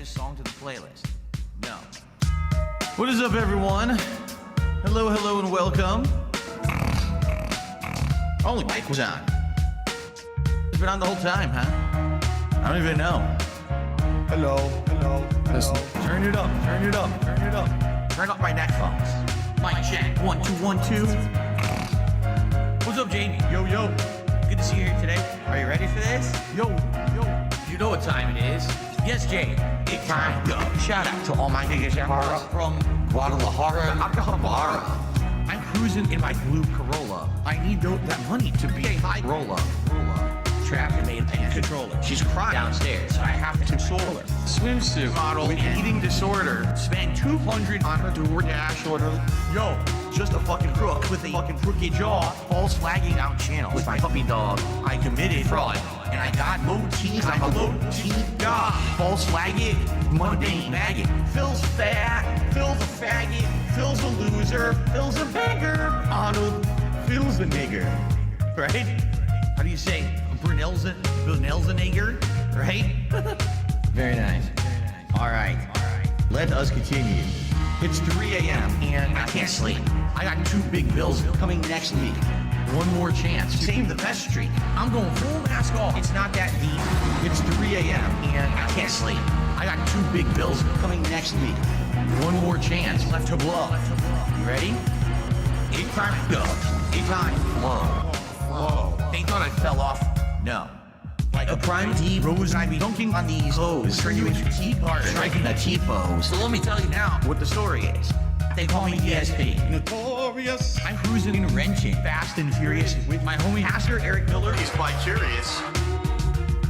add a song to the playlist? No. What is up, everyone? Hello, hello, and welcome. Only mic was on. It's been on the whole time, huh? I don't even know. Hello, hello, hello. Turn it up, turn it up, turn it up. Turn up my headphones. Mic check, 1, 2, 1, 2. What's up, Jamie? Yo, yo. Good to see you here today. Are you ready for this? Yo, yo. You know what time it is. Yes, Jay. It's time to go. Shout out to all my niggas from Guadalajara, Acapulco. I'm cruising in my blue Corolla. I need that money to be a high roller. Trapped and made a controller. She's crying downstairs, so I have to console her. Swimsuit model with eating disorder. Spent $200 on her DoorDash order. Yo, just a fucking crook with a fucking crooked jaw. False flagging out channel with my puppy dog. I committed fraud, and I got low T's. I'm a low T dog. False flagging, mundane maggot. Phil's fat, Phil's a faggot, Phil's a loser, Phil's a beggar. Arnold, Phil's a nigger. Right? How do you say? Brunel's a nigger, right? Very nice. All right. Let us continue. It's 3 a.m. and I can't sleep. I got 2 big bills coming next week. One more chance to save the best streak. I'm going full mask off. It's not that deep. It's 3 a.m. and I can't sleep. I got 2 big bills coming next week. One more chance left to blow. You ready? 8 time go. 8 time flow. Whoa. They thought I fell off. No. Like a prime D rose, I'd be dunking on these hoes. Turn you into T-part, striking a T-pose. So let me tell you now what the story is. They call me DSP. Notorious. I'm cruising and wrenching, fast and furious, with my homie Pastor Eric Miller. He's quite curious.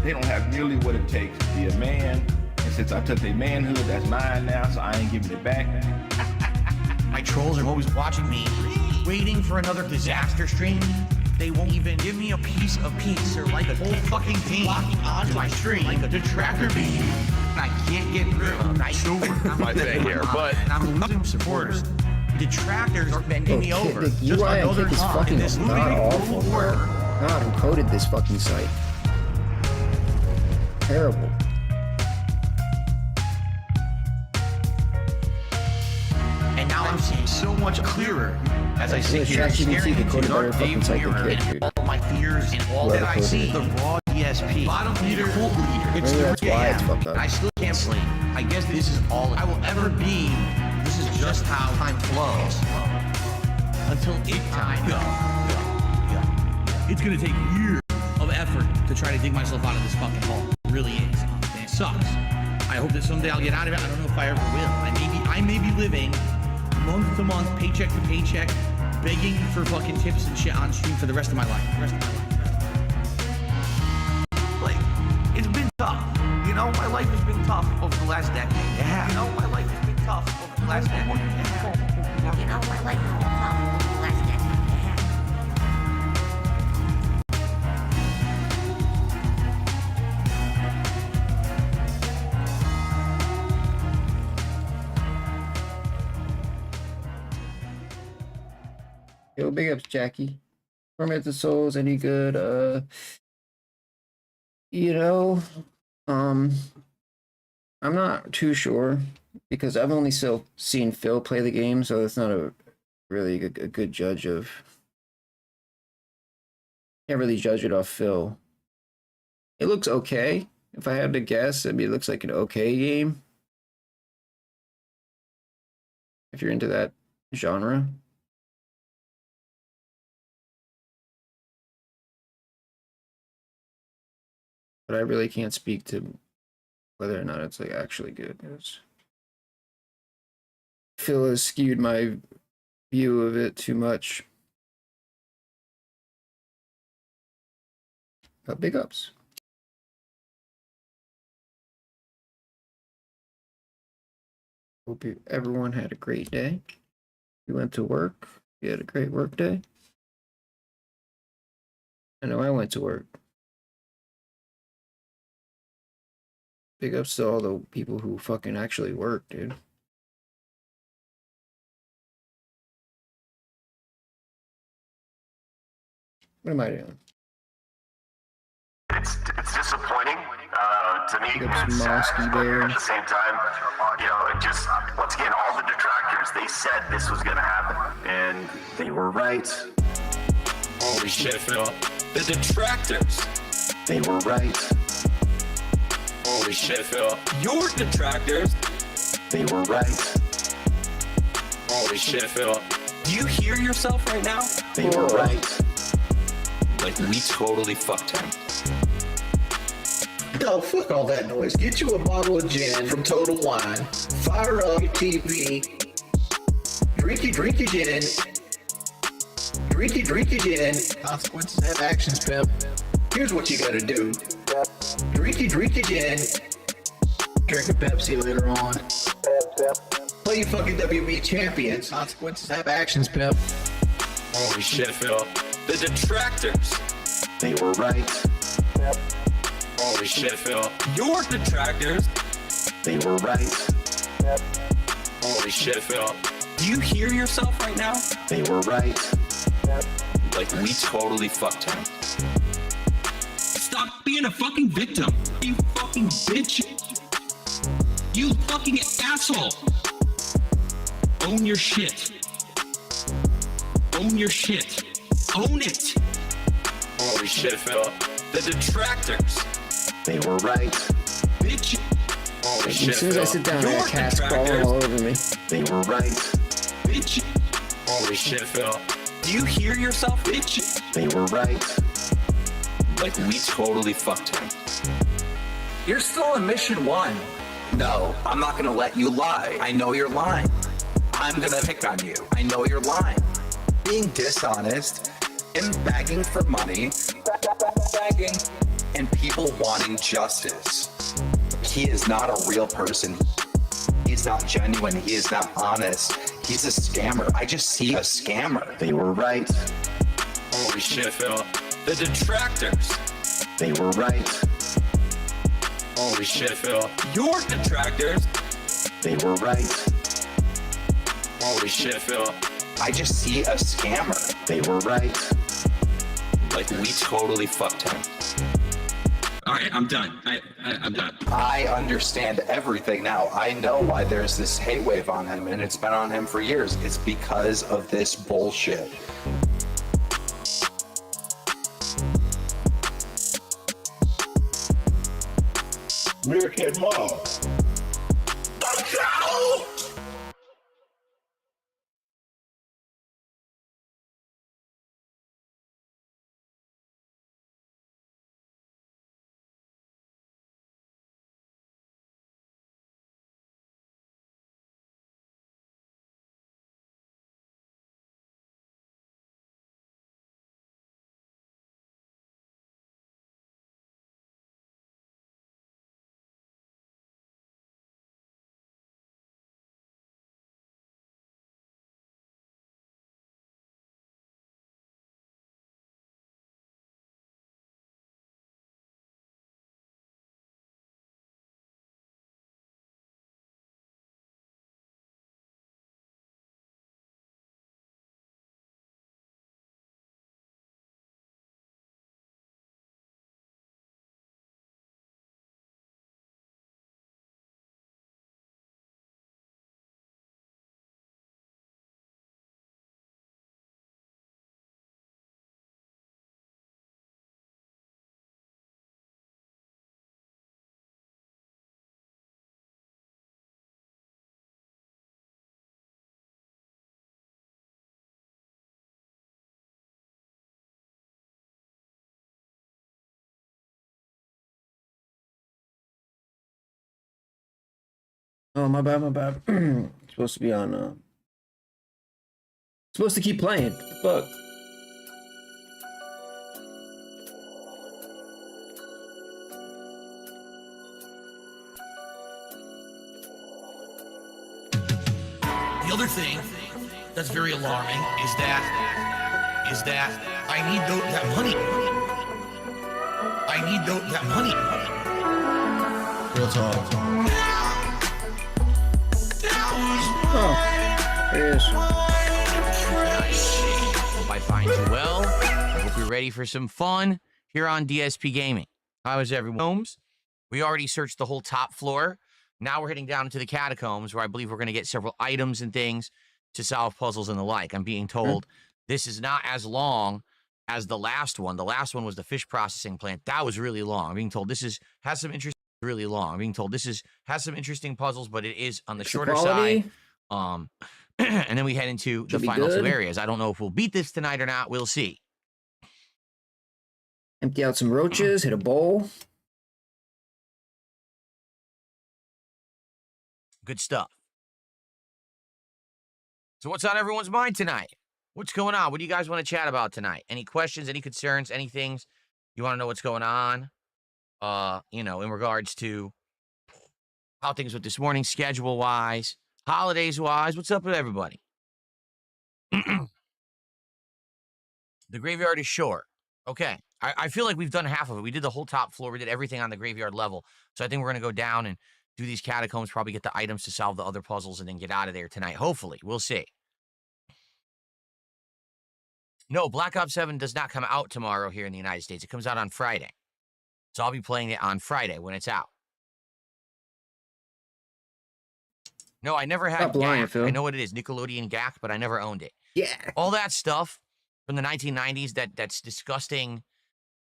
They don't have nearly what it takes to be a man. And since I took their manhood, that's mine now, so I ain't giving it back. My trolls are always watching me, waiting for another disaster stream. They won't even give me a piece of pizza, or like a whole fucking team locking onto my stream like a detractor beam. I can't get rid of them. My thing here, but I'm losing supporters. Detractors are bending me over. The UI I think is fucking not awful, bro. God, who coded this fucking site? Terrible. And now I'm seeing so much clearer as I sit here staring into the dark day mirror and all my fears and all that I see. The raw DSP, bottom leader, cult leader. It's Maybe that's why it's fucked up. I still can't sleep. I guess this is all I will ever be. This is just how time flows. Until it time go. It's gonna take years of effort to try to dig myself out of this fucking hole. It really is. And it sucks. I hope that someday I'll get out of it. I don't know if I ever will. I may be living month to month, paycheck to paycheck, begging for fucking tips and shit on stream for the rest of my life. Like, it's been tough. You know, my life has been tough over the last decade. Yeah. You know, my life has been tough over the last decade. Yeah. You know, my life has been tough over the last decade. Yo, big ups, Jackie. Tormented Souls, any good? You know, I'm not too sure because I've only still seen Phil play the game, so it's not a really a good judge of. Can't really judge it off Phil. It looks okay. If I had to guess, it looks like an okay game. If you're into that genre. But I really can't speak to whether or not it's like actually good. Phil has skewed my view of it too much. But big ups. Hope everyone had a great day. You went to work. You had a great work day. I know I went to work. Big ups to all the people who fucking actually work, dude. What am I doing? It's disappointing. To me, Get it's some sad, Mosky but there. at the same time, you know, it just, once again, all the detractors, they said this was going to happen, and they were right. Holy shit, Phil. The detractors. They were right. Holy shit, Phil. Your detractors. They were right. Holy shit, Phil. Do you hear yourself right now? They were right. Like, we totally fucked him. No, fuck all that noise. Get you a bottle of gin from Total Wine. Fire up your TV. Drink your gin. Drink your gin. Consequences have actions, pimp. Here's what you gotta do. Drink your gin. Drink a Pepsi later on. Play your fucking WB champions. Consequences have actions, pimp. Holy shit, Phil. The detractors. They were right. Holy shit, Phil. Your detractors. They were right. Holy shit, Phil. Do you hear yourself right now? They were right. Like, we totally fucked him. Stop being a fucking victim. You fucking bitch. You fucking asshole. Own your shit. Own your shit. Own it. Holy shit, Phil. The detractors. They were right. Bitch. Holy shit, As soon as I sit down, I Your got cats crawling detractors. all over me. They were right. Bitch. Holy shit, Phil. Do you hear yourself, bitch? They were right. Like, we totally fucked him. You're still in mission 1. No, I'm not gonna let you lie. I know you're lying. I'm gonna pick on you. I know you're lying. Being dishonest and begging for money. Begging. And people wanting justice. He is not a real person. He's not genuine. He is not honest. He's a scammer. I just see a scammer. They were right. Holy shit, Phil. The detractors. They were right. Holy shit, Phil. Your detractors. They were right. Holy shit, Phil. I just see a scammer. They were right. Like, we totally fucked him. All right, I'm done. I'm done. I understand everything now. I know why there's this hate wave on him, and it's been on him for years. It's because of this bullshit. Meerkat Mom. Oh, my bad. Supposed to be on, supposed to keep playing. What the fuck? The other thing that's very alarming is that I need that money. I need that money. Real talk. Oh, there it is. Hope I find you well. I hope you're ready for some fun here on DSP Gaming. How is everyone? Holmes? We already searched the whole top floor. Now we're heading down into the catacombs where I believe we're going to get several items and things to solve puzzles and the like. I'm being told this is not as long as the last one. The last one was the fish processing plant. That was really long. I'm being told this has some interesting, really long. I'm being told this has some interesting puzzles, but it is on the shorter side. And then we head into the final two areas. I don't know if we'll beat this tonight or not. We'll see. Empty out some roaches, hit a bowl. Good stuff. So what's on everyone's mind tonight? What's going on? What do you guys want to chat about tonight? Any questions, any concerns, any things you want to know what's going on? In regards to how things went this morning, schedule-wise, holidays-wise. What's up with everybody? The graveyard is short. Okay. I feel like we've done half of it. We did the whole top floor. We did everything on the graveyard level. So I think we're going to go down and do these catacombs, probably get the items to solve the other puzzles, and then get out of there tonight. Hopefully. We'll see. No, Black Ops 7 does not come out tomorrow here in the United States. It comes out on Friday. So I'll be playing it on Friday when it's out. No, I never had GAC. I know what it is, Nickelodeon GAC, but I never owned it. Yeah. All that stuff from the 1990s, that's disgusting,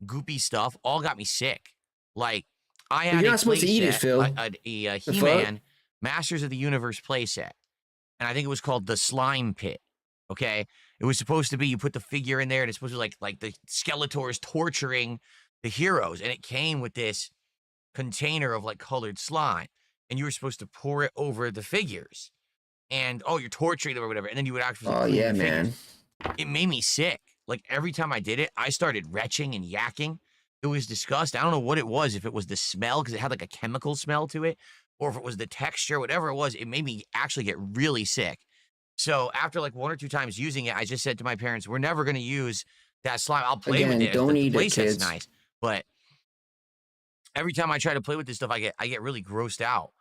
goopy stuff, all got me sick. Like, I had You're not supposed to eat it, Phil. A He-Man Masters of the Universe playset. And I think it was called the Slime Pit. Okay? It was supposed to be, you put the figure in there, and it's supposed to be like the Skeletors torturing the heroes. And it came with this container of, like, colored slime. And you were supposed to pour it over the figures. And, you're torturing them or whatever. And then you would actually clean the figures. It made me sick. Like, every time I did it, I started retching and yakking. It was disgusting. I don't know what it was, if it was the smell, because it had like a chemical smell to it, or if it was the texture, whatever it was, it made me actually get really sick. So after like 1 or 2 times using it, I just said to my parents, we're never going to use that slime. I'll play with it. Don't eat it, kids. Nice. But every time I try to play with this stuff, I get really grossed out.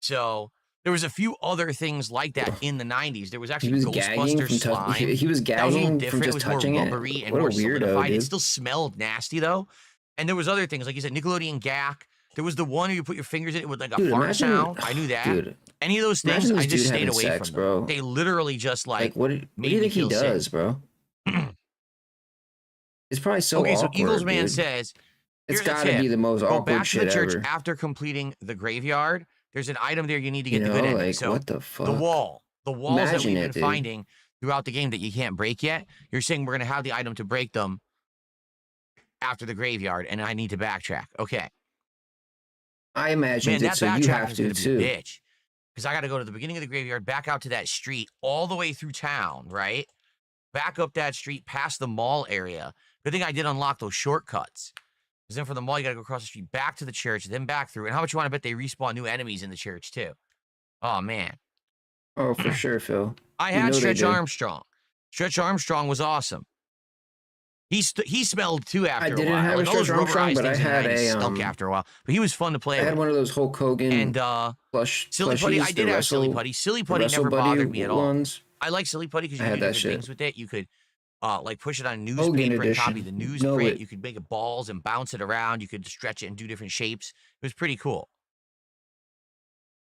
So there was a few other things like that in the 90s. There was actually Ghostbuster slime. He was gagging from just touching it. It was more rubbery and more solidified. It still smelled nasty though. And there was other things, like you said, Nickelodeon GAC. There was the one where you put your fingers in it with like a fart sound. I knew that. Dude, any of those things, I just stayed away from them. Bro. They literally just like what do you think he does, bro? It's probably so awkward. So Eagles Man says, it's got to be the most awkward shit ever. Go back to the church after completing the graveyard. There's an item there you need to get the good ending. Like, so what the fuck? The walls that we've been finding throughout the game that you can't break yet. You're saying we're going to have the item to break them after the graveyard, and I need to backtrack. Okay. I imagine it, so you have to too. Bitch, because I got to go to the beginning of the graveyard, back out to that street, all the way through town, right? Back up that street, past the mall area. Good thing I did unlock those shortcuts. Because then for the mall, you got to go across the street, back to the church, then back through. And how much you want to bet they respawn new enemies in the church, too? Oh, man. Oh, for sure, Phil. I had Stretch Armstrong. Stretch Armstrong was awesome. He smelled too after a while. I didn't have a Stretch Armstrong, but I had a stunk after a while. But he was fun to play with. I had one of those Hulk Hogan and Silly Putty. I did have Silly Putty. Silly Putty never bothered me at all. I like Silly Putty because you could do different things with it. You could like push it on newspaper and copy the newsprint. You could make it balls and bounce it around. You could stretch it and do different shapes. It was pretty cool.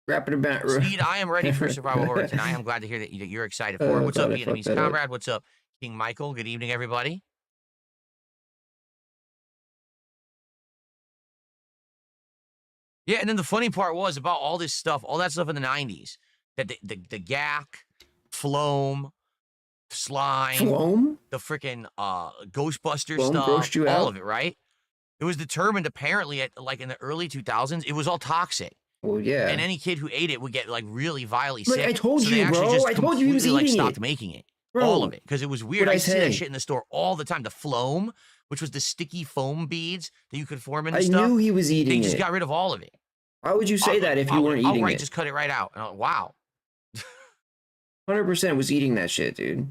Wrap it about. Speed, I am ready for Survival Horror tonight. I'm glad to hear that you're excited for it. What's up, Vietnamese Comrade? What's up, King Michael? Good evening, everybody. Yeah, and then the funny part was about all this stuff, all that stuff in the 90s, that the GAC, Floam, Slime, the freaking Ghostbuster stuff, all of it, right? It was determined apparently at like in the early 2000s, it was all toxic. Well, yeah. And any kid who ate it would get like really vilely sick. I told so you, bro. I told you he was eating stopped making it. Bro, all of it. Because it was weird. I see that shit in the store all the time. The Floam, which was the sticky foam beads that you could form into stuff. I knew he was eating it. They just got rid of all of it. Why would you say that if you weren't eating it? Just cut it right out. Wow. 100% was eating that shit, dude.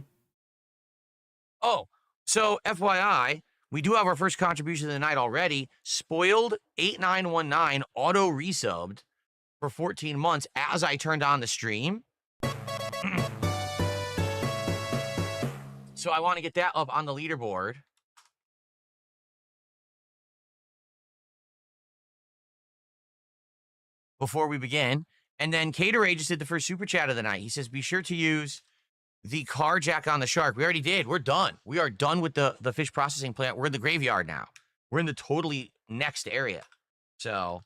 Oh, so FYI, we do have our first contribution of the night already. Spoiled 8919 auto resubbed for 14 months as I turned on the stream. So I want to get that up on the leaderboard. before we begin. And then Caterade just did the first super chat of the night. He says, be sure to use the car jack on the shark. We already did. We're done. We are done with the fish processing plant. We're in the graveyard now. We're in the totally next area. So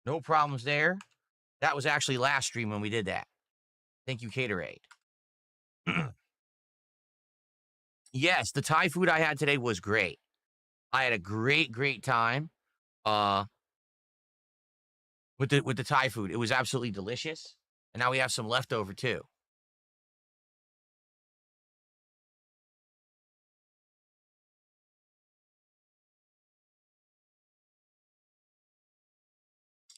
no problems there. That was actually last stream when we did that. Thank you, Caterade. Yes, the Thai food I had today was great. I had a great time with the Thai food. It was absolutely delicious. And now we have some leftover too.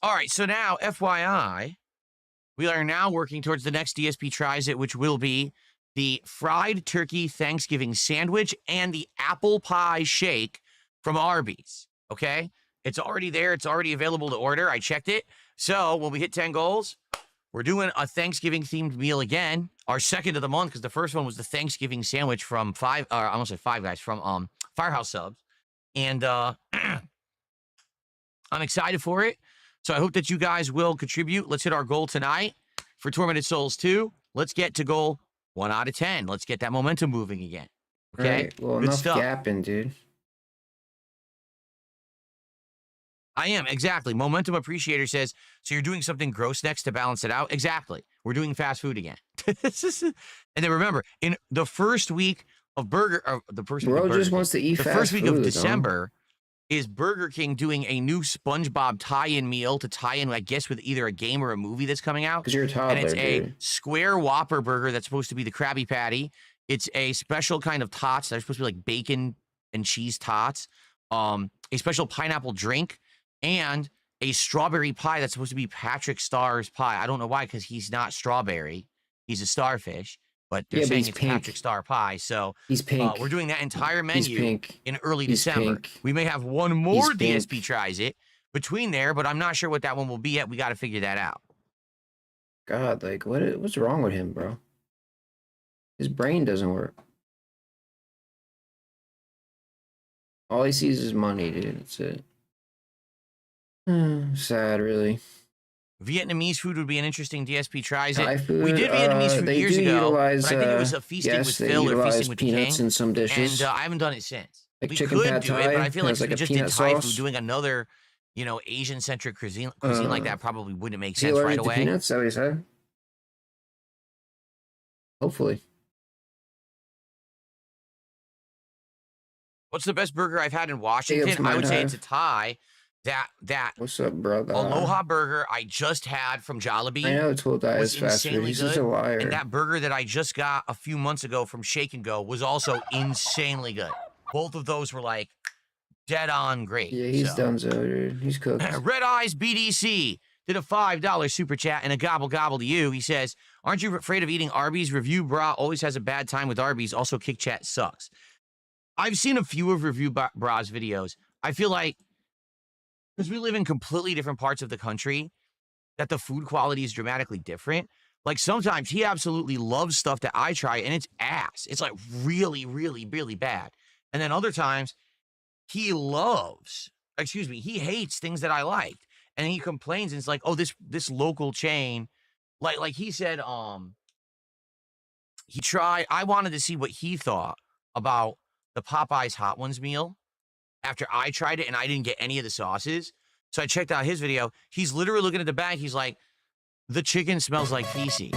All right, so now, FYI, we are now working towards the next DSP Tries It, which will be the fried turkey Thanksgiving sandwich and the apple pie shake from Arby's, okay? It's already there. It's already available to order. I checked it. So when we hit 10 goals, we're doing a Thanksgiving-themed meal again, our second of the month, because the first one was the Thanksgiving sandwich from Five Guys, from Firehouse Subs. And I'm excited for it. So I hope that you guys will contribute. Let's hit our goal tonight for Tormented Souls 2. Let's get to goal 1 out of 10. Let's get that momentum moving again. Okay? Right. Well, Good enough stuff. gapping, dude. I am, exactly. Momentum Appreciator says, so you're doing something gross next to balance it out? Exactly. We're doing fast food again. And then remember, in the first week of the first week of Burger just King, wants to eat the fast first week food, of December is Burger King doing a new SpongeBob tie-in meal to tie in, I guess, with either a game or a movie that's coming out. Because you're a toddler, And it's a dude. square Whopper burger that's supposed to be the Krabby Patty. It's a special kind of tots. They're supposed to be like bacon and cheese tots. A special pineapple drink. And a strawberry pie that's supposed to be Patrick Starr's pie. I don't know why, because he's not strawberry. He's a starfish. But they're saying it's pink. Patrick Star pie. So He's pink. we're doing that entire He's menu pink. in early He's December. pink. We may have one more He's DSP pink. Tries It between there, but I'm not sure what that one will be yet. We got to figure that out. God, like, what's wrong with him, bro? His brain doesn't work. All he sees is money, dude. That's it. Sad, really. Vietnamese food would be an interesting DSP Tries It. Thai food, We did Vietnamese food they years do ago, utilize, but I think it was a feasting yes, with they Phil or utilize feasting with the peanuts king. in some dishes. And I haven't done it since. Like We chicken could pad do it, thai but I feel like has if like we a just did peanut Thai sauce. food, doing another, Asian-centric cuisine like that probably wouldn't make Is he sense allergic right to away. peanuts? Is that what he said? Hopefully. What's the best burger I've had in Washington? I would say it's a Thai. That What's up, brother? Aloha burger I just had from Jollibee. I know Tool Diet was is fast food. insanely He's such a good. liar. And that burger that I just got a few months ago from Shake and Go was also insanely good. Both of those were like dead on great. Yeah, he's so. donezo, dude. He's cooked. Red Eyes BDC did a $5 super chat and a gobble to you. He says, aren't you afraid of eating Arby's? Review Bra always has a bad time with Arby's. Also, Kick Chat sucks. I've seen a few of Review Bra's videos. I feel like, because we live in completely different parts of the country, that the food quality is dramatically different. Like sometimes he absolutely loves stuff that I try and it's ass. It's like really, really, really bad. And then other times he hates things that I liked. And he complains and it's like, oh, this local chain, like he said, I wanted to see what he thought about the Popeyes Hot Ones meal after I tried it and I didn't get any of the sauces. So I checked out his video. He's literally looking at the bag. He's like, the chicken smells like feces.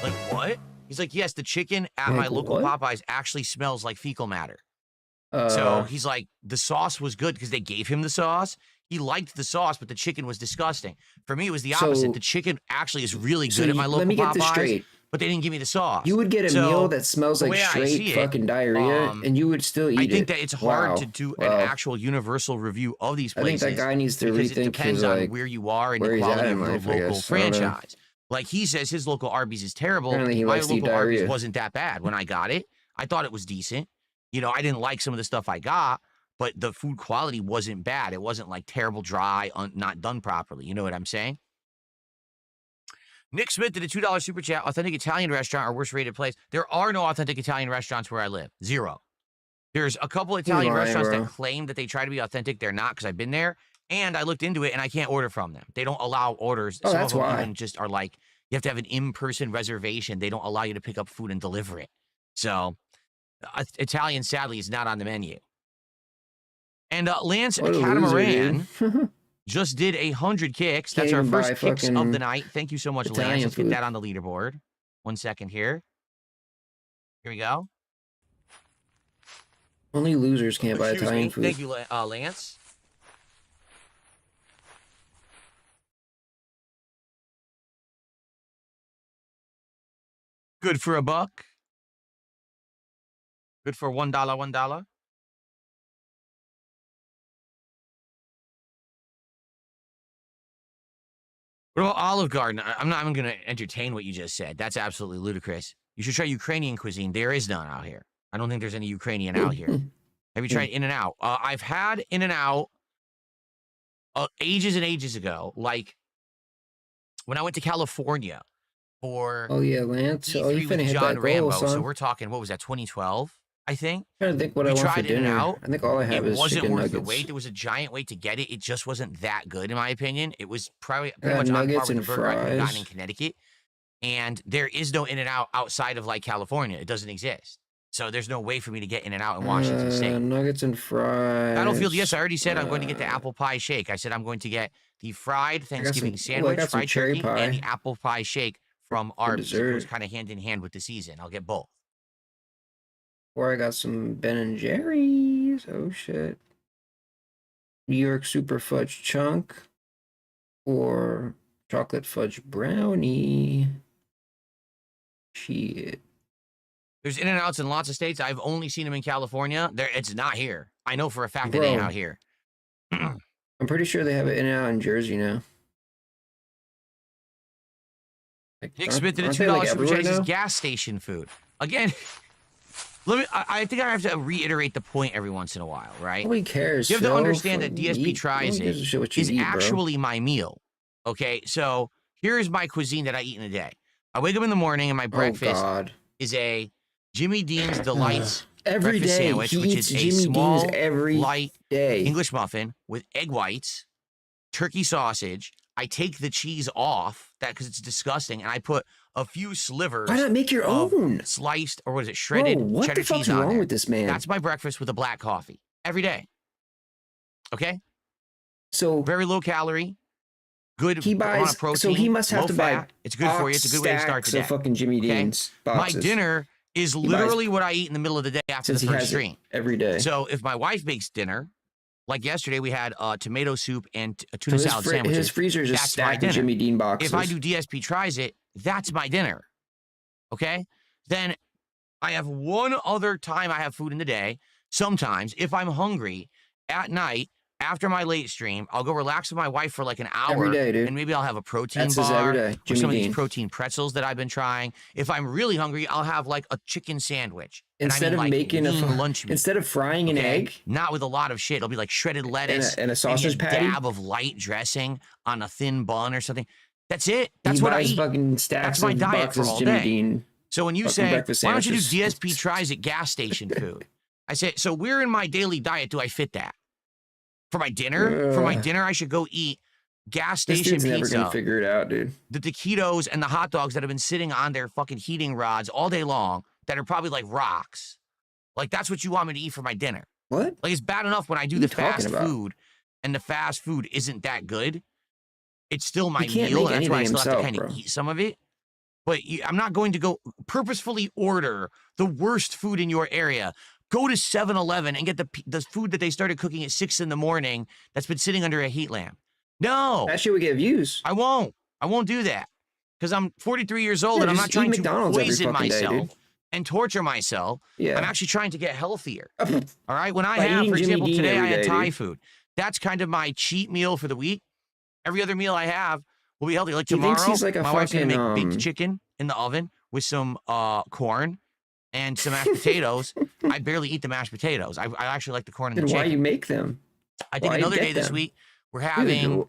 Like, what? He's like, yes, the chicken at my local Popeyes actually smells like fecal matter. So he's like, the sauce was good because they gave him the sauce. He liked the sauce, but the chicken was disgusting. For me, it was the opposite. The chicken actually is really good at my local Popeyes. Let me get this straight. But they didn't give me the sauce. You would get a meal that smells like straight fucking diarrhea, and you would still eat it. I think that it's hard to do an actual universal review of these places. I think that guy needs to because rethink it depends on where you are and the quality of the local franchise. Like he says his local Arby's is terrible. Apparently he My likes to eat local Arby's diarrhea. wasn't that bad when I got it. I thought it was decent. I didn't like some of the stuff I got, but the food quality wasn't bad. It wasn't like terrible, dry, not done properly. You know what I'm saying? Nick Smith did a $2 super chat. Authentic Italian restaurant or worst rated place. There are no authentic Italian restaurants where I live. Zero. There's a couple Italian restaurants that claim that they try to be authentic. They're not, because I've been there. And I looked into it, and I can't order from them. They don't allow orders. Oh, Some that's of them why. even just are like, you have to have an in-person reservation. They don't allow you to pick up food and deliver it. So Italian, sadly, is not on the menu. And Lance What a Catamaran loser, dude. just did 100 kicks. Can't That's our even first buy kicks of fucking the night. Thank you so much, Lance. Italian Let's get food. that on the leaderboard. 1 second here. Here we go. Only losers can't buy Excuse Italian me. food. Thank you, Lance. Good for $1. Good for $1, $1. What about Olive Garden? I'm not even going to entertain what you just said. That's absolutely ludicrous. You should try Ukrainian cuisine. There is none out here. I don't think there's any Ukrainian out here. Have you tried In-N-Out? I've had In-N-Out ages and ages ago. Like when I went to California for Oh yeah, Lance. Oh, you E3 with finna hit John that goal, Rambo. son. So we're talking, what was that, 2012, I think? I'm trying to think what We I want for tried dinner. In-N-Out. I think all I have It is wasn't chicken worth the nuggets. wait. There was a giant wait to get it. It just wasn't that good, in my opinion. It was pretty got much on par nuggets with the and burger I could have gotten in fries. Connecticut. And there is no In-N-Out outside of like California. It doesn't exist. So there's no way for me to get In-N-Out in Washington State. Nuggets and fries. Battlefield, yes, I already said I'm going to get the apple pie shake. I said I'm going to get the fried Thanksgiving some- oh, I sandwich, got some fried cherry turkey, and the pie. apple pie shake from Arby's. It goes dessert. kind of hand in hand with the season. I'll get both. Or I got some Ben and Jerry's. Oh shit. New York Super Fudge Chunk. Or chocolate fudge brownie. Shit. There's In-N-Outs in lots of states. I've only seen them in California. It's not here. I know for a fact it ain't Bro. out here. I'm pretty sure they have it in and out in Jersey now. Like, Nick aren't- Smith did a aren't $2 they, like, super everywhere chat. He says now? gas station food. Again, I think I have to reiterate the point every once in a while, right? Nobody cares. You have to Phil. understand that Fucking DSP eat. Tries Nobody gives a It shit what you is eat, bro. actually my meal. Okay, so here's my cuisine that I eat in a day. I wake up in the morning and my Oh breakfast God. is a Jimmy Dean's Delights Every breakfast day sandwich, he which eats is a Jimmy small, Dean's every light day. English muffin with egg whites, turkey sausage. I take the cheese off that because it's disgusting, and I put a few slivers Why not make your of own? sliced, or what is it, shredded Bro, what cheddar the fuck's cheese on wrong there. with this man? That's my breakfast with a black coffee every day. Okay, So very low calorie, good he amount buys. of protein. So he must have low to fat. buy. It's good for you. It's a good way to start the stacks day. of fucking Jimmy Okay? Dean's My boxes. dinner is buys- literally what I eat in the middle of the day after since the he first has stream. it every day. So if my wife makes dinner, like yesterday, we had tomato soup and a tuna So his, salad sandwich. his freezer is just That's my stacked with dinner. Jimmy Dean boxes. If I do DSP Tries It, that's my dinner. Okay? Then I have one other time I have food in the day. Sometimes, if I'm hungry, at night, after my late stream, I'll go relax with my wife for like an hour. Every day, dude. And maybe I'll have a protein That's his bar every day. or Jimmy some of these Dean. protein pretzels that I've been trying. If I'm really hungry, I'll have like a chicken sandwich. And I Instead mean, of like making lean lunch meat. instead of frying an Okay? egg Not with a lot of shit. It'll be like shredded lettuce and a sausage maybe a patty, dab of light dressing on a thin bun or something. That's it. That's he what I buys eat. fucking stacks That's my of diet for boxes all Jimmy day. Dean. So when you fucking say, breakfast why don't you do sandwiches. DSP Tries It gas station food? I say, so where in my daily diet do I fit that? For my dinner? For my Ugh. dinner, I should go eat gas This station dude's never gonna pizza, figure it out, dude. the taquitos and the hot dogs that have been sitting on their fucking heating rods all day long that are probably like rocks. Like that's what you want me to eat for my dinner. What? Like it's bad enough when I do What are the you talking fast about? food and the fast food isn't that good. It's still my He can't meal, make and that's why I anything still have to himself, kind of bro. eat some of it. But I'm not going to go purposefully order the worst food in your area. Go to 7-Eleven and get the food that they started cooking at 6 in the morning that's been sitting under a heat lamp. No, That shit would get views. I won't. I won't do that because I'm 43 years old Yeah, and I'm just not trying eat to McDonald's every poison fucking day, dude. myself and torture myself. Yeah. I'm actually trying to get healthier. All All right. When I By have, eating for Jimmy example, Dean today I every had day, Thai dude. food. That's kind of my cheat meal for the week. Every other meal I have will be healthy. Like He thinks tomorrow, he's like a my wife's gonna make fucking, baked chicken in the oven with some corn and some mashed potatoes. I barely eat the mashed potatoes. I actually like the corn and Then the why chicken. you make them? I think why another get day this them? week we're Dude, having.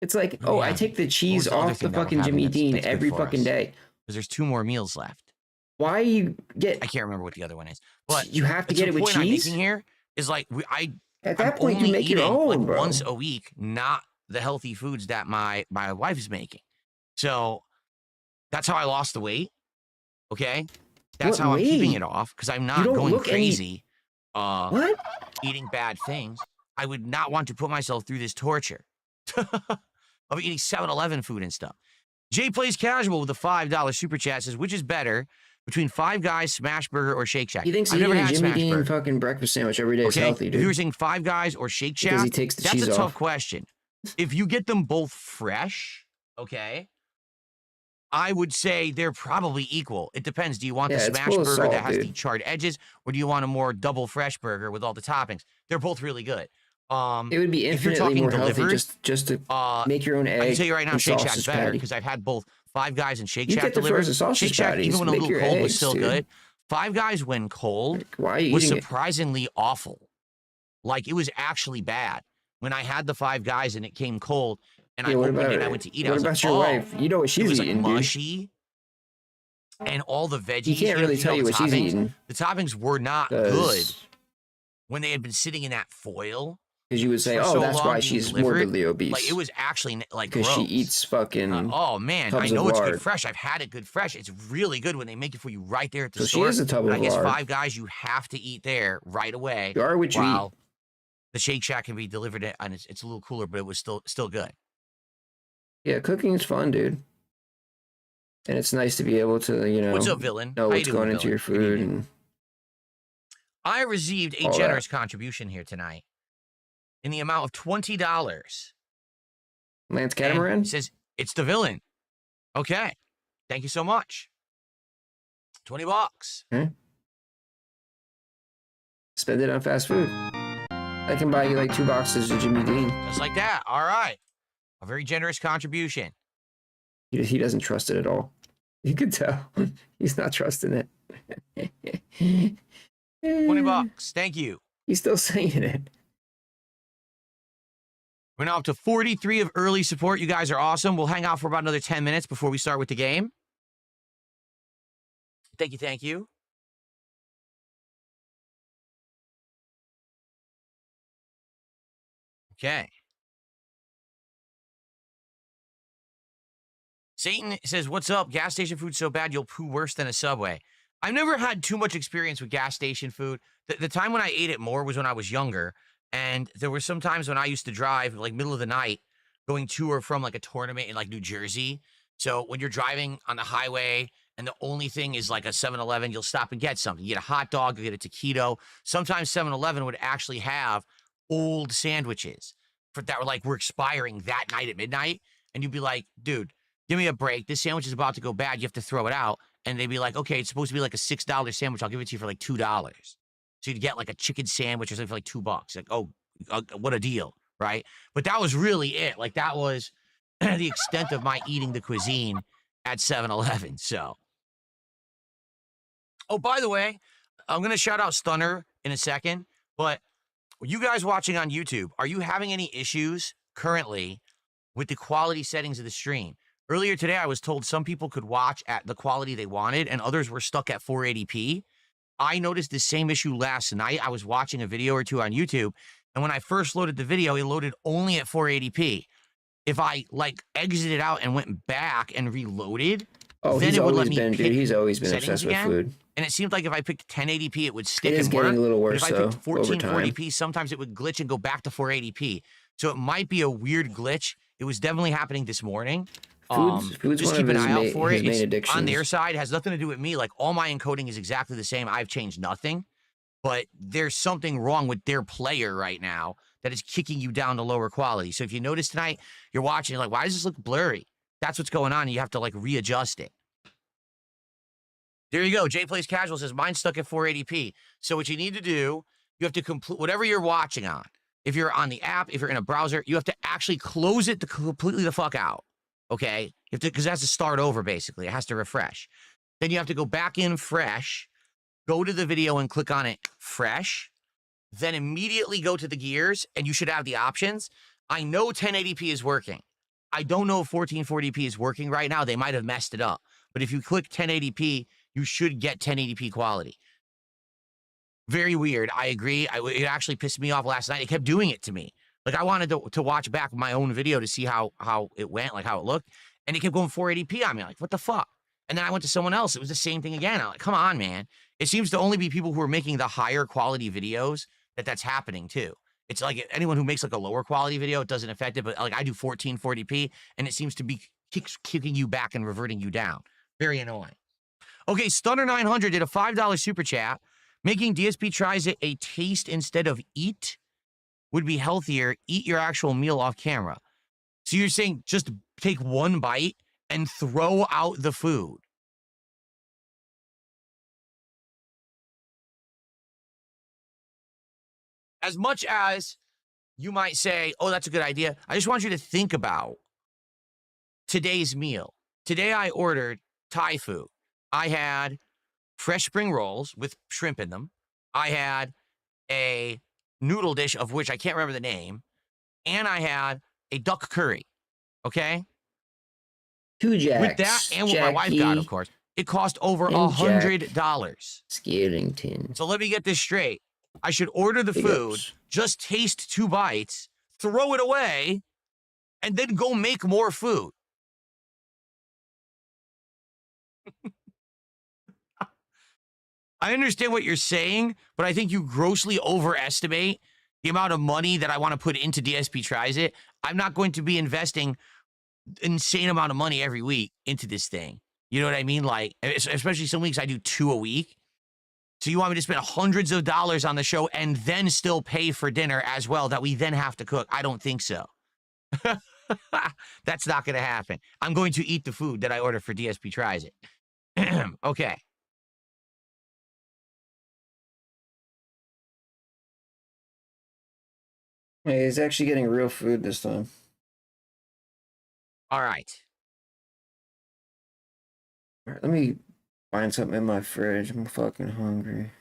it's like, What are we oh, I having? take the cheese the other off the thing that we're fucking having Jimmy that's- Dean that's good every for fucking us? day. Because there's 2 more meals left. Why you get? I can't remember what the other one is. But You have to it's get the it with point I'm cheese. making here is like I At I'm that point, you only make your eating own, like bro. once a week, not the healthy foods that my wife is making. So that's how I lost the weight. Okay, that's What how I'm keeping weight? it off because I'm You not don't going look any. crazy. What? Eating bad things. I would not want to put myself through this torture of eating 7-Eleven food and stuff. Jay Plays Casual with a $5 super chat says, which is better between Five Guys, Smash Burger, or Shake Shack? He thinks I've never eating a had Jimmy Smash Dean Burger. fucking breakfast sandwich every day is Okay, healthy, if you were dude. saying Five Guys or Shake Shack, Because he takes the that's cheese a tough off. question. If you get them both fresh, okay, I would say they're probably equal. It depends. Do you want the Yeah, it's smash full burger of salt, that has the dude. charred edges, or do you want a more double fresh burger with all the toppings? They're both really good. It would be if you're infinitely talking more delivered, healthy just to make your own egg I can tell you right now, and Shake Shack's sausage better patty. because I've had both Five Guys and Shake You Shack get the delivered. frozen sausage Shake Shack, patties, even when a make little your cold, was eggs, still dude. good. Five Guys, when cold, Like, why are you was eating it? surprisingly awful. Like, it was actually bad. When I had the Five Guys and it came cold, and I Yeah, what opened about it and it? I went to eat it, I What was about like, your oh, wife? You know what it she's was like eating, dude. mushy. And all the veggies, He can't really you tell know, you the what she's toppings, eating. the toppings were not good 'Cause when they had been sitting in that foil. you would say, for oh, so that's long why being she's delivered. morbidly obese. Like, it was actually like because gross. she eats fucking. Oh man, I tubs of know it's good lard. fresh. I've had it good fresh. It's really good when they make it for you right there at the So she store. is a tub But of I guess lard. Five Guys, you have to eat there right away. You are what you eat. While the Shake Shack can be delivered and it's a little cooler, but it was still good. Yeah, cooking is fun, dude. And it's nice to be able to, you know, What's up, villain? know How you what's doing, going into villain? your Good food. evening. And I received a all generous that. contribution here tonight in the amount of $20. Lance And Catamaran? it says it's the villain. Okay, thank you so much. $20. Spend it on fast food. I can buy you like 2 boxes of Jimmy Dean. Just like that. All right, a very generous contribution. He doesn't trust it at all. You could tell. He's not trusting it. $20. Thank you. He's still saying it. We're now up to 43 of early support. You guys are awesome. We'll hang out for about another 10 minutes before we start with the game. Thank you. Thank you. Okay. Satan says, what's up? Gas station food's so bad you'll poo worse than a Subway. I've never had too much experience with gas station food. The time when I ate it more was when I was younger. And there were some times when I used to drive, like middle of the night, going to or from like a tournament in like New Jersey. So when you're driving on the highway and the only thing is like a 7-Eleven, you'll stop and get something. You get a hot dog, you get a taquito. Sometimes 7-Eleven would actually have old sandwiches that were expiring that night at midnight. And you'd be like, dude, give me a break. This sandwich is about to go bad. You have to throw it out. And they'd be like, okay, it's supposed to be like a $6 sandwich. I'll give it to you for like $2. So you'd get like a chicken sandwich or something for like $2. Like, oh, what a deal, right? But that was really it. Like, that was the extent of my eating the cuisine at 7-Eleven. So, oh, by the way, I'm going to shout out Stunner in a second. But you guys watching on YouTube, are you having any issues currently with the quality settings of the stream? Earlier today, I was told some people could watch at the quality they wanted and others were stuck at 480p. I noticed the same issue last night. I was watching a video or two on YouTube, and when I first loaded the video, it loaded only at 480p. If I like exited out and went back and reloaded, Oh, then he's it would let always me been, pick dude. He's always been settings obsessed with again. food. And it seemed like if I picked 1080p, it would stick It is and work. getting a little worse, but if I picked though, over time. 1440p, sometimes it would glitch and go back to 480p. So it might be a weird glitch. It was definitely happening this morning. Food's Just one keep of an eye out his for it. main It's addictions. on their side. It has nothing to do with me. Like, all my encoding is exactly the same. I've changed nothing. But there's something wrong with their player right now that is kicking you down to lower quality. So if you notice tonight, you're watching, you're like, why does this look blurry? That's what's going on. And you have to like readjust it. There you go. Jay Plays Casual says, mine's stuck at 480p. So what you need to do, you have to complete whatever you're watching on. If you're on the app, if you're in a browser, you have to actually close it completely the fuck out. Okay? You have to, because it has to start over basically. It has to refresh. Then you have to go back in fresh, go to the video and click on it fresh, then immediately go to the gears and you should have the options. I know 1080p is working. I don't know if 1440p is working right now. They might have messed it up. But if you click 1080p, you should get 1080p quality. Very weird. I agree. It actually pissed me off last night. It kept doing it to me. Like I wanted to watch back my own video to see how it went, like how it looked, and it kept going 480p on me. Like, what the fuck? And then I went to someone else. It was the same thing again. I'm like, come on, man. It seems to only be people who are making the higher quality videos that's happening too. It's like anyone who makes like a lower quality video, it doesn't affect it. But like I do 1440p, and it seems to be kicking you back and reverting you down. Very annoying. Okay, Stunner900 did a $5 super chat. Making DSP tries it a taste instead of eat would be healthier. Eat your actual meal off camera. So you're saying just take one bite and throw out the food. As much as you might say, oh, that's a good idea, I just want you to think about today's meal. Today I ordered Thai food. I had fresh spring rolls with shrimp in them. I had a noodle dish of which I can't remember the name. And I had a duck curry. Okay? 2 jacks. With that and what my wife got, of course, it cost over $100. Skellington. So let me get this straight. I should order the food, just taste 2 bites, throw it away, and then go make more food. I understand what you're saying, but I think you grossly overestimate the amount of money that I want to put into DSP Tries It. I'm not going to be investing insane amount of money every week into this thing. You know what I mean? Like, especially some weeks I do 2 a week. So you want me to spend hundreds of dollars on the show and then still pay for dinner as well that we then have to cook? I don't think so. That's not going to happen. I'm going to eat the food that I order for DSP Tries It. Okay. Hey, he's actually getting real food this time. All right. All right, let me find something in my fridge. I'm fucking hungry.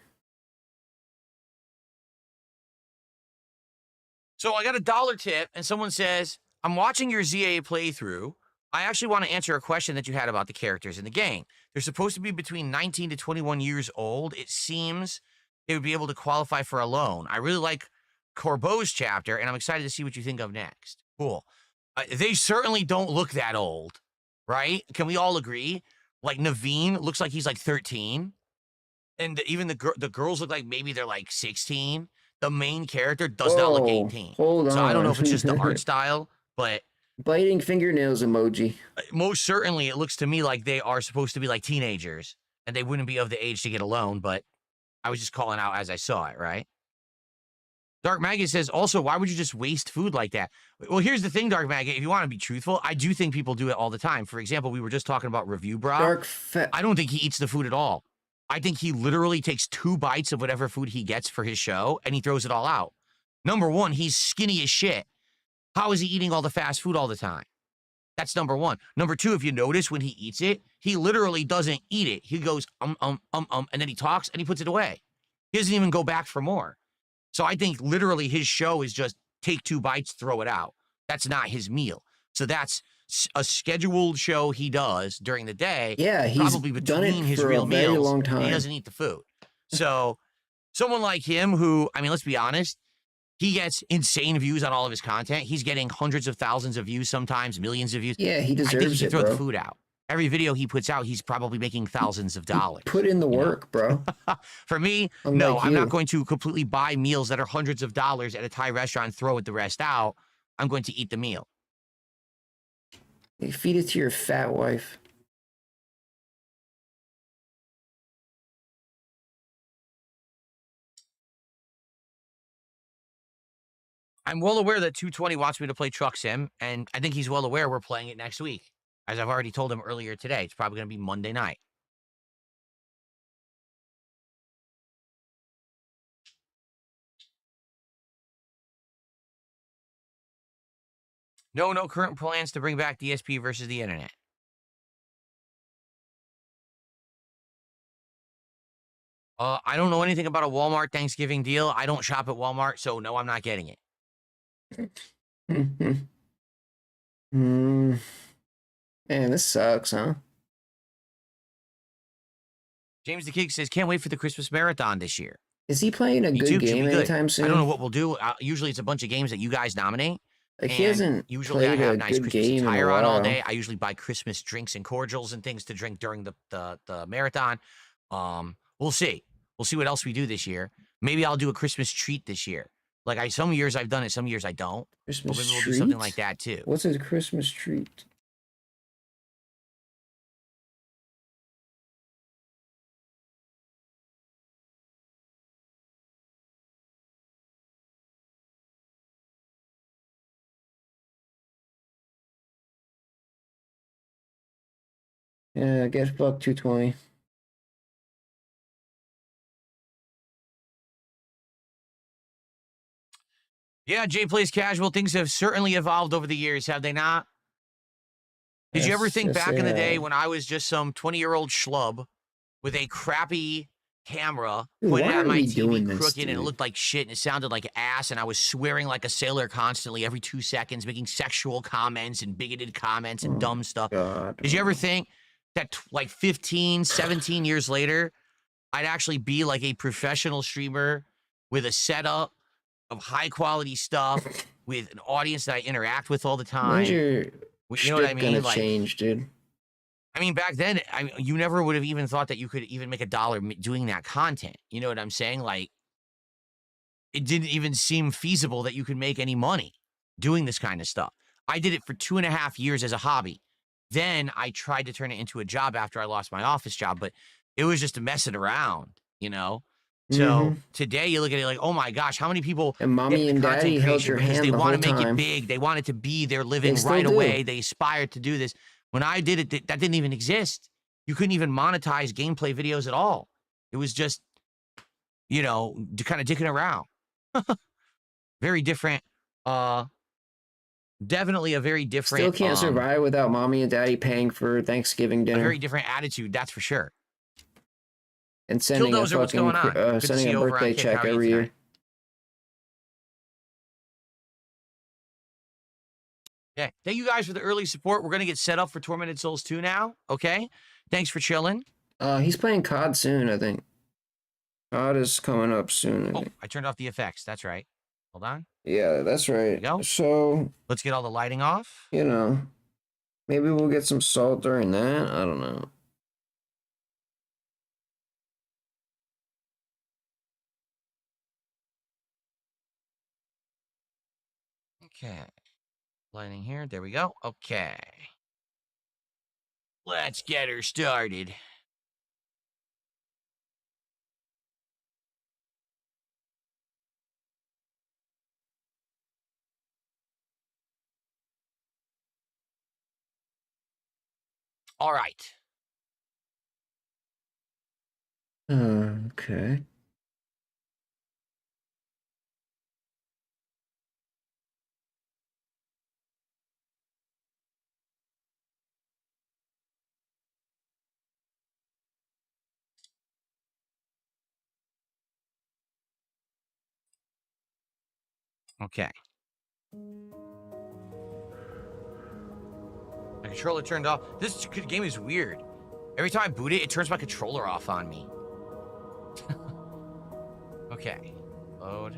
So I got a $1 tip, and someone says, I'm watching your ZA playthrough. I actually want to answer a question that you had about the characters in the game. They're supposed to be between 19 to 21 years old. It seems they would be able to qualify for a loan. I really like Corbeau's chapter, and I'm excited to see what you think of next. Cool. They certainly don't look that old, right? Can we all agree? Like, Naveen looks like he's like 13. And even the girls look like maybe they're like 16. The main character does not look 18. Hold on. So I don't know if it's just the art style, but... Biting fingernails emoji. Most certainly, it looks to me like they are supposed to be like teenagers, and they wouldn't be of the age to get a loan, but I was just calling out as I saw it, right? Dark Maggot says, also, why would you just waste food like that? Well, here's the thing, Dark Maggot. If you want to be truthful, I do think people do it all the time. For example, we were just talking about Review Bra. I don't think he eats the food at all. I think he literally takes 2 bites of whatever food he gets for his show, and he throws it all out. Number one, he's skinny as shit. How is he eating all the fast food all the time? That's number one. Number two, if you notice when he eats it, he literally doesn't eat it. He goes, and then he talks and he puts it away. He doesn't even go back for more. So I think literally his show is just take 2 bites, throw it out. That's not his meal. So that's a scheduled show he does during the day. Yeah, he's probably done it between his for real a very meals. long time. And he doesn't eat the food. So someone like him who, I mean, let's be honest, he gets insane views on all of his content. He's getting hundreds of thousands of views, sometimes millions of views. Yeah, he deserves I think he should it, throw bro. the food out. Every video he puts out, he's probably making thousands of dollars. Put in the work, bro. For me, no, I'm not going to completely buy meals that are hundreds of dollars at a Thai restaurant and throw the rest out. I'm going to eat the meal. You feed it to your fat wife. I'm well aware that 220 wants me to play Truck Sim, and I think he's well aware we're playing it next week. As I've already told him earlier today, it's probably going to be Monday night. No current plans to bring back DSP versus the internet. I don't know anything about a Walmart Thanksgiving deal. I don't shop at Walmart, so no, I'm not getting it. Man, this sucks, huh? James the King says, can't wait for the Christmas marathon this year. Is he playing a Me good too, should game be good. anytime soon? I don't know what we'll do. Usually it's a bunch of games that you guys nominate. Like he and hasn't usually I played have a nice good Christmas game in a attire on all while. day. I usually buy Christmas drinks and cordials and things to drink during the marathon. We'll see. We'll see what else we do this year. Maybe I'll do a Christmas treat this year. Like some years I've done it, some years I don't. But Christmas maybe we'll treat? do something like that too. What's a Christmas treat? Yeah, get buck 220. Yeah, Jay plays casual. Things have certainly evolved over the years, have they not? Did you ever think Yes, back in the day have. when I was just some 20-year-old schlub with a crappy camera Dude, pointed why at are my we TV doing this, crooked and it dude? looked like shit and it sounded like ass and I was swearing like a sailor constantly every 2 seconds, making sexual comments and bigoted comments and Oh dumb stuff? God. Did you ever think that like 15, 17 years later, I'd actually be like a professional streamer with a setup of high quality stuff with an audience that I interact with all the time? When's your You know what I shtick mean? gonna Like, change, dude? I mean, back then, you never would have even thought that you could even make $1 doing that content. You know what I'm saying? Like, it didn't even seem feasible that you could make any money doing this kind of stuff. I did it for 2.5 years as a hobby. Then I tried to turn it into a job after I lost my office job, but it was just messing around, you know? So today you look at it like, oh my gosh, how many people And mommy get and into daddy content held creation your because hand they the want whole to make it time. big. They want it to be their living still right do. away. They aspired to do this. When I did it, that didn't even exist. You couldn't even monetize gameplay videos at all. It was just, you know, kind of dicking around. Very different. Definitely a very different. Still can't survive without mommy and daddy paying for Thanksgiving A dinner very different attitude, that's for sure. and sending a Killdozer, what's fucking going on? Good to see sending you a over on birthday Kick. How check are you every tonight? year. Okay. Thank you guys for the early support. We're going to get set up for Tormented Souls 2 now. Okay. Thanks for chilling. He's playing COD soon, I think. COD is coming up soon. I Oh, think. I turned off the effects. That's right. Hold on. Yeah, that's right. go. So, Let's get all the lighting off. you know, maybe we'll get some salt during that. I don't know. Okay. Lighting here. There we go. Okay. Let's get her started. All right. Okay. Okay. My controller turned off. This game is weird. Every time I boot it, it turns my controller off on me. Okay. Load.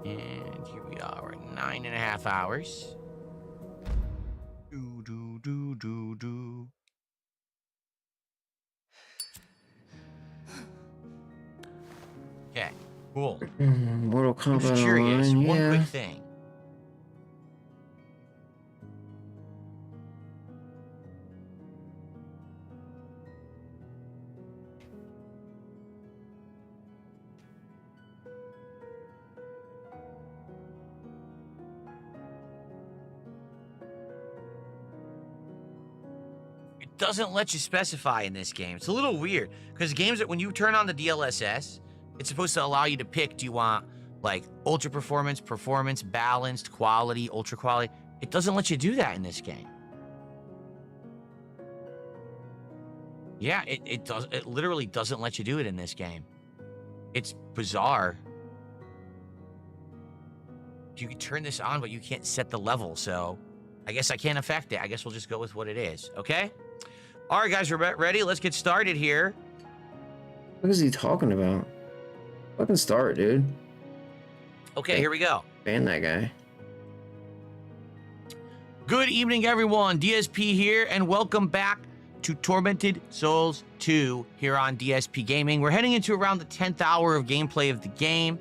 And here we are. We're at 9.5 hours. Do. Okay. Cool. Mortal I'm just Kombat curious. Online, One yeah. quick thing. It doesn't let you specify in this game. It's a little weird because games that when you turn on the DLSS, it's supposed to allow you to pick, do you want like ultra performance, balanced, quality, ultra quality? It doesn't let you do that in this game. Yeah, it literally doesn't let you do it in this game. It's bizarre. You can turn this on, but you can't set the level, so I guess I can't affect it. I guess we'll just go with what it is, okay? All right, guys, we're ready. Let's get started here. What is he talking about? Fucking start, dude. Okay, here we go. Ban that guy. Good evening, everyone. DSP here, and welcome back to Tormented Souls 2 here on DSP Gaming. We're heading into around the 10th hour of gameplay of the game,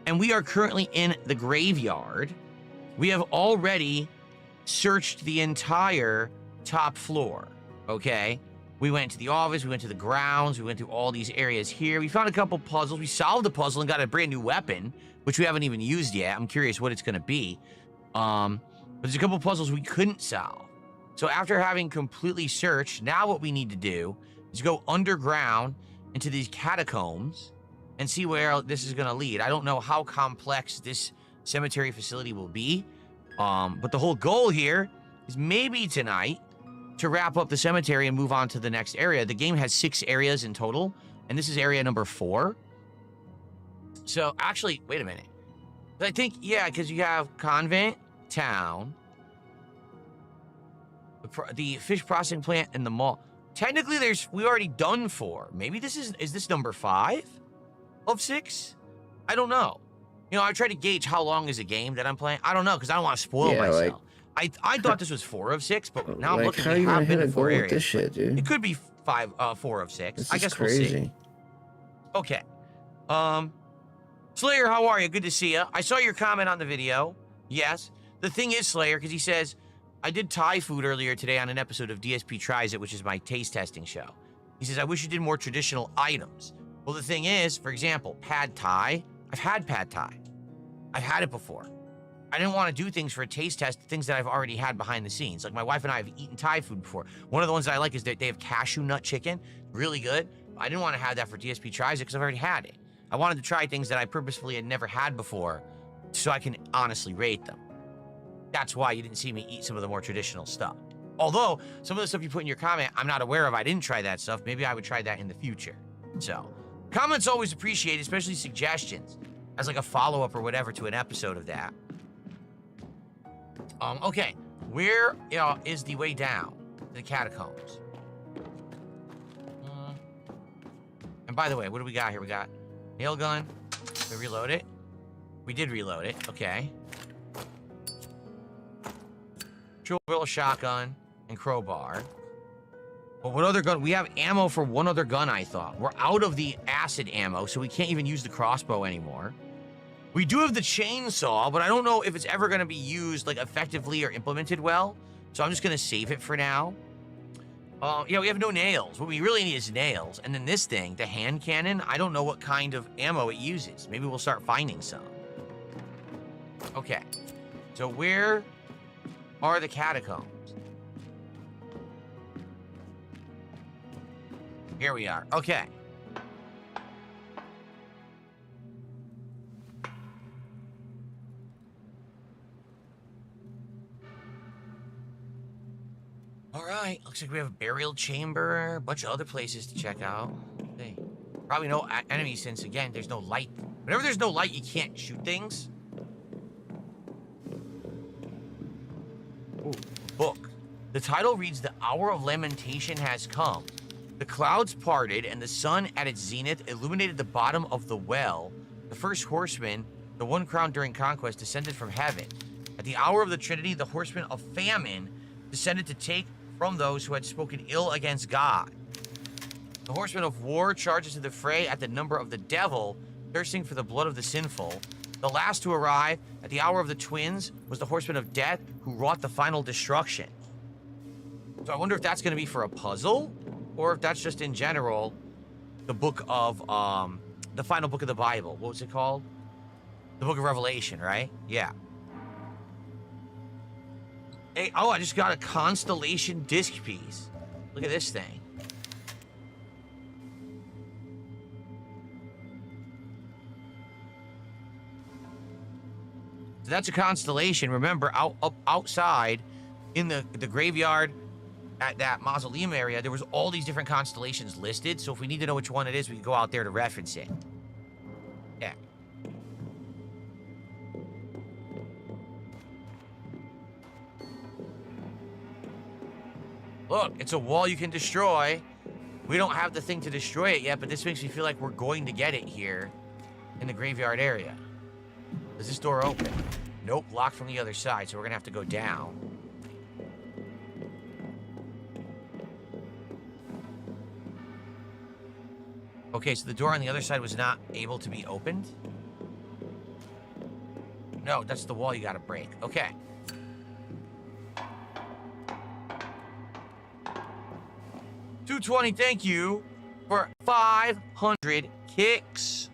and we are currently in the graveyard. We have already searched the entire top floor, okay? We went to the office, we went to the grounds, we went through all these areas here. We found a couple puzzles. We solved the puzzle and got a brand new weapon, which we haven't even used yet. I'm curious what it's going to be. But there's a couple puzzles we couldn't solve. So after having completely searched, now what we need to do is go underground into these catacombs and see where this is going to lead. I don't know how complex this cemetery facility will be, but the whole goal here is maybe tonight to wrap up the cemetery and move on to the next area. The game has 6 areas in total, and this is area number 4. So actually, wait a minute. I think, yeah, because you have Convent, Town, the fish processing plant, and the mall. Technically, we already done 4. Maybe this is this number 5 of 6? I don't know. You know, I try to gauge how long is a game that I'm playing. I don't know, because I don't want to spoil myself. I thought this was 4 of 6, but now I'm looking at how been in 4 areas. This shit, dude? It could be 4 of 6. This I is guess crazy. We'll see. Okay. Slayer, how are you? Good to see you. I saw your comment on the video. Yes. The thing is, Slayer, because he says, I did Thai food earlier today on an episode of DSP Tries It, which is my taste testing show. He says, I wish you did more traditional items. Well, the thing is, for example, pad Thai. I've had pad Thai. I've had it before. I didn't want to do things for a taste test, things that I've already had behind the scenes. Like my wife and I have eaten Thai food before. One of the ones that I like is that they have cashew nut chicken. Really good. I didn't want to have that for DSP Tries It because I've already had it. I wanted to try things that I purposefully had never had before so I can honestly rate them. That's why you didn't see me eat some of the more traditional stuff. Although, some of the stuff you put in your comment, I'm not aware of. I didn't try that stuff. Maybe I would try that in the future. So, comments always appreciated, especially suggestions as like a follow-up or whatever to an episode of that. Okay, where is the way down to the catacombs? And by the way, what do we got here? We got nail gun. We reload it. We did reload it. Okay. Drill, shotgun, and crowbar. But what other gun? We have ammo for one other gun, I thought. We're out of the acid ammo, so we can't even use the crossbow anymore. We do have the chainsaw, but I don't know if it's ever going to be used like effectively or implemented well. So I'm just going to save it for now. Yeah, we have no nails. What we really need is nails. And then this thing, the hand cannon, I don't know what kind of ammo it uses. Maybe we'll start finding some. Okay. So where are the catacombs? Here we are. Okay. All right, looks like we have a burial chamber, a bunch of other places to check out. Hey, probably no enemies since, again, there's no light. Whenever there's no light, you can't shoot things. Ooh, book. The title reads, The Hour of Lamentation Has Come. The clouds parted, and the sun at its zenith illuminated the bottom of the well. The first horseman, the one crowned during conquest, descended from heaven. At the hour of the Trinity, the horseman of famine descended to take from those who had spoken ill against God. The horseman of war charges to the fray at the number of the devil, thirsting for the blood of the sinful. The last to arrive at the hour of the twins was the horseman of death, who wrought the final destruction. So I wonder if that's going to be for a puzzle, or if that's just in general the book of, the final book of the Bible. What was it called? The book of Revelation, right? Yeah. Hey, oh, I just got a constellation disc piece. Look at this thing. So that's a constellation. Remember, outside in the graveyard at that mausoleum area, there was all these different constellations listed. So if we need to know which one it is, we can go out there to reference it. Yeah. Look, it's a wall you can destroy. We don't have the thing to destroy it yet, but this makes me feel like we're going to get it here in the graveyard area. Does this door open? Nope, locked from the other side, so we're gonna have to go down. Okay, so the door on the other side was not able to be opened? No, that's the wall you gotta break. Okay. $220, thank you for 500 kicks.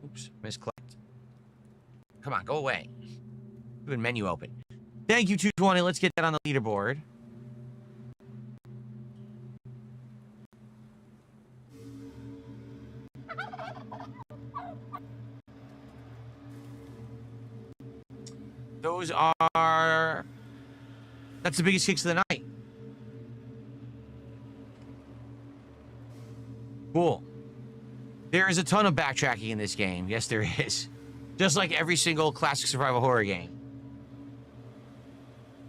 Oops, misclicked. Come on, go away. Good menu open. Thank you, 220. Let's get that on the leaderboard. Those are... That's the biggest kicks of the night. Cool. There is a ton of backtracking in this game. Yes, there is. Just like every single classic survival horror game.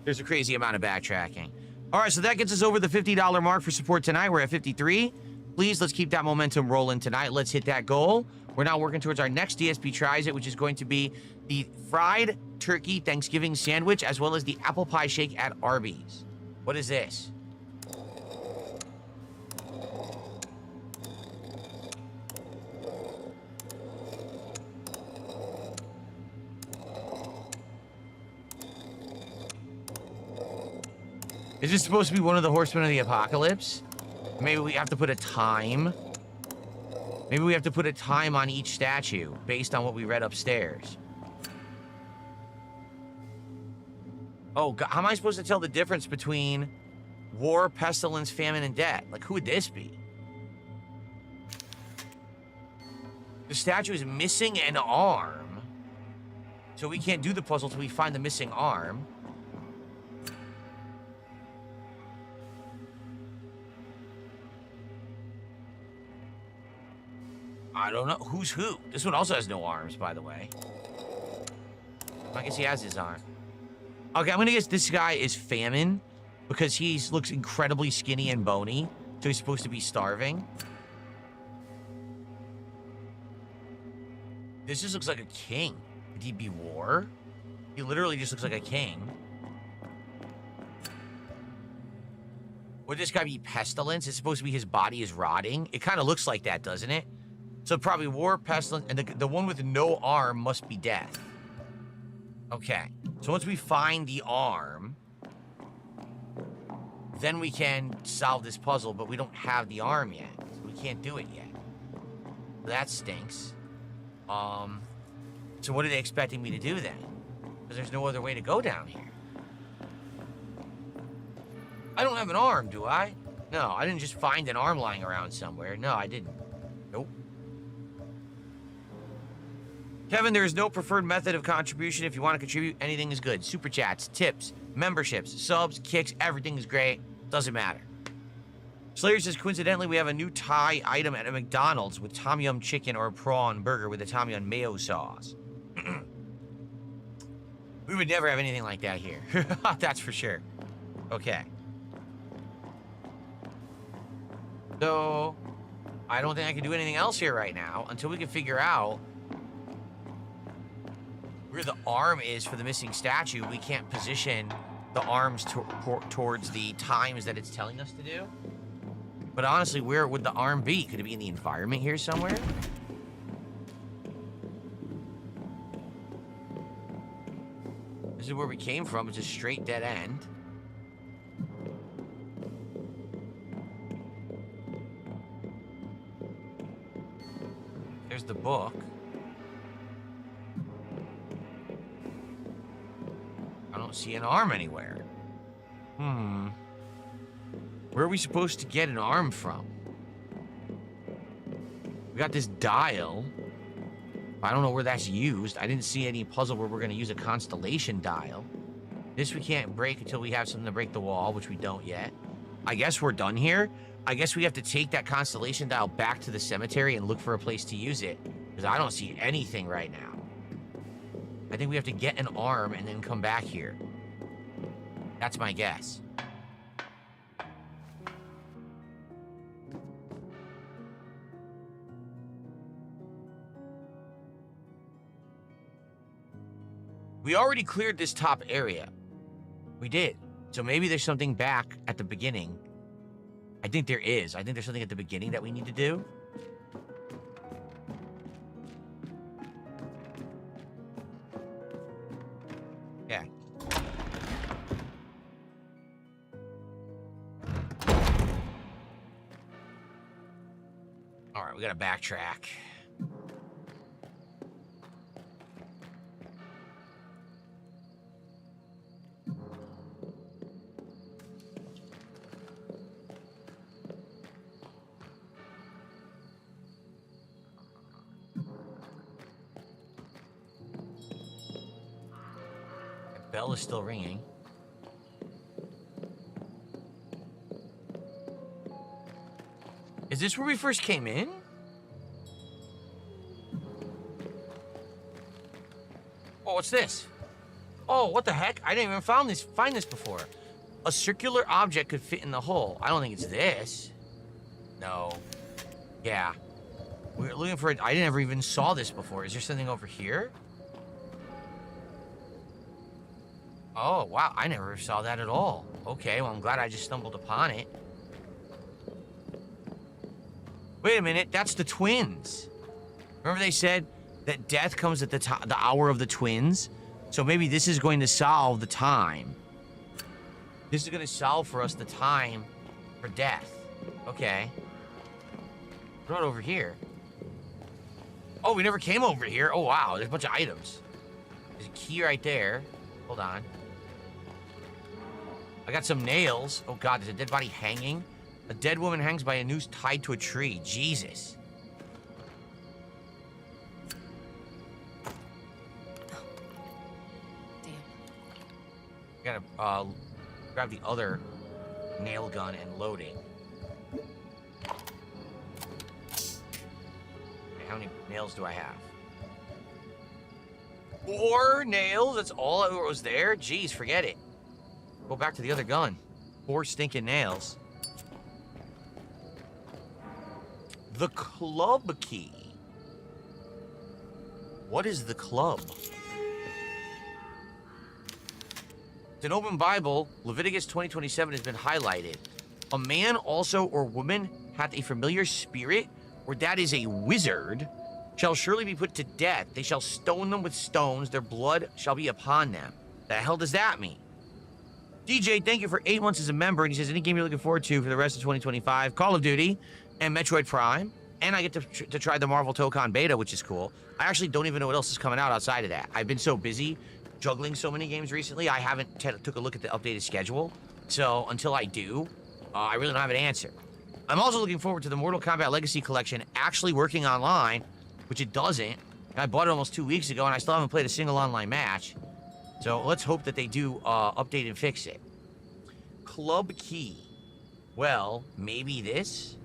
There's a crazy amount of backtracking. All right, so that gets us over the $50 mark for support tonight. We're at 53. Please, let's keep that momentum rolling tonight. Let's hit that goal. We're now working towards our next DSP Tries It, which is going to be the fried turkey Thanksgiving sandwich, as well as the apple pie shake at Arby's. What is this? Is this supposed to be one of the horsemen of the apocalypse? Maybe we have to put a time. Maybe we have to put a time on each statue based on what we read upstairs. Oh, God, how am I supposed to tell the difference between war, pestilence, famine, and death? Like, who would this be? The statue is missing an arm. So we can't do the puzzle till we find the missing arm. I don't know. Who's who? This one also has no arms, by the way. I guess he has his arm. Okay, I'm gonna guess this guy is Famine because he looks incredibly skinny and bony. So he's supposed to be starving. This just looks like a king. Could he be War? He literally just looks like a king. Would this guy be Pestilence? It's supposed to be his body is rotting. It kind of looks like that, doesn't it? So probably War, Pestilence, and the one with no arm must be Death. Okay. So once we find the arm, then we can solve this puzzle, but we don't have the arm yet. So we can't do it yet. That stinks. So what are they expecting me to do then? Because there's no other way to go down here. I don't have an arm, do I? No, I didn't just find an arm lying around somewhere. No, I didn't. Nope. Kevin, there is no preferred method of contribution. If you want to contribute, anything is good. Super chats, tips, memberships, subs, kicks, everything is great. Doesn't matter. Slayer says, coincidentally, we have a new Thai item at a McDonald's with Tom Yum chicken or a prawn burger with a Tom Yum mayo sauce. We would never have anything like that here. That's for sure. Okay. So, I don't think I can do anything else here right now until we can figure out where the arm is for the missing statue. We can't position the arms towards the times that it's telling us to do. But honestly, where would the arm be? Could it be in the environment here somewhere? This is where we came from. It's a straight dead end. There's the book. I don't see an arm anywhere. Where are we supposed to get an arm from? We got this dial. I don't know where that's used. I didn't see any puzzle where we're going to use a constellation dial. This we can't break until we have something to break the wall, which we don't yet. I guess we're done here. I guess we have to take that constellation dial back to the cemetery and look for a place to use it, because I don't see anything right now. I think we have to get an arm and then come back here. That's my guess. We already cleared this top area. We did. So maybe there's something back at the beginning. I think there is. I think there's something at the beginning that we need to do. Yeah. All right, we gotta backtrack. Bell is still ringing. Is this where we first came in? Oh, what's this? Oh, what the heck? I didn't even find this before. A circular object could fit in the hole. I don't think it's this. No. Yeah. We were looking for it. I never even saw this before. Is there something over here? Oh, wow. I never saw that at all. Okay, well, I'm glad I just stumbled upon it. Wait a minute. That's the twins. Remember they said that death comes at the hour of the twins? So maybe this is going to solve the time. This is going to solve for us the time for death. Okay. What about over here? Oh, we never came over here. Oh, wow. There's a bunch of items. There's a key right there. Hold on. I got some nails. Oh, God. There's a dead body hanging. A dead woman hangs by a noose tied to a tree. Jesus. Gotta grab the other nail gun and load it. Okay, how many nails do I have? 4 nails? That's all that was there? Jeez, forget it. Go back to the other gun. 4 stinking nails. The club key. What is the club? It's an open Bible. Leviticus 20:27 has been highlighted. A man also or woman hath a familiar spirit, or that is a wizard, shall surely be put to death. They shall stone them with stones. Their blood shall be upon them. The hell does that mean? DJ, thank you for 8 months as a member. And he says, any game you're looking forward to for the rest of 2025? Call of Duty and Metroid Prime. And I get to try the Marvel Tokon beta, which is cool. I actually don't even know what else is coming out outside of that. I've been so busy juggling so many games recently, I haven't took a look at the updated schedule. So until I do, I really don't have an answer. I'm also looking forward to the Mortal Kombat Legacy Collection actually working online, which it doesn't. I bought it almost 2 weeks ago, and I still haven't played a single online match. So let's hope that they do update and fix it. Club key. Well, maybe this.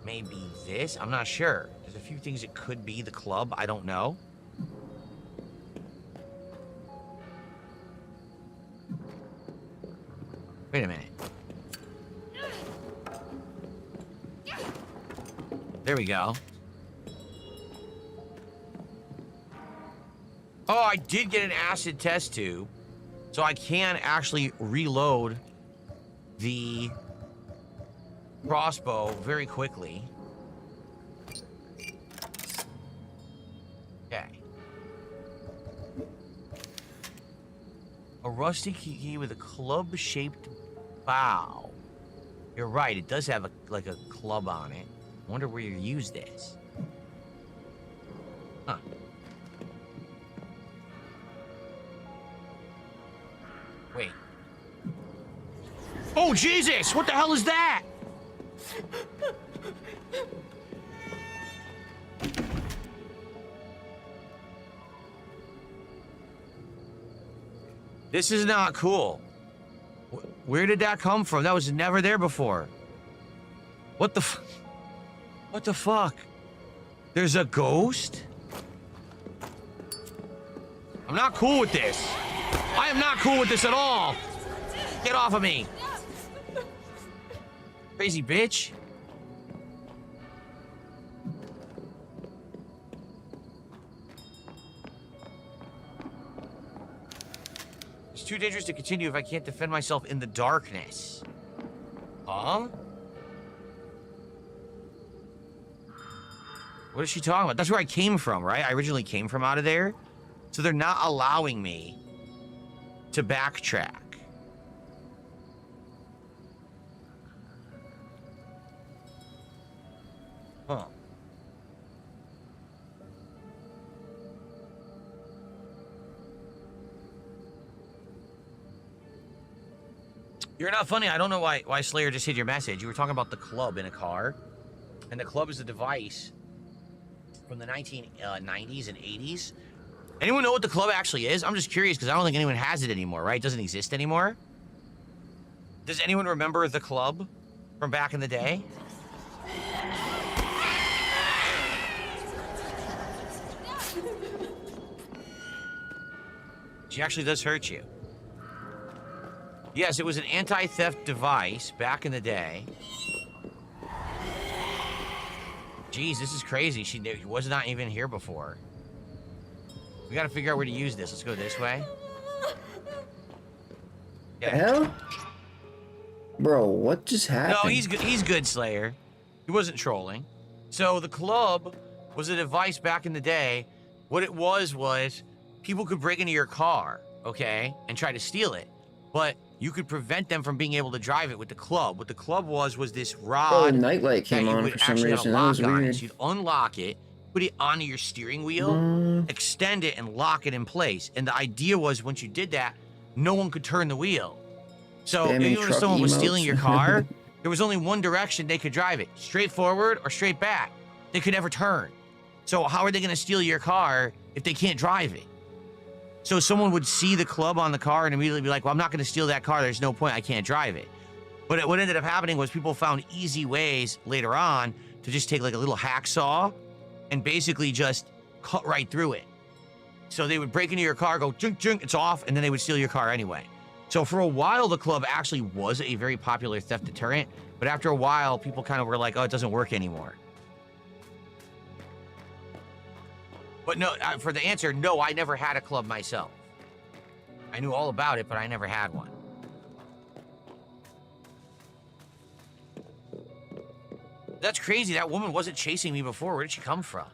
Maybe this. I'm not sure. There's a few things it could be the club. I don't know. Wait a minute. There we go. Oh, I did get an acid test tube, so I can actually reload the crossbow very quickly. Okay. A rusty key with a club-shaped bow. You're right, it does have like a club on it. I wonder where you use this. Huh. Wait. Oh, Jesus! What the hell is that? This is not cool. Where did that come from? That was never there before. What the What the fuck? There's a ghost? I'm not cool with this. I am not cool with this at all. Get off of me. Crazy bitch. too dangerous to continue if I can't defend myself in the darkness. Huh? What is she talking about? That's where I came from, right? I originally came from out of there. So they're not allowing me to backtrack. Huh. You're not funny. I don't know why Slayer just hid your message. You were talking about the club in a car. And the club is a device from the 1990s and 80s. Anyone know what the club actually is? I'm just curious because I don't think anyone has it anymore, right? It doesn't exist anymore. Does anyone remember the club from back in the day? She actually does hurt you. Yes, it was an anti-theft device back in the day. Jeez, this is crazy. She was not even here before. We gotta figure out where to use this. Let's go this way. The hell? Bro, what just happened? No, he's good. He's good, Slayer. He wasn't trolling. So the club was a device back in the day. What it was people could break into your car, okay, and try to steal it. But you could prevent them from being able to drive it with the club. What the club was this rod. Oh, nightlight came on for some reason. That was weird. So you'd unlock it, put it onto your steering wheel, extend it, and lock it in place. And the idea was once you did that, no one could turn the wheel. So even if someone was stealing your car, there was only one direction they could drive it, straight forward or straight back. They could never turn. So how are they going to steal your car if they can't drive it? So someone would see the club on the car and immediately be like, well, I'm not going to steal that car. There's no point. I can't drive it. But what ended up happening was people found easy ways later on to just take like a little hacksaw and basically just cut right through it. So they would break into your car, go junk, junk, it's off, and then they would steal your car anyway. So for a while, the club actually was a very popular theft deterrent. But after a while, people kind of were like, oh, it doesn't work anymore. But no, for the answer, no, I never had a club myself. I knew all about it, but I never had one. That's crazy. That woman wasn't chasing me before. Where did she come from?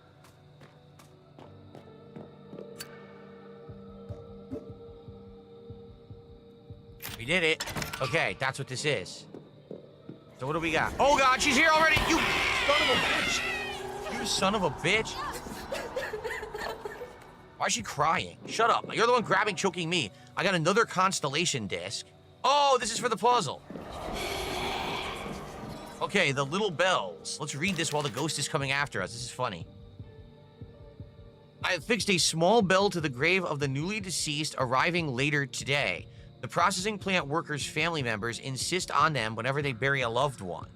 We did it. Okay, that's what this is. So what do we got? Oh, God, she's here already. You son of a bitch. You son of a bitch. Why is she crying? Shut up. You're the one grabbing, choking me. I got another constellation disc. Oh, this is for the puzzle. Okay, the little bells. Let's read this while the ghost is coming after us. This is funny. I have fixed a small bell to the grave of the newly deceased arriving later today. The processing plant workers' family members insist on them whenever they bury a loved one.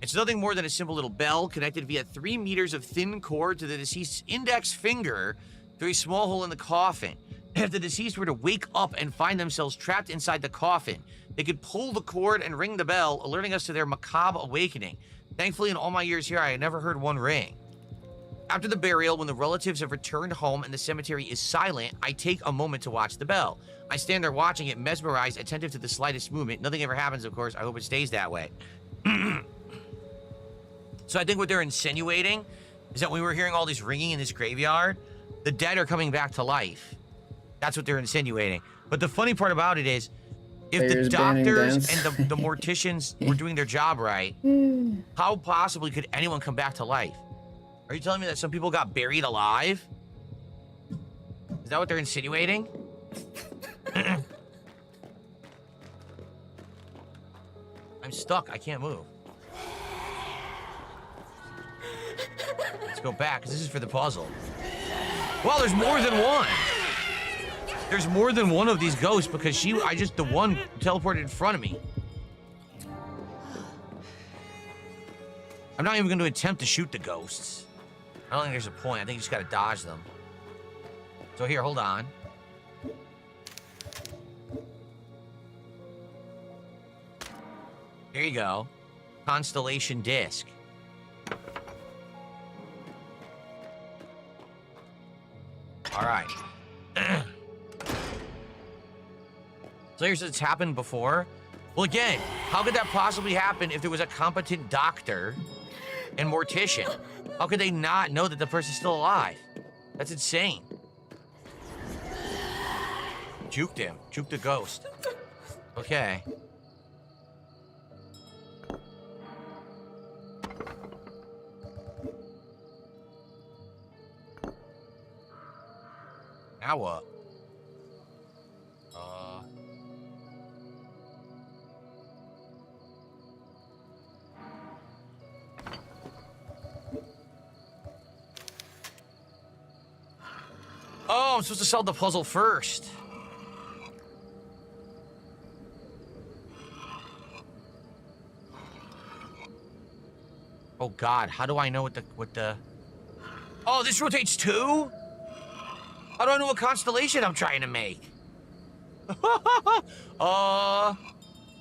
It's nothing more than a simple little bell connected via 3 meters of thin cord to the deceased's index finger through a small hole in the coffin. If the deceased were to wake up and find themselves trapped inside the coffin, they could pull the cord and ring the bell, alerting us to their macabre awakening. Thankfully, in all my years here, I had never heard one ring. After the burial, when the relatives have returned home and the cemetery is silent, I take a moment to watch the bell. I stand there watching it, mesmerized, attentive to the slightest movement. Nothing ever happens, of course. I hope it stays that way. So I think what they're insinuating is that when we were hearing all this ringing in this graveyard, the dead are coming back to life. That's what they're insinuating. But the funny part about it is, if the doctors and the morticians were doing their job right, how possibly could anyone come back to life? Are you telling me that some people got buried alive? Is that what they're insinuating? I'm stuck. I can't move. Let's go back, because this is for the puzzle. Well, there's more than one. There's more than one of these ghosts because the one teleported in front of me. I'm not even going to attempt to shoot the ghosts. I don't think there's a point. I think you just got to dodge them. So here, hold on. There you go. Constellation disc. All right. Slayer says it's happened before. Well, again, how could that possibly happen if there was a competent doctor and mortician? How could they not know that the person's still alive? That's insane. Juked him. Juked the ghost. Okay. Now what? Oh, I'm supposed to solve the puzzle first. Oh God, how do I know what the... Oh, this rotates too? How do I know what constellation I'm trying to make?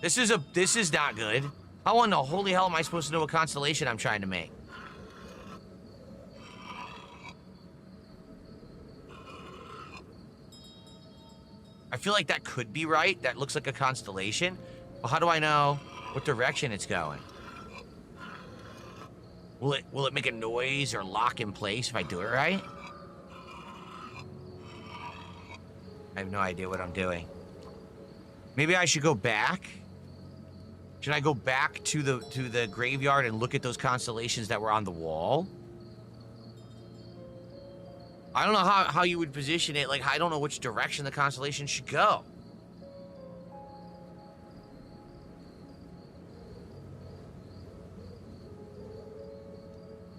This is not good. How in the holy hell am I supposed to know what constellation I'm trying to make? I feel like that could be right. That looks like a constellation. Well, how do I know what direction it's going? Will it make a noise or lock in place if I do it right? I have no idea what I'm doing. Maybe I should go back. Should I go back to the graveyard and look at those constellations that were on the wall? I don't know how you would position it. Like, I don't know which direction the constellation should go.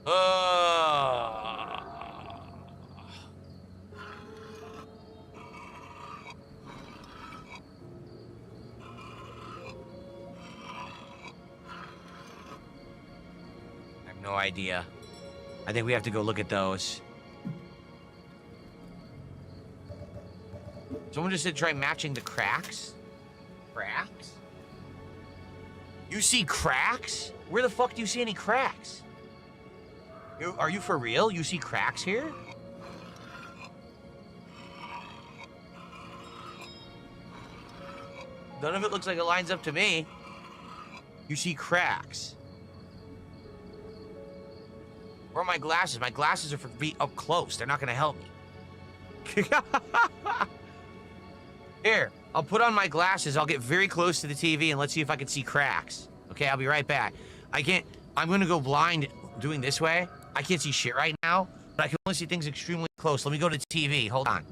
I have no idea. I think we have to go look at those. Someone just said try matching the cracks. Cracks? You see cracks? Where the fuck do you see any cracks? Are you for real? You see cracks here? None of it looks like it lines up to me. You see cracks. Where are my glasses? My glasses are for be up close. They're not gonna help me. Here, I'll put on my glasses. I'll get very close to the TV and let's see if I can see cracks. Okay, I'll be right back. I'm gonna go blind doing this way. I can't see shit right now, but I can only see things extremely close. Let me go to the TV. Hold on.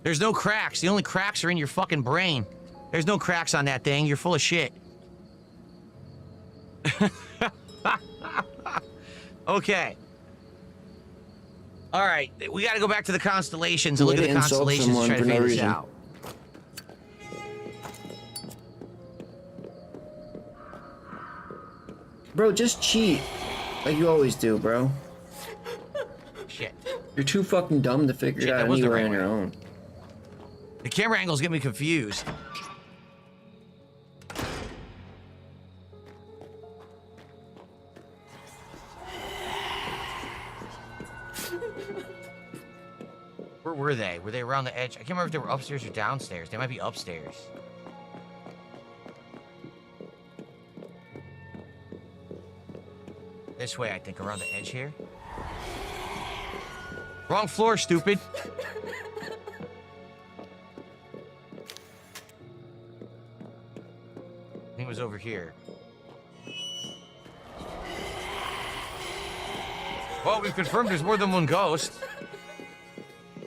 There's no cracks. The only cracks are in your fucking brain. There's no cracks on that thing. You're full of shit. Okay. All right. We got to go back to the constellations and look at the constellations and try to figure this out. Bro, just cheat. Like you always do, bro. Shit. You're too fucking dumb to figure it out anywhere on your own. The camera angles get me confused. Where were they? Were they around the edge? I can't remember if they were upstairs or downstairs. They might be upstairs. This way, I think, around the edge here. Wrong floor, stupid. think it was over here. Well, we've confirmed there's more than one ghost.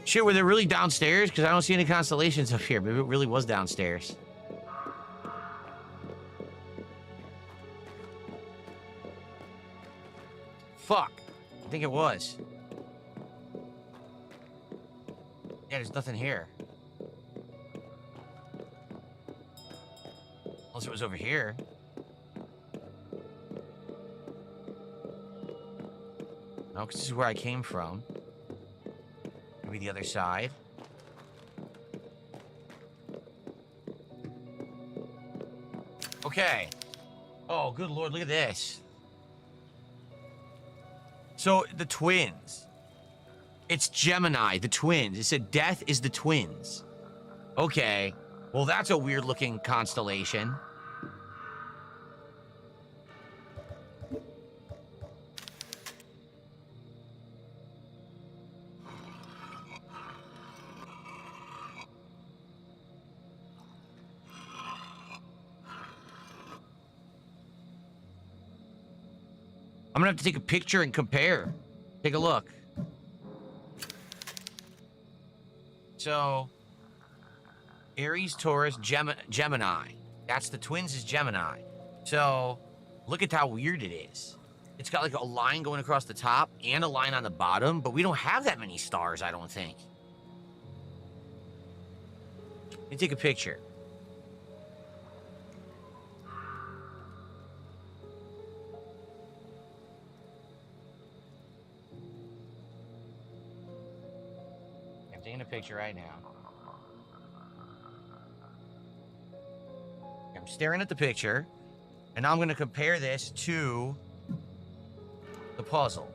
Shit, were they really downstairs? Because I don't see any constellations up here. Maybe it really was downstairs. Fuck. I think it was. Yeah, there's nothing here. Unless it was over here. No, because this is where I came from. Maybe the other side. Okay. Oh, good lord, look at this. So, the twins. It's Gemini, the twins. It said death is the twins. Okay. Well, that's a weird looking constellation. I'm gonna have to take a picture and compare. Take a look. So, Aries, Taurus, Gemini. That's the twins is Gemini. So, look at how weird it is. It's got like a line going across the top and a line on the bottom, but we don't have that many stars, I don't think. Let me take a picture. I'm taking a picture right now. I'm staring at the picture, and now I'm going to compare this to the puzzle.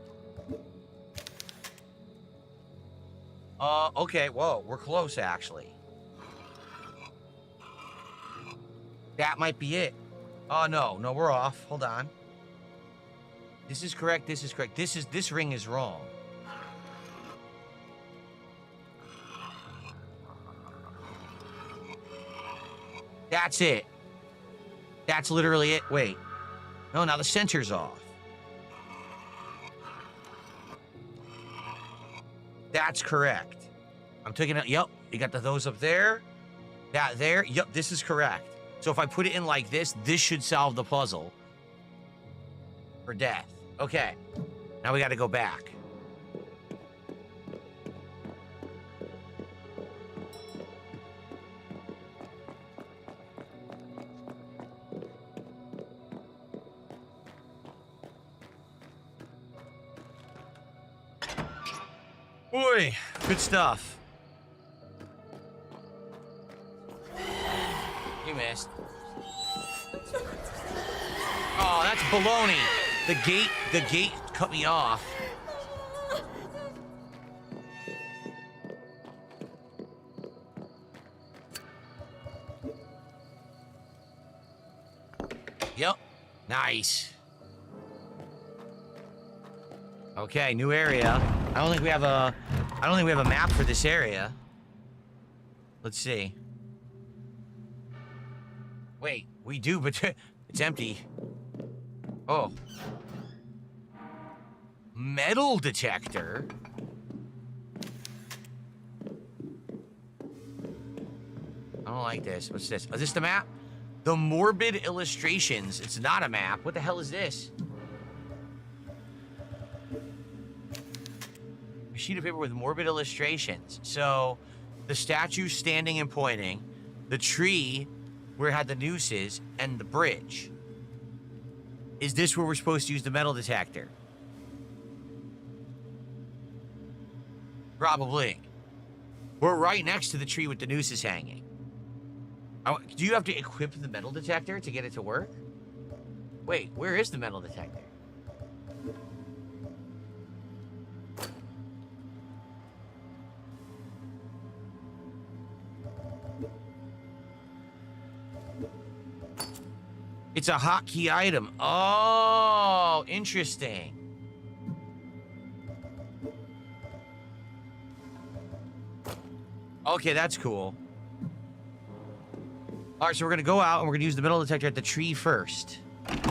Okay, whoa, we're close, actually. That might be it. Oh, no, we're off. Hold on. This is correct, this is correct. This ring is wrong. That's it. That's literally it. Wait. No, now the center's off. That's correct. I'm taking it. Yep. You got those up there. That there. Yep. This is correct. So if I put it in like this should solve the puzzle for death. Okay. Now we got to go back. Boy, good stuff. You missed. Oh, that's baloney. The gate cut me off. Yep. Nice. Okay, new area. I don't think we have a map for this area. Let's see. Wait, we do, but it's empty. Oh. Metal detector? I don't like this. What's this? Is this the map? The morbid illustrations. It's not a map. What the hell is this? A sheet of paper with morbid illustrations. So, the statue standing and pointing, the tree where it had the nooses, and the bridge. Is this where we're supposed to use the metal detector? Probably. We're right next to the tree with the nooses hanging. Do you have to equip the metal detector to get it to work? Wait, where is the metal detector? It's a hotkey item. Oh, interesting. Okay, that's cool. All right, so we're going to go out and we're going to use the metal detector at the tree first. Okay,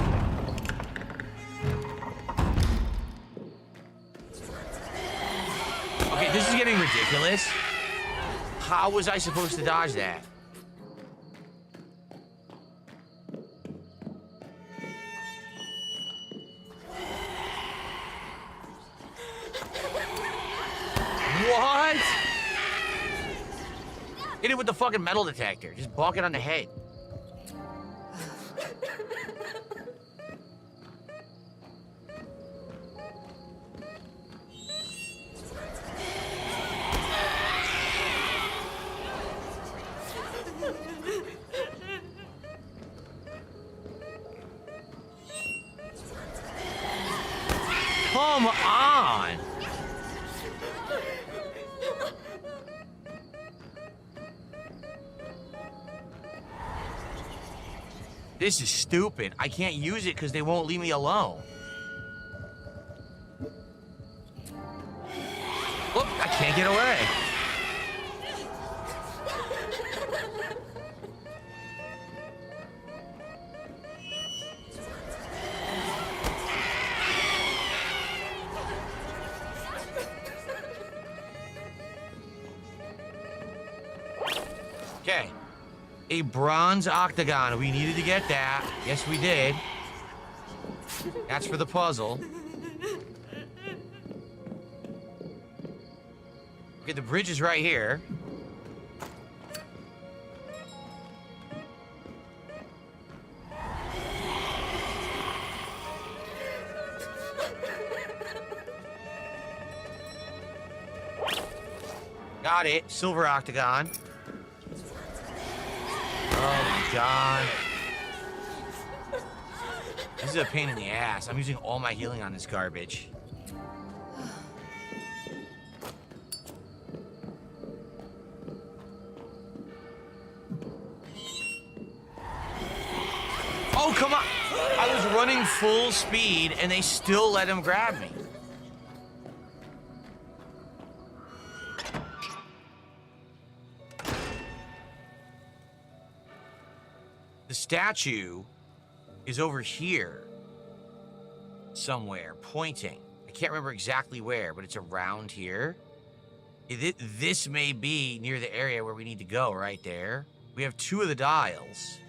this is getting ridiculous. How was I supposed to dodge that? What? Hit it with the fucking metal detector. Just bonk it on the head. Come on! This is stupid. I can't use it because they won't leave me alone. Look, I can't get away. Okay. A bronze octagon. We needed to get that. Yes, we did. That's for the puzzle. Okay, the bridge is right here. Got it. Silver octagon. Oh my god. This is a pain in the ass. I'm using all my healing on this garbage. Oh, come on! I was running full speed and they still let him grab me. The statue is over here somewhere, pointing. I can't remember exactly where, but it's around here. This may be near the area where we need to go, right there. We have 2 of the dials.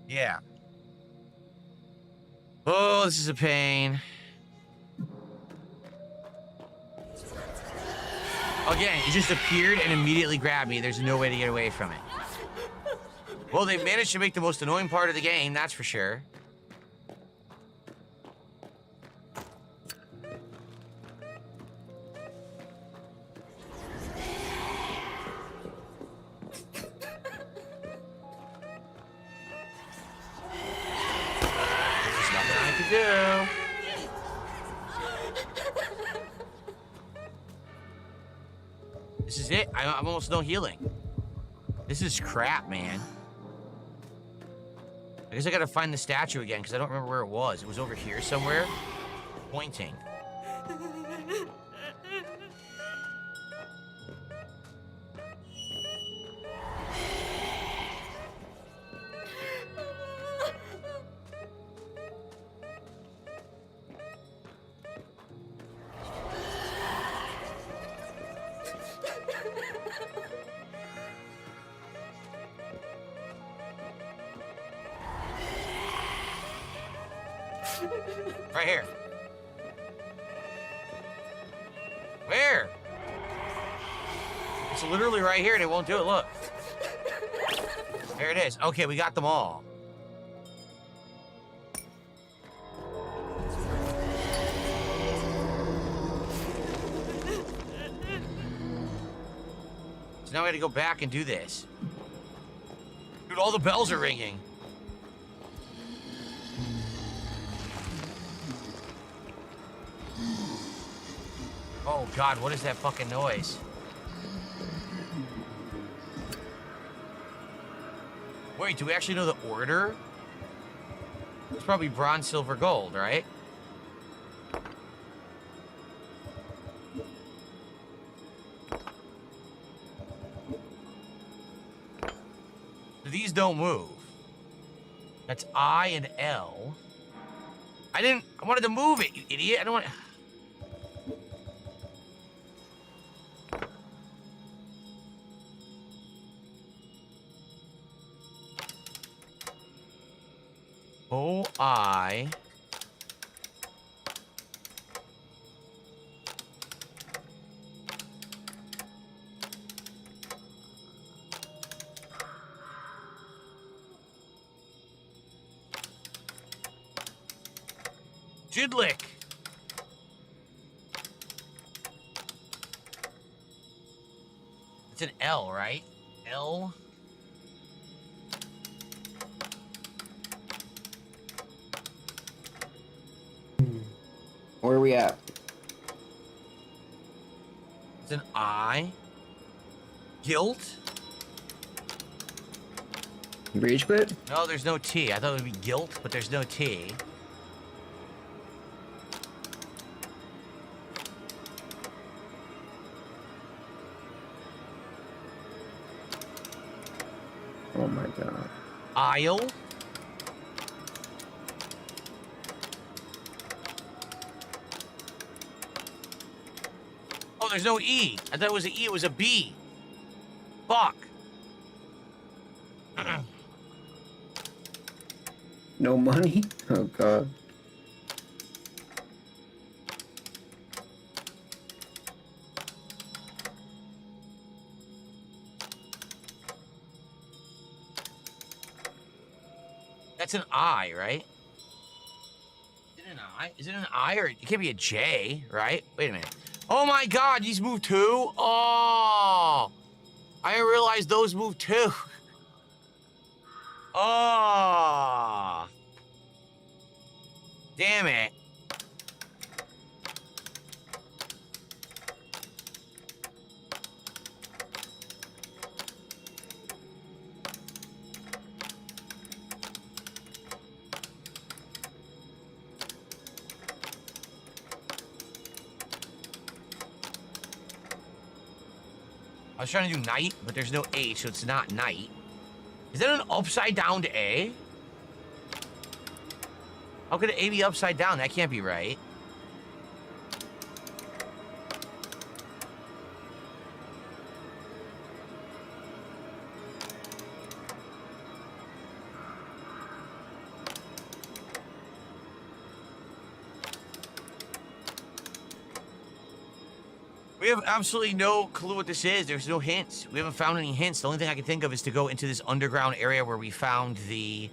Yeah. Oh, this is a pain. Again, it just appeared and immediately grabbed me. There's no way to get away from it. Well, they managed to make the most annoying part of the game, that's for sure. There's nothing I can do. This is it. I'm almost no healing. This is crap, man. I guess I gotta find the statue again because I don't remember where it was. It was over here somewhere. Pointing. Right here. Where? It's literally right here and it won't do it, look. There it is. Okay, we got them all. So now we gotta go back and do this. Dude, all the bells are ringing. Oh god, what is that fucking noise? Wait, do we actually know the order? It's probably bronze, silver, gold, right? these don't move. That's I and L. I wanted to move it, you idiot. I don't want... O-I... Jidlick. It's an L, right? L. Where are we at? It's an I. Guilt. Rage quit? No, there's no T. I thought it would be guilt, but there's no T. Oh my god. Isle. Oh, there's no E. I thought it was an E. It was a B. Fuck. No money? Oh god. That's an I, right? Is it an I? Is it an I or it can't be a J, right? Wait a minute. Oh my god, these move too? Oh! I didn't realize those move too. Oh! Damn it. I was trying to do night, but there's no A, so it's not night. Is that an upside down to A? How could A be upside down? That can't be right. We have absolutely no clue what this is. There's no hints. We haven't found any hints. The only thing I can think of is to go into this underground area where we found the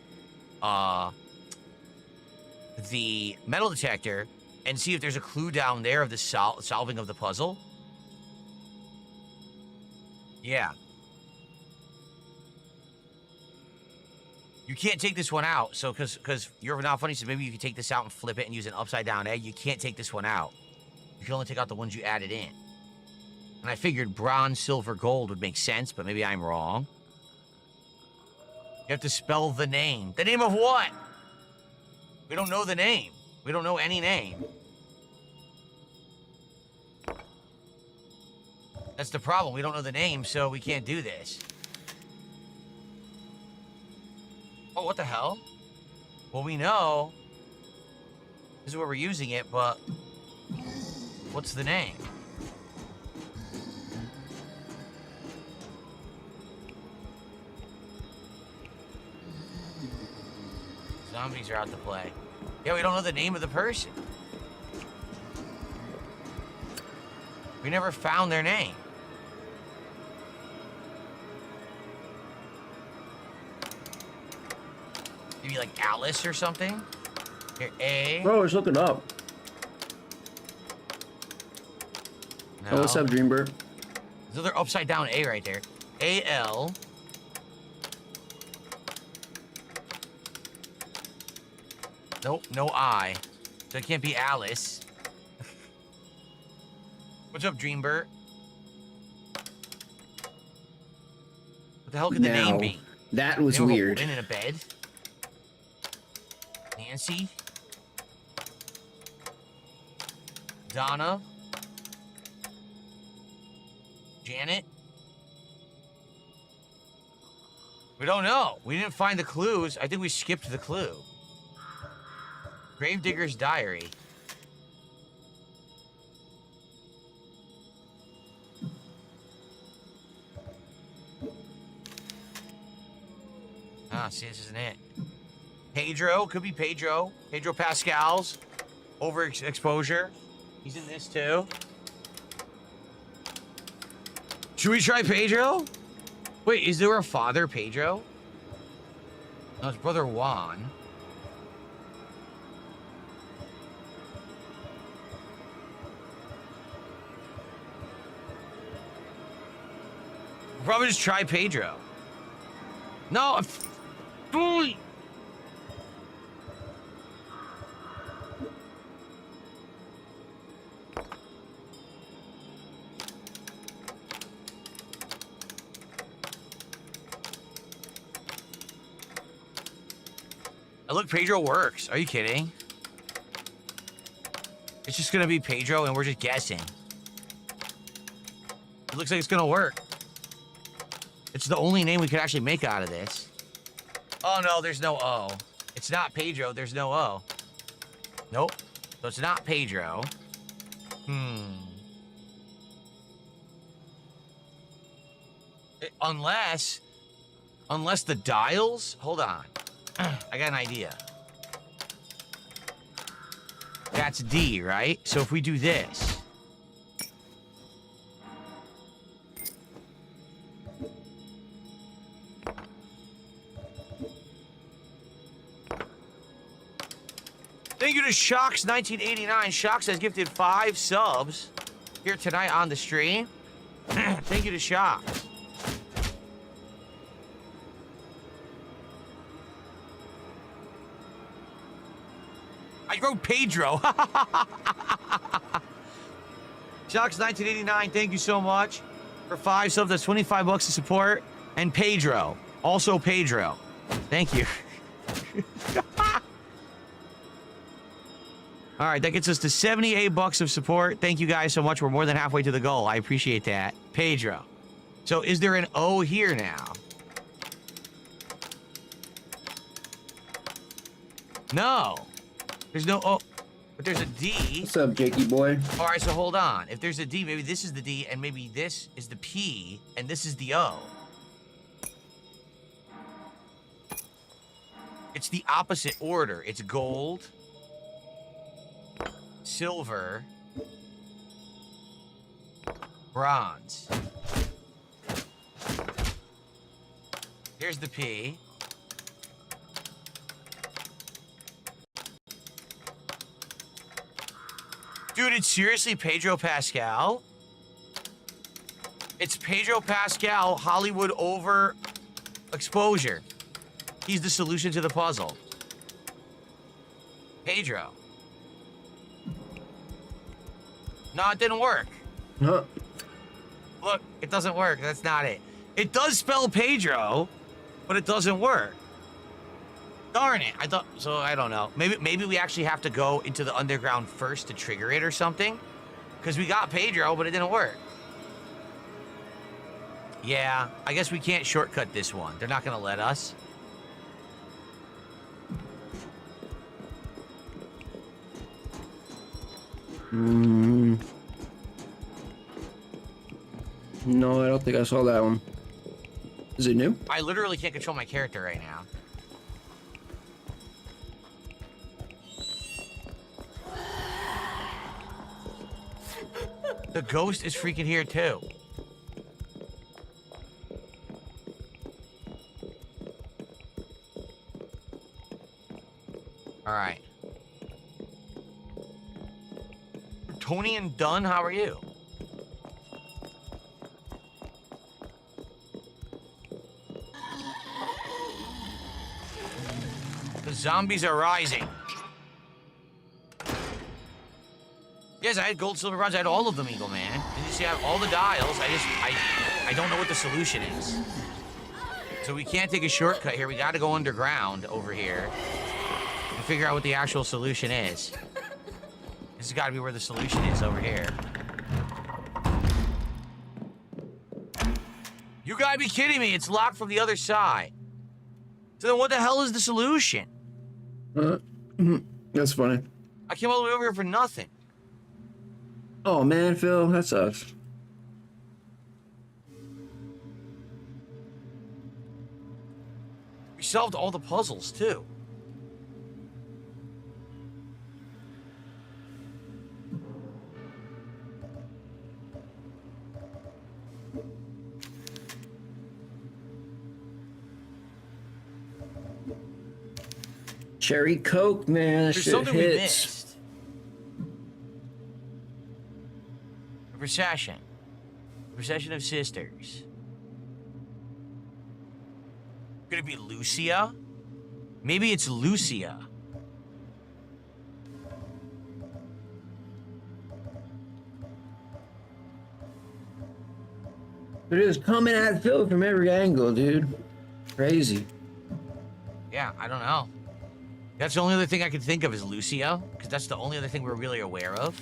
metal detector and see if there's a clue down there of the solving of the puzzle. Yeah. You can't take this one out. So, because you're not funny, so maybe you can take this out and flip it and use an upside down egg. You can't take this one out. You can only take out the ones you added in. And I figured bronze, silver, gold would make sense, but maybe I'm wrong. You have to spell the name. The name of what? We don't know the name. We don't know any name. That's the problem. We don't know the name, so we can't do this. Oh, what the hell? Well, we know this is where we're using it, but what's the name? Zombies are out to play. Yeah, we don't know the name of the person. We never found their name. Maybe like Alice or something? Here, A. Bro, it's looking up. No. Oh, what's up, Dreambird? There's another upside down A right there. A-L. Nope, no I. So it can't be Alice. What's up, Dreambird? What the hell could the name be? That was Name of a weird. woman in a bed? Nancy? Donna? Janet? We don't know. We didn't find the clues. I think we skipped the clue. Gravedigger's diary. Ah, see, this isn't it. Pedro, could be Pedro. Pedro Pascal's overexposure. He's in this too. Should we try Pedro? Wait, is there a father, Pedro? No, it's brother Juan. We'll probably just try Pedro. No, fully. Look, Pedro works. Are you kidding? It's just gonna be Pedro and we're just guessing. It looks like it's gonna work. It's the only name we could actually make out of this. Oh no, there's no O. It's not Pedro, there's no O. Nope. So it's not Pedro. Unless the dials, hold on. I got an idea. That's D, right? So if we do this. Thank you to Shocks1989. Shocks has gifted 5 subs here tonight on the stream. Thank you to Shocks. I wrote Pedro. Shocks1989, thank you so much for 5 subs. That's 25 bucks to support. And Pedro, also Pedro. Thank you. All right, that gets us to 78 bucks of support. Thank you guys so much. We're more than halfway to the goal. I appreciate that. Pedro. So is there an O here now? No. There's no O, but there's a D. What's up, Jakey boy? All right, so hold on. If there's a D, maybe this is the D, and maybe this is the P, and this is the O. It's the opposite order. It's gold, silver, bronze. Here's the P. Dude, it's seriously Pedro Pascal? It's Pedro Pascal, Hollywood overexposure. He's the solution to the puzzle. Pedro. No, it didn't work. Huh? Look, it doesn't work. That's not it. It does spell Pedro, but it doesn't work. Darn it. I don't know. Maybe we actually have to go into the underground first to trigger it or something. Because we got Pedro, but it didn't work. Yeah, I guess we can't shortcut this one. They're not going to let us. No, I don't think I saw that one. Is it new? I literally can't control my character right now. The ghost is freaking here too. All right. Tony and Dunn, how are you? The zombies are rising. Yes, I had gold, silver, bronze. I had all of them, Eagle Man. Did you see I have all the dials? I don't know what the solution is. So we can't take a shortcut here. We got to go underground over here and figure out what the actual solution is. This has got to be where the solution is over here. You gotta be kidding me. It's locked from the other side. So then what the hell is the solution? That's funny. I came all the way over here for nothing. Oh man, Phil, that sucks. We solved all the puzzles, too. Cherry Coke, man, that There's shit something we hits. missed. A procession. A procession of sisters. Could it be Lucia? Maybe it's Lucia. It is coming at Phil from every angle, dude. Crazy. Yeah, I don't know. That's the only other thing I could think of is Lucia, because that's the only other thing we're really aware of.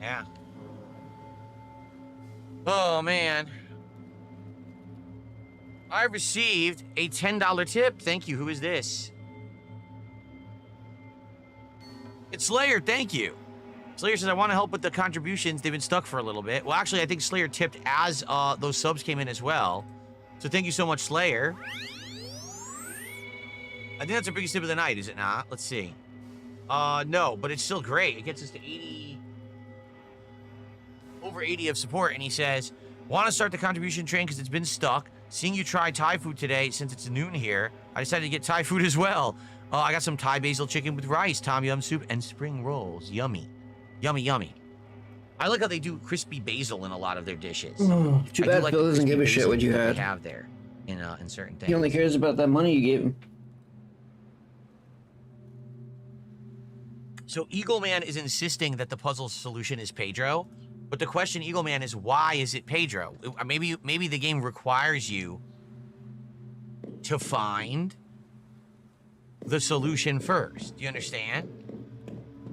Yeah. Oh, man. I received a $10 tip. Thank you. Who is this? It's Slayer. Thank you. Slayer says, I want to help with the contributions. They've been stuck for a little bit. Well, actually, I think Slayer tipped as those subs came in as well. So thank you so much, Slayer. I think that's our biggest tip of the night, is it not? Let's see. No, but it's still great. It gets us to 80... over 80 of support, and he says, want to start the contribution train because it's been stuck. Seeing you try Thai food today, since it's noon here, I decided to get Thai food as well. I got some Thai basil chicken with rice, tom yum soup, and spring rolls. Yummy. Yummy, yummy. I like how they do crispy basil in a lot of their dishes. Oh, too bad Phil doesn't give a shit what you had. They have there in certain things. He only cares about that money you gave him. So Eagle Man is insisting that the puzzle solution is Pedro, but the question, Eagle Man, is why is it Pedro? Maybe the game requires you to find the solution first. Do you understand?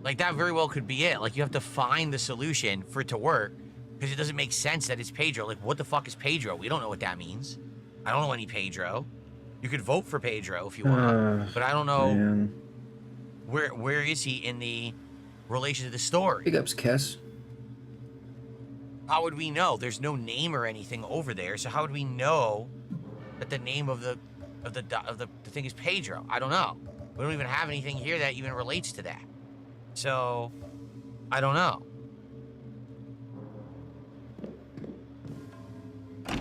Like, that very well could be it. Like, you have to find the solution for it to work, because it doesn't make sense that it's Pedro. Like, what the fuck is Pedro? We don't know what that means. I don't know any Pedro. You could vote for Pedro if you want, but I don't know where is he in the relation to the story. Big ups, Kess. How would we know? There's no name or anything over there, so how would we know that the name of the thing is Pedro? I don't know. We don't even have anything here that even relates to that. So, I don't know.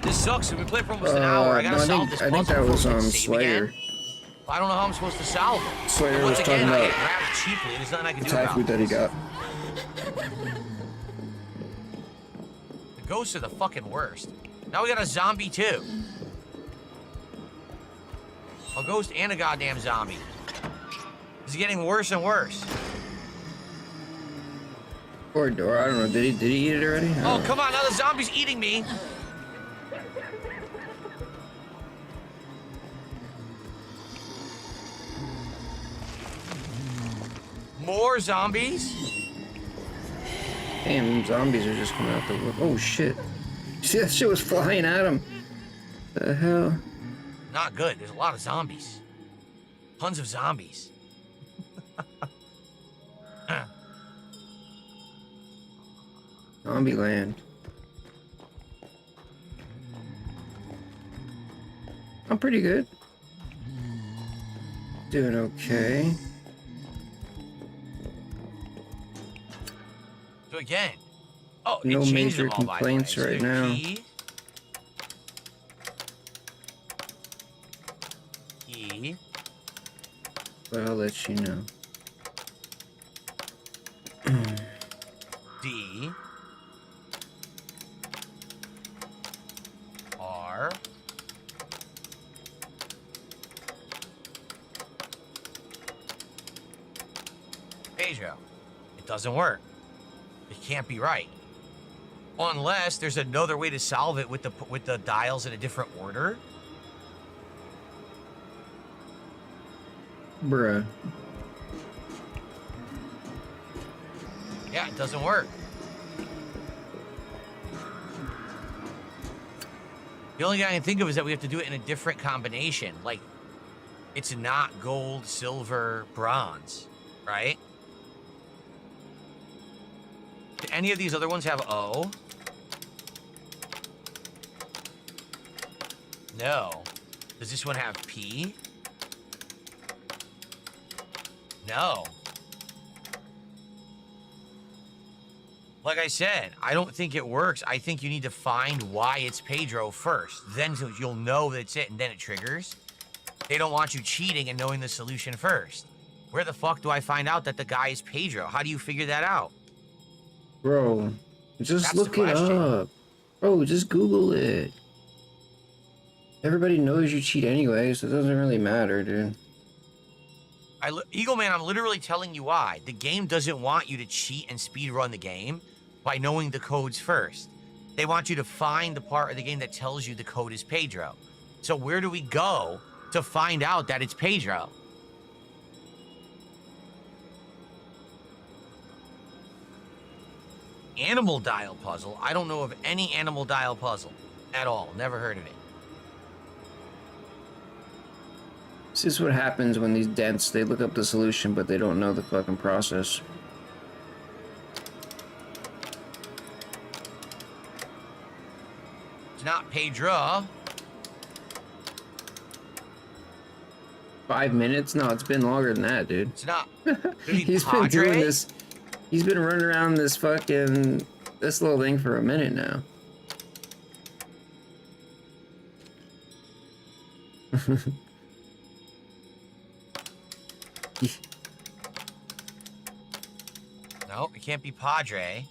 This sucks. We've been playing for almost an hour. I gotta solve this puzzle. I think that was before we can save Slayer. again. I don't know how I'm supposed to solve it. Slayer Once was again, talking I about get grabbed cheaply. There's nothing I can the do Thai about food that he got. The ghosts are the fucking worst. Now we got a zombie too. A ghost and a goddamn zombie. This is getting worse and worse. Poor Dora, I don't know. Did he eat it already? Oh, come on. Now the zombie's eating me. More zombies? Damn, zombies are just coming out the wood. Oh shit. See, that shit was flying at him. The hell? Not good. There's a lot of zombies. Tons of zombies. Zombie land. I'm pretty good. Doing okay. So again, oh, No it changed major them all, by the way. complaints So right their now. Key. But I'll let you know. D. R. Pedro. It doesn't work. It can't be right. Unless there's another way to solve it with the dials in a different order. Bruh. Yeah, it doesn't work. The only thing I can think of is that we have to do it in a different combination. Like, it's not gold, silver, bronze, right? Do any of these other ones have O? No. Does this one have P? No. Like I said, I don't think it works. I think you need to find why it's Pedro first. Then so you'll know that it's it, and then it triggers. They don't want you cheating and knowing the solution first. Where the fuck do I find out that the guy is Pedro? How do you figure that out? Bro, just That's look the it question. up. Bro, just Google it. Everybody knows you cheat anyway, so it doesn't really matter, dude. Eagle Man, I'm literally telling you why. The game doesn't want you to cheat and speedrun the game by knowing the codes first. They want you to find the part of the game that tells you the code is Pedro. So where do we go to find out that it's Pedro? Animal dial puzzle? I don't know of any animal dial puzzle at all. Never heard of it. This is what happens when these dents, they look up the solution, but they don't know the fucking process. It's not Pedro. 5 minutes? No, it's been longer than that, dude. It's not. Could it be He's been Padre? doing this. He's been running around this fucking, this little thing for a minute now. No, it can't be Padre.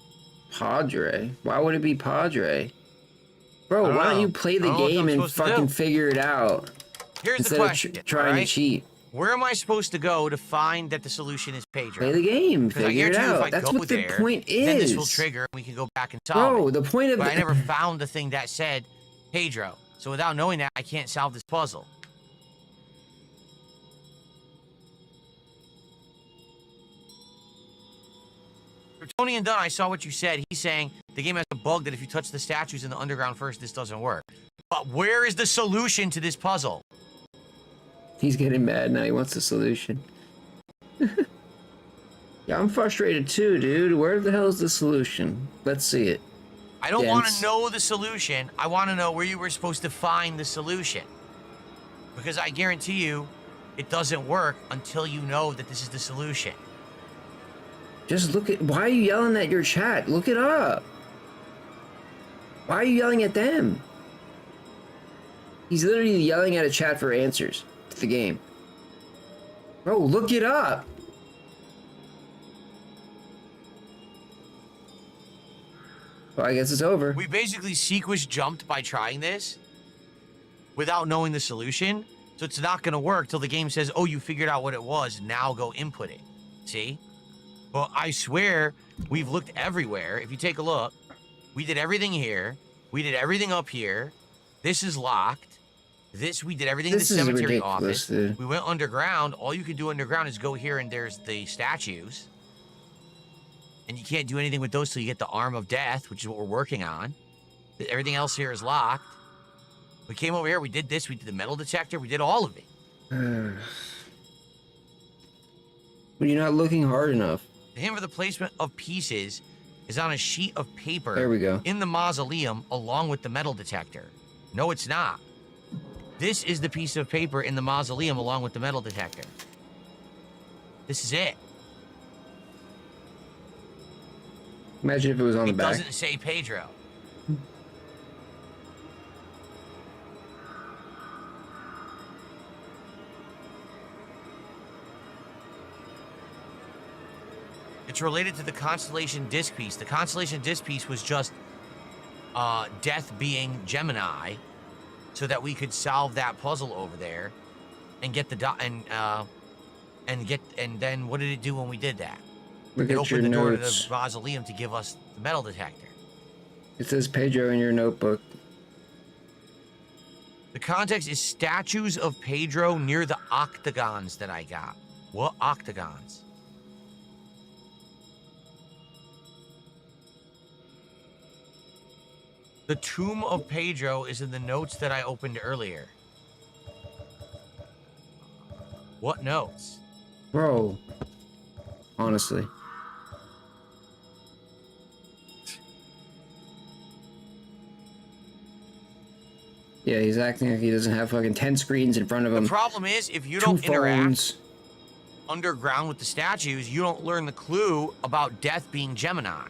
Padre? Why would it be Padre? Bro, I don't why don't know. you play I the don't know what game I'm and supposed to fucking do. figure it out Here's the instead question. of trying alright? to cheat? Where am I supposed to go to find that the solution is Pedro? Play the game, Because I figure it guarantee you if I out. That's go what the there, point is. then this will trigger and we can go back and solve Bro, it. the point of But the... I never found the thing that said Pedro. So without knowing that, I can't solve this puzzle. Tony Dunn, I saw what you said. He's saying the game has a bug that if you touch the statues in the underground first, this doesn't work. But where is the solution to this puzzle? He's getting mad now. He wants the solution. Yeah, I'm frustrated too, dude. Where the hell is the solution? Let's see it. I don't want Dense. to know the solution. I want to know where you were supposed to find the solution. Because I guarantee you, it doesn't work until you know that this is the solution. Just look at... Why are you yelling at your chat? Look it up. Why are you yelling at them? He's literally yelling at a chat for answers to the game. Bro, look it up. Well, I guess it's over. We basically sequence jumped by trying this without knowing the solution. So it's not going to work till the game says, oh, you figured out what it was. Now go input it. See? Well, I swear we've looked everywhere. If you take a look, we did everything here. We did everything up here. This is locked. We did everything This in is the cemetery ridiculous, office. dude. We went underground. All you can do underground is go here and there's the statues. And you can't do anything with those till you get the arm of death, which is what we're working on. Everything else here is locked. We came over here, we did this, we did the metal detector, we did all of it. But you're not looking hard enough. The hint for the placement of pieces is on a sheet of paper There we go. in the mausoleum along with the metal detector. No, it's not. This is the piece of paper in the mausoleum along with the metal detector. This is it. Imagine if it was on the It back. doesn't say Pedro. It's related to the constellation disc piece. The constellation disc piece was just Death being Gemini, so that we could solve that puzzle over there, and get the and then what did it do when we did that? Look It at your opened the door to notes. the mausoleum to give us the metal detector. It says Pedro in your notebook. The context is statues of Pedro near the octagons that I got. What octagons? The Tomb of Pedro is in the notes that I opened earlier. What notes? Bro. Honestly. Yeah, he's acting like he doesn't have fucking 10 screens in front of him. The problem is, if you 2 don't interact phones. underground with the statues, you don't learn the clue about Death being Gemini.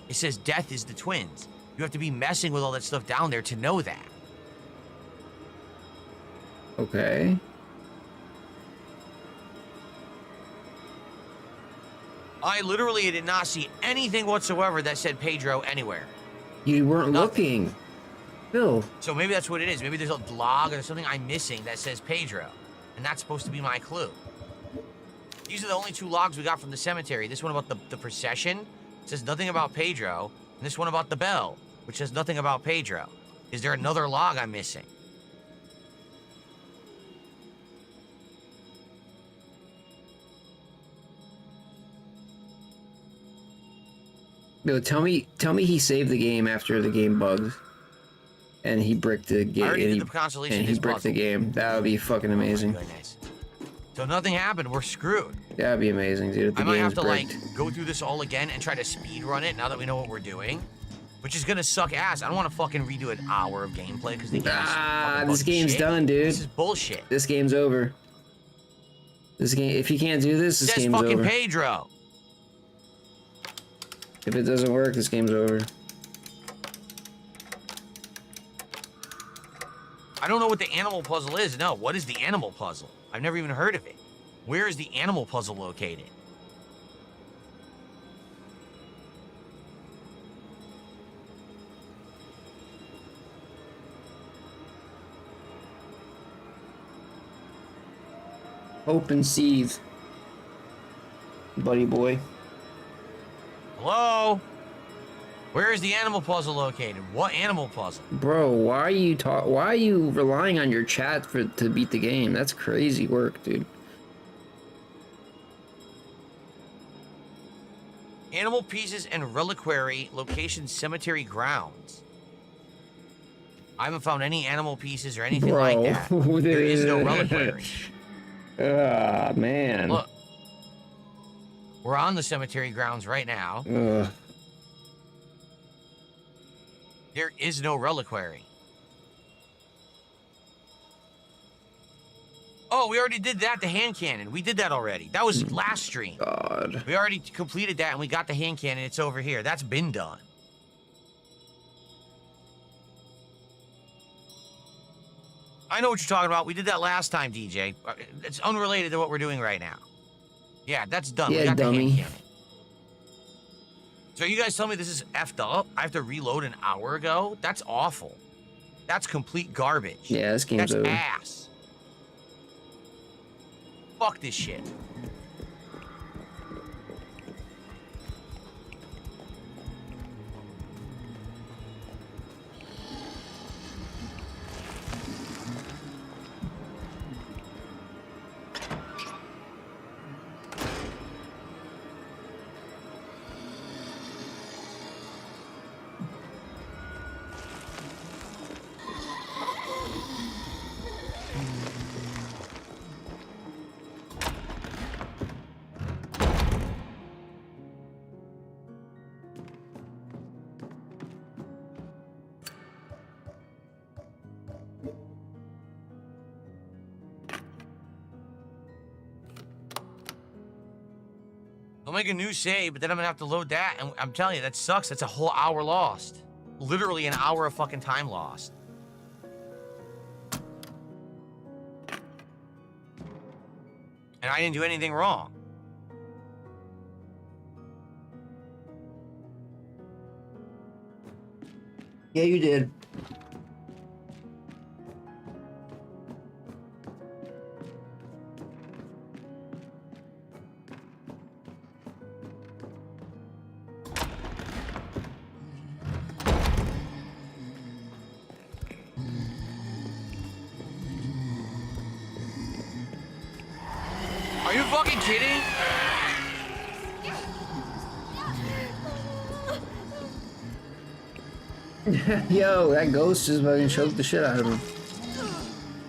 It says Death is the twins. You have to be messing with all that stuff down there to know that. Okay. I literally did not see anything whatsoever that said Pedro anywhere. You weren't Nothing. looking. Bill. So maybe that's what it is. Maybe there's a log or something I'm missing that says Pedro. And that's supposed to be my clue. These are the only 2 logs we got from the cemetery. This one about the procession says nothing about Pedro. And this one about the bell, which says nothing about Pedro. Is there another log I'm missing? Bill, tell me he saved the game after the game bugged. And he bricked the game. I already did the constellation And he disc bricked puzzle. the game. That would be fucking amazing. Oh my goodness. So nothing happened. We're screwed. That'd be amazing, dude. If the I might game's have to bricked. like go through this all again and try to speed run it now that we know what we're doing, which is gonna suck ass. I don't want to fucking redo an hour of gameplay because the game This game's done, dude. This is bullshit. This game's over. This game. If you can't do this, this Says game's fucking over. Pedro. If it doesn't work, this game's over. I don't know what the animal puzzle is. No, what is the animal puzzle? I've never even heard of it. Where is the animal puzzle located? Hope and seethe, buddy boy. Hello? Where is the animal puzzle located? What animal puzzle? Bro, why are you relying on your chat to beat the game? That's crazy work, dude. Animal pieces and reliquary location cemetery grounds. I haven't found any animal pieces or anything like that. There is no reliquary. Ah, man. Look. We're on the cemetery grounds right now. Ugh. There is no reliquary. Oh, we already did that, the hand cannon. We did that already. That was last stream. God. We already completed that and we got the hand cannon. It's over here. That's been done. I know what you're talking about. We did that last time, DJ. It's unrelated to what we're doing right now. Yeah, that's done. Yeah, we got dummy. the hand cannon. So you guys tell me this is effed up? I have to reload an hour ago? That's awful. That's complete garbage. Yeah, this game's That's over. ass. Fuck this shit. I'll make a new save, but then I'm gonna have to load that, and I'm telling you, that sucks. That's a whole hour lost. Literally an hour of fucking time lost. And I didn't do anything wrong. Yeah, you did. Are you fucking kidding? Yo, that ghost just fucking choked the shit out of him.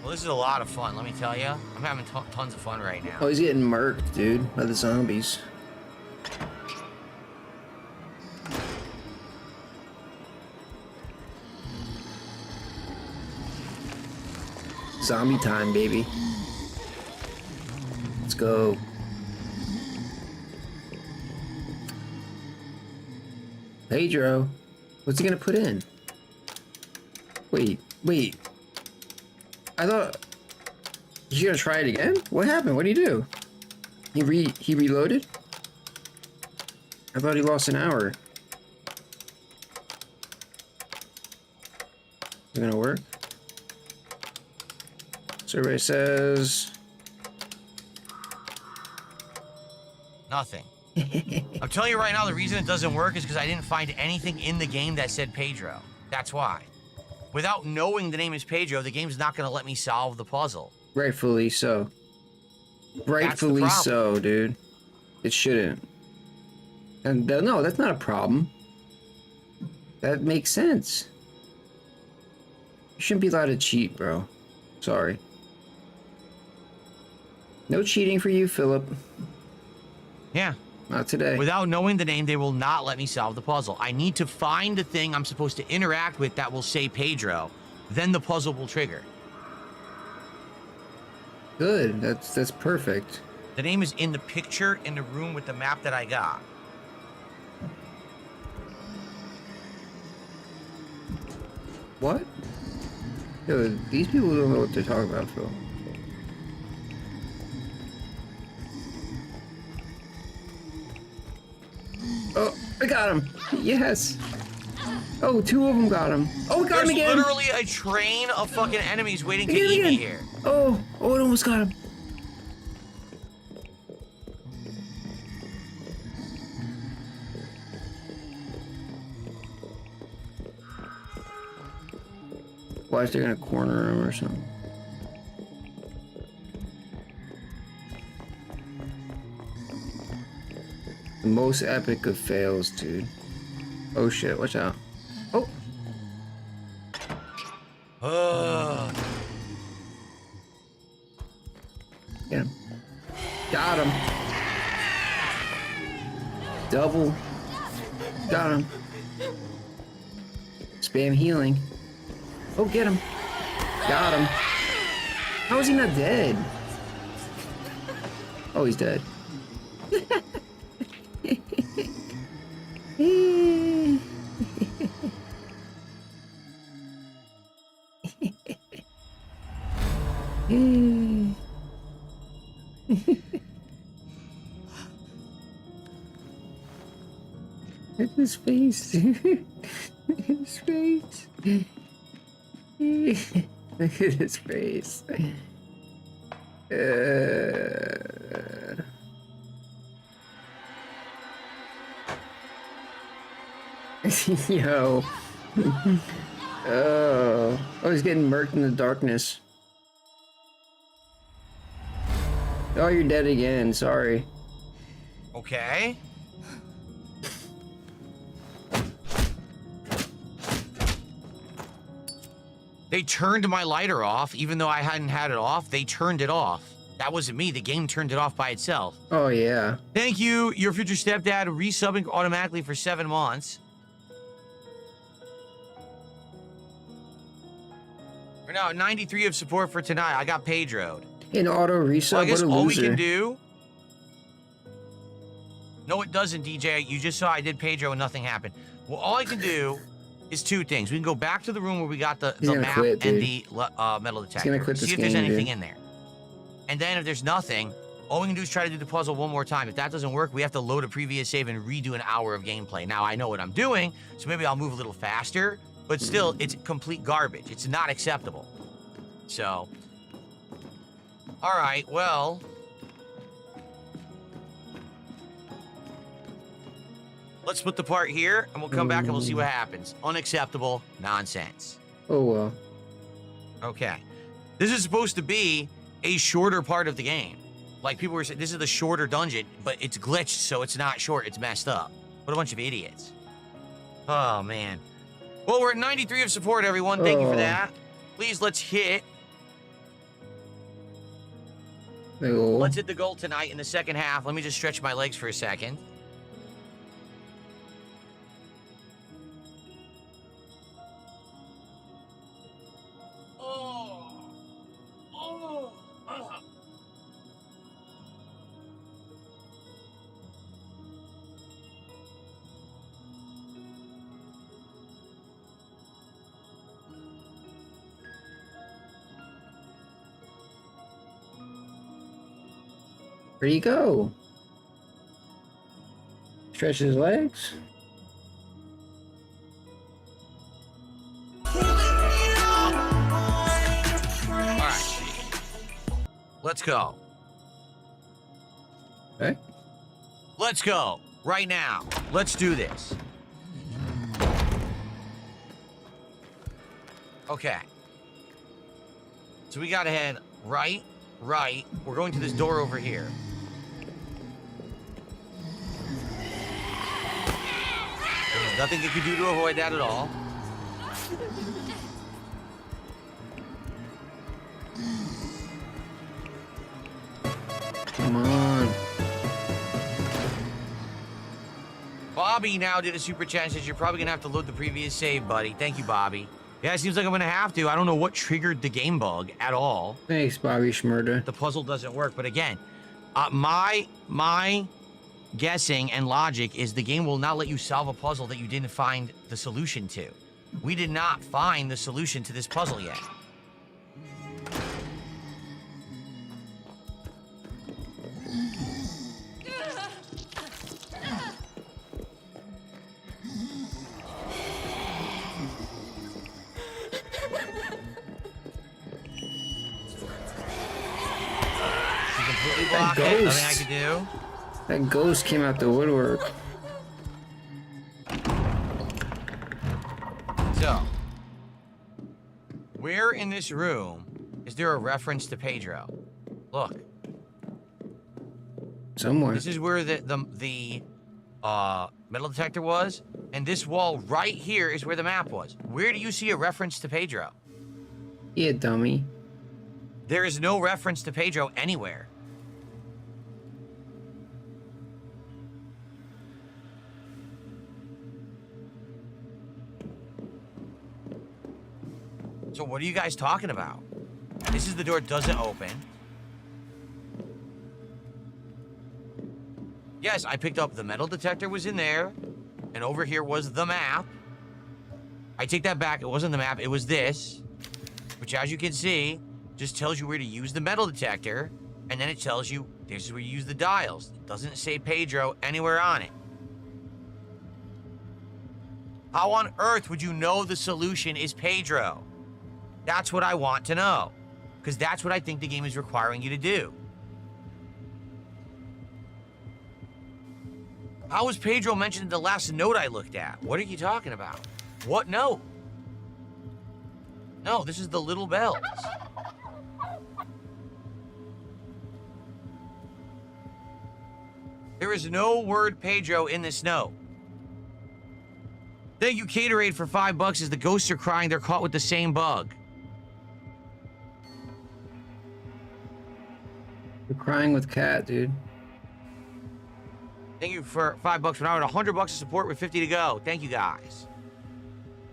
Well, this is a lot of fun, let me tell you. I'm having tons of fun right now. Oh, he's getting murked, dude, by the zombies. Zombie time, baby. Let's go. Pedro, what's he gonna put in? Wait. I thought he's gonna try it again. What happened? What did he do? He reloaded. I thought he lost an hour. Is it gonna work? Survey says nothing. I'm telling you right now, the reason it doesn't work is because I didn't find anything in the game that said Pedro. That's why. Without knowing the name is Pedro, the game's not going to let me solve the puzzle. Rightfully so. Rightfully so, dude. It shouldn't. And no, that's not a problem. That makes sense. You shouldn't be allowed to cheat, bro. Sorry. No cheating for you, Philip. Yeah. Not today. Without knowing the name, they will not let me solve the puzzle. I need to find the thing I'm supposed to interact with that will say Pedro. Then the puzzle will trigger. Good. That's perfect. The name is in the picture in the room with the map that I got. What? Yo, these people don't know what they're talking about, Phil. Oh, I got him. Yes. Oh, 2 of them got him. Oh, we got him again. There's literally a train of fucking enemies waiting to eat me here. Oh, it almost got him. Why is they gonna corner him or something? The most epic of fails, dude. Oh shit, watch out. Oh! Get him. Got him. Double. Got him. Spam healing. Oh, get him. Got him. How is he not dead? Oh, he's dead. Look at his face. Look at his face. Look at his face. Yo. Oh, he's getting murked in the darkness. Oh, you're dead again. Sorry. Okay. They turned my lighter off, even though I hadn't had it off. They turned it off. That wasn't me. The game turned it off by itself. Oh, yeah. Thank you, your future stepdad, resubbing automatically for 7 months. We're now at 93 of support for tonight. I got Pedro'd. An auto resub, Well, I guess what a all we loser. can do... No, it doesn't, DJ. You just saw I did Pedro and nothing happened. Well, all I can do is 2 things. We can go back to the room where we got the map quit, and dude. the metal detector. Quit See this if there's game, anything dude. in there. And then if there's nothing, all we can do is try to do the puzzle one more time. If that doesn't work, we have to load a previous save and redo an hour of gameplay. Now, I know what I'm doing, so maybe I'll move a little faster, but still, it's complete garbage. It's not acceptable. So, all right, well... Let's put the part here, and we'll come back and we'll see what happens. Unacceptable nonsense. Oh, well. Okay. This is supposed to be a shorter part of the game. Like people were saying, this is the shorter dungeon, but it's glitched, so it's not short, it's messed up. What a bunch of idiots. Oh, man. Well, we're at 93 of support, everyone. Thank you for Oh. that. Please, let's hit. Oh. Let's hit the goal tonight in the second half. Let me just stretch my legs for a second. Where'd he go? Stretch his legs? All right. Let's go. Okay. Let's go. Right now. Let's do this. Okay. So we gotta head right. We're going to this door over here. There's nothing you can do to avoid that at all. Come on. Bobby now did a super chat and says you're probably gonna have to load the previous save, buddy. Thank you, Bobby. Yeah, it seems like I'm gonna have to. I don't know what triggered the game bug at all. Thanks, Bobby Schmurda. The puzzle doesn't work, but again, my guessing and logic is the game will not let you solve a puzzle that you didn't find the solution to. We did not find the solution to this puzzle yet. That Nothing I ghost. could do. That ghost came out the woodwork. So, where in this room is there a reference to Pedro? Look, Somewhere. this is where the metal detector was, and this wall right here is where the map was. Where do you see a reference to Pedro? Yeah, dummy. There is no reference to Pedro anywhere. So what are you guys talking about? This is the door doesn't open. Yes, I picked up the metal detector was in there, and over here was the map. I take that back, it wasn't the map, it was this, which as you can see, just tells you where to use the metal detector, and then it tells you this is where you use the dials. It doesn't say Pedro anywhere on it. How on earth would you know the solution is Pedro? That's what I want to know, because that's what I think the game is requiring you to do. How was Pedro mentioned in the last note I looked at? What are you talking about? What note? No, this is the little bells. There is no word Pedro in this note. Thank you, Caterade, for $5 as the ghosts are crying. They're caught with the same bug. You're crying with cat, dude. Thank you for $5 for now at $100 of support with 50 to go. Thank you, guys.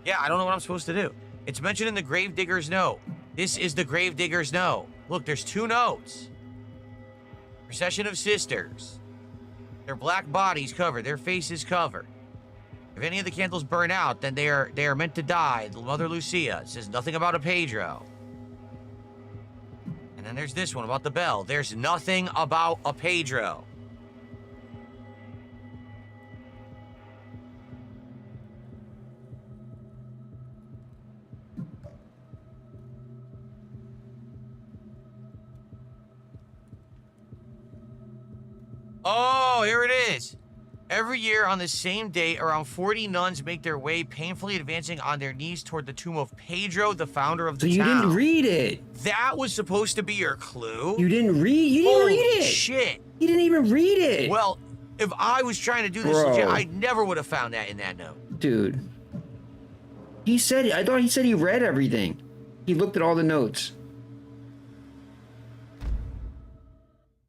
Yeah, I don't know what I'm supposed to do. It's mentioned in the Gravedigger's note. This is the Gravedigger's note. Look, there's 2 notes. Procession of Sisters. Their black bodies covered. Their faces covered. If any of the candles burn out, then they are meant to die. Mother Lucia says nothing about a Pedro. And then there's this one about the bell. There's nothing about a Pedro. Oh, here it is. Every year on the same day, around 40 nuns make their way painfully advancing on their knees toward the tomb of Pedro, the founder of the So you town. didn't read it. That was supposed to be your clue? You didn't read. You didn't Holy read it. shit. You didn't even read it. Well, if I was trying to do this Bro. legit, I never would have found that in that note. Dude. He said, I thought he said he read everything. He looked at all the notes.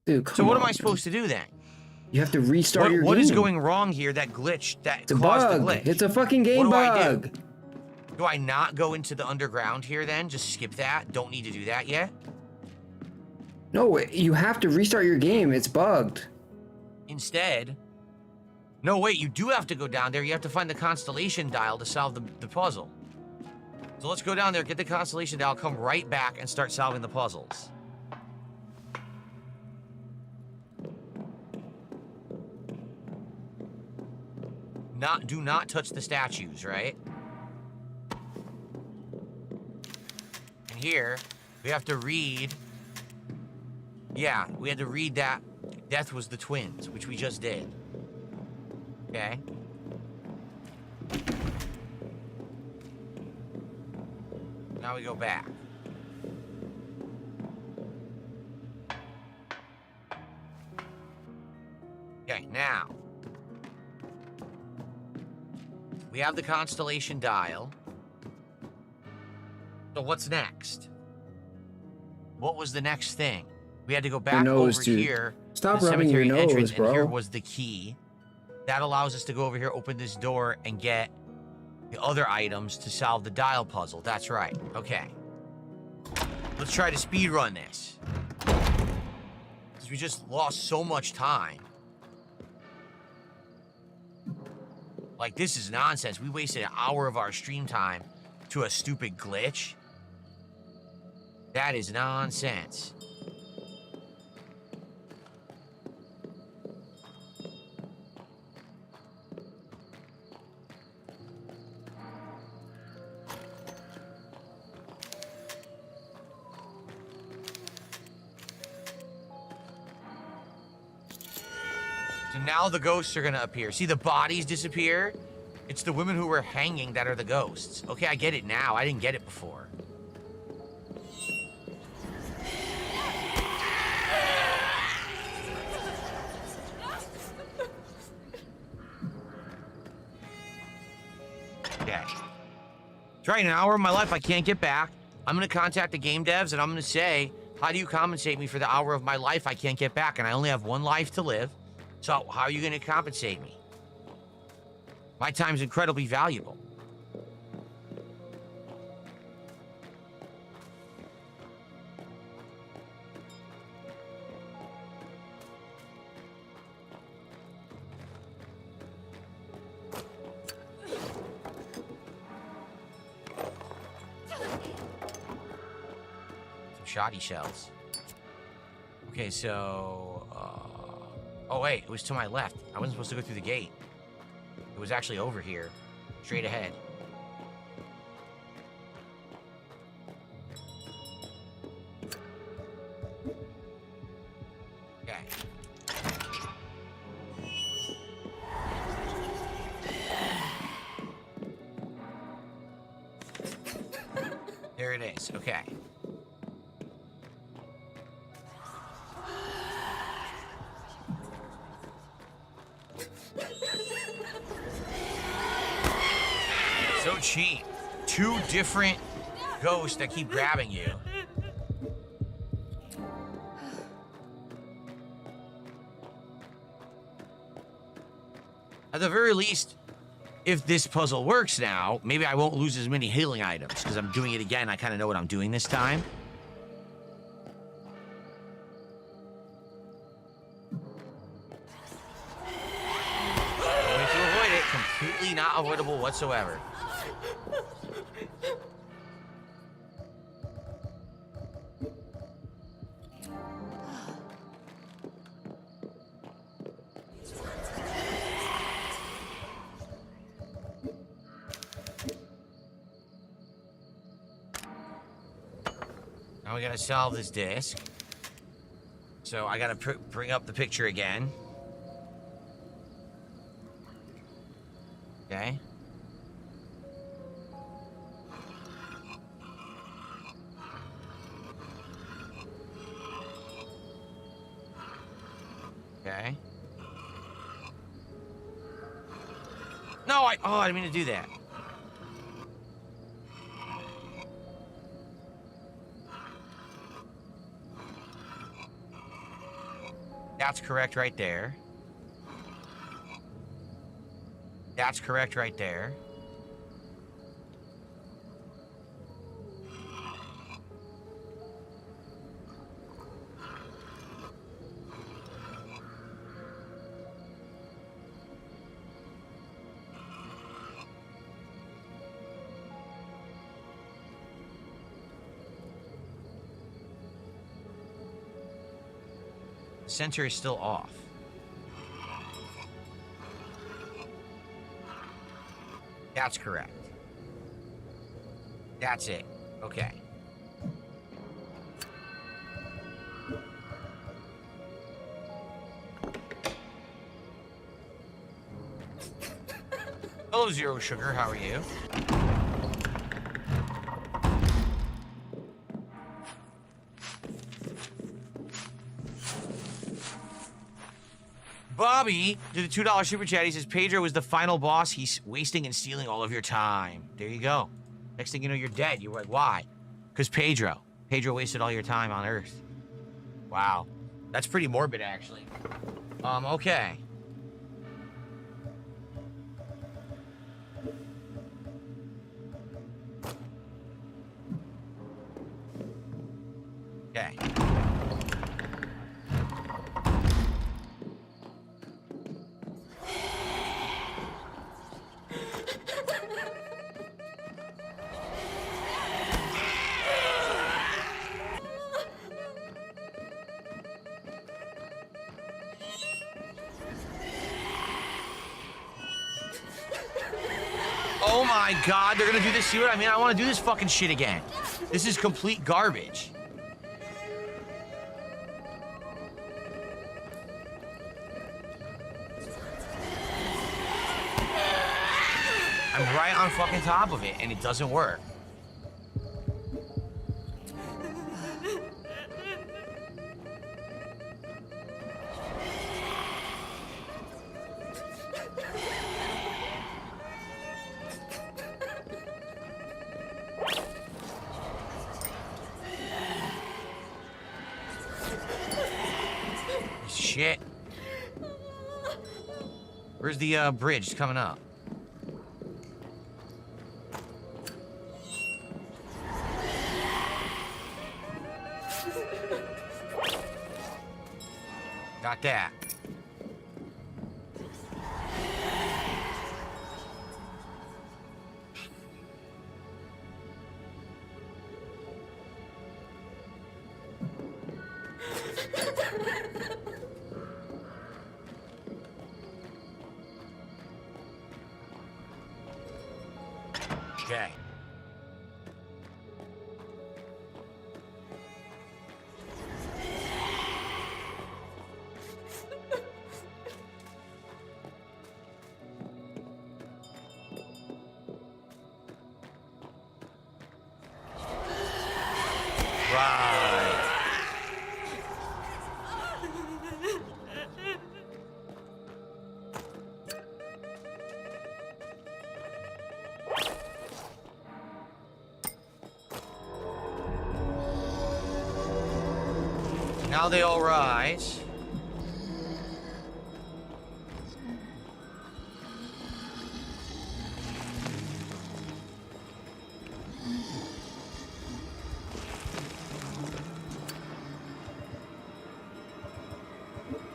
Dude, come So what on, am I supposed to do then? You have to restart your game. What is going wrong here that glitch, that It's a caused bug. the glitch? It's a fucking game What do I bug. do? Do I not go into the underground here then? Just skip that? Don't need to do that yet? No, you have to restart your game. It's bugged. Instead... No, wait, you do have to go down there. You have to find the constellation dial to solve the puzzle. So let's go down there, get the constellation dial, come right back and start solving the puzzles. Do not touch the statues, right? And here, we have to read... Yeah, we had to read that death was the twins, which we just did. Okay. Now we go back. Okay, now. We have the constellation dial. So what's next? What was the next thing? We had to go back nose, over dude. here. Stop to the rubbing your cemetery nose, entrance, bro. and here was the key. That allows us to go over here, open this door, and get the other items to solve the dial puzzle. That's right. Okay. Let's try to speed run this. Because we just lost so much time. Like, this is nonsense. We wasted an hour of our stream time to a stupid glitch. That is nonsense. So now the ghosts are gonna appear. See, the bodies disappear? It's the women who were hanging that are the ghosts. Okay, I get it now. I didn't get it before. Okay. Try an hour of my life I can't get back. I'm gonna contact the game devs and I'm gonna say, how do you compensate me for the hour of my life I can't get back? And I only have one life to live. So how are you gonna compensate me? My time's incredibly valuable. Some shoddy shells. Okay, so... Oh, wait, it was to my left. I wasn't supposed to go through the gate. It was actually over here, straight ahead. Okay. There it is, okay. So cheap. Two different ghosts that keep grabbing you. At the very least, if this puzzle works now, maybe I won't lose as many healing items because I'm doing it again. I kind of know what I'm doing this time. Going to avoid it. Completely not avoidable whatsoever. Now we gotta solve this disc. So I gotta bring up the picture again. Okay. Okay. No, I didn't mean to do that. That's correct right there. That's correct right there. Sensor is still off. That's correct. That's it. Okay. Hello, Zero Sugar. How are you? Bobby did a $2 super chat. He says, Pedro is the final boss. He's wasting and stealing all of your time. There you go. Next thing you know, you're dead. You're like, why? Because Pedro. Pedro wasted all your time on Earth. Wow. That's pretty morbid, actually. Okay. Okay. Oh my God, they're gonna do this. See what I mean? I want to do this fucking shit again. This is complete garbage. I'm right on fucking top of it, and it doesn't work. Shit. Where's the bridge? It's coming up. Got that. Okay. Right. Now they all rise.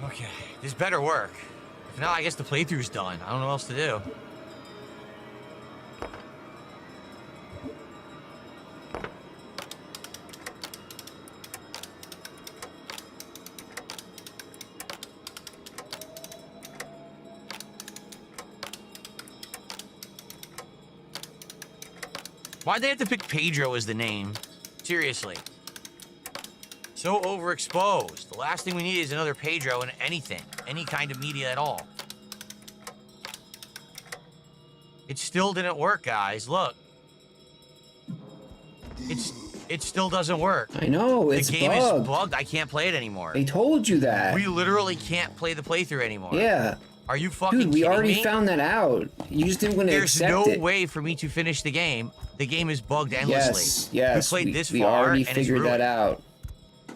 Okay, this better work. If not, I guess the playthrough's done. I don't know what else to do. Why'd they have to pick Pedro as the name? Seriously. So overexposed. The last thing we need is another Pedro in anything. Any kind of media at all. It still didn't work, guys. Look. It still doesn't work. I know, it's the game bugged. is bugged. I can't play it anymore. They told you that. We literally can't play the playthrough anymore. Yeah. Are you fucking Dude, we kidding already me? found that out. You just didn't want to There's accept no it. way for me to finish the game. The game is bugged endlessly. Yes, We played this we far, already and it's figured that ruined. out.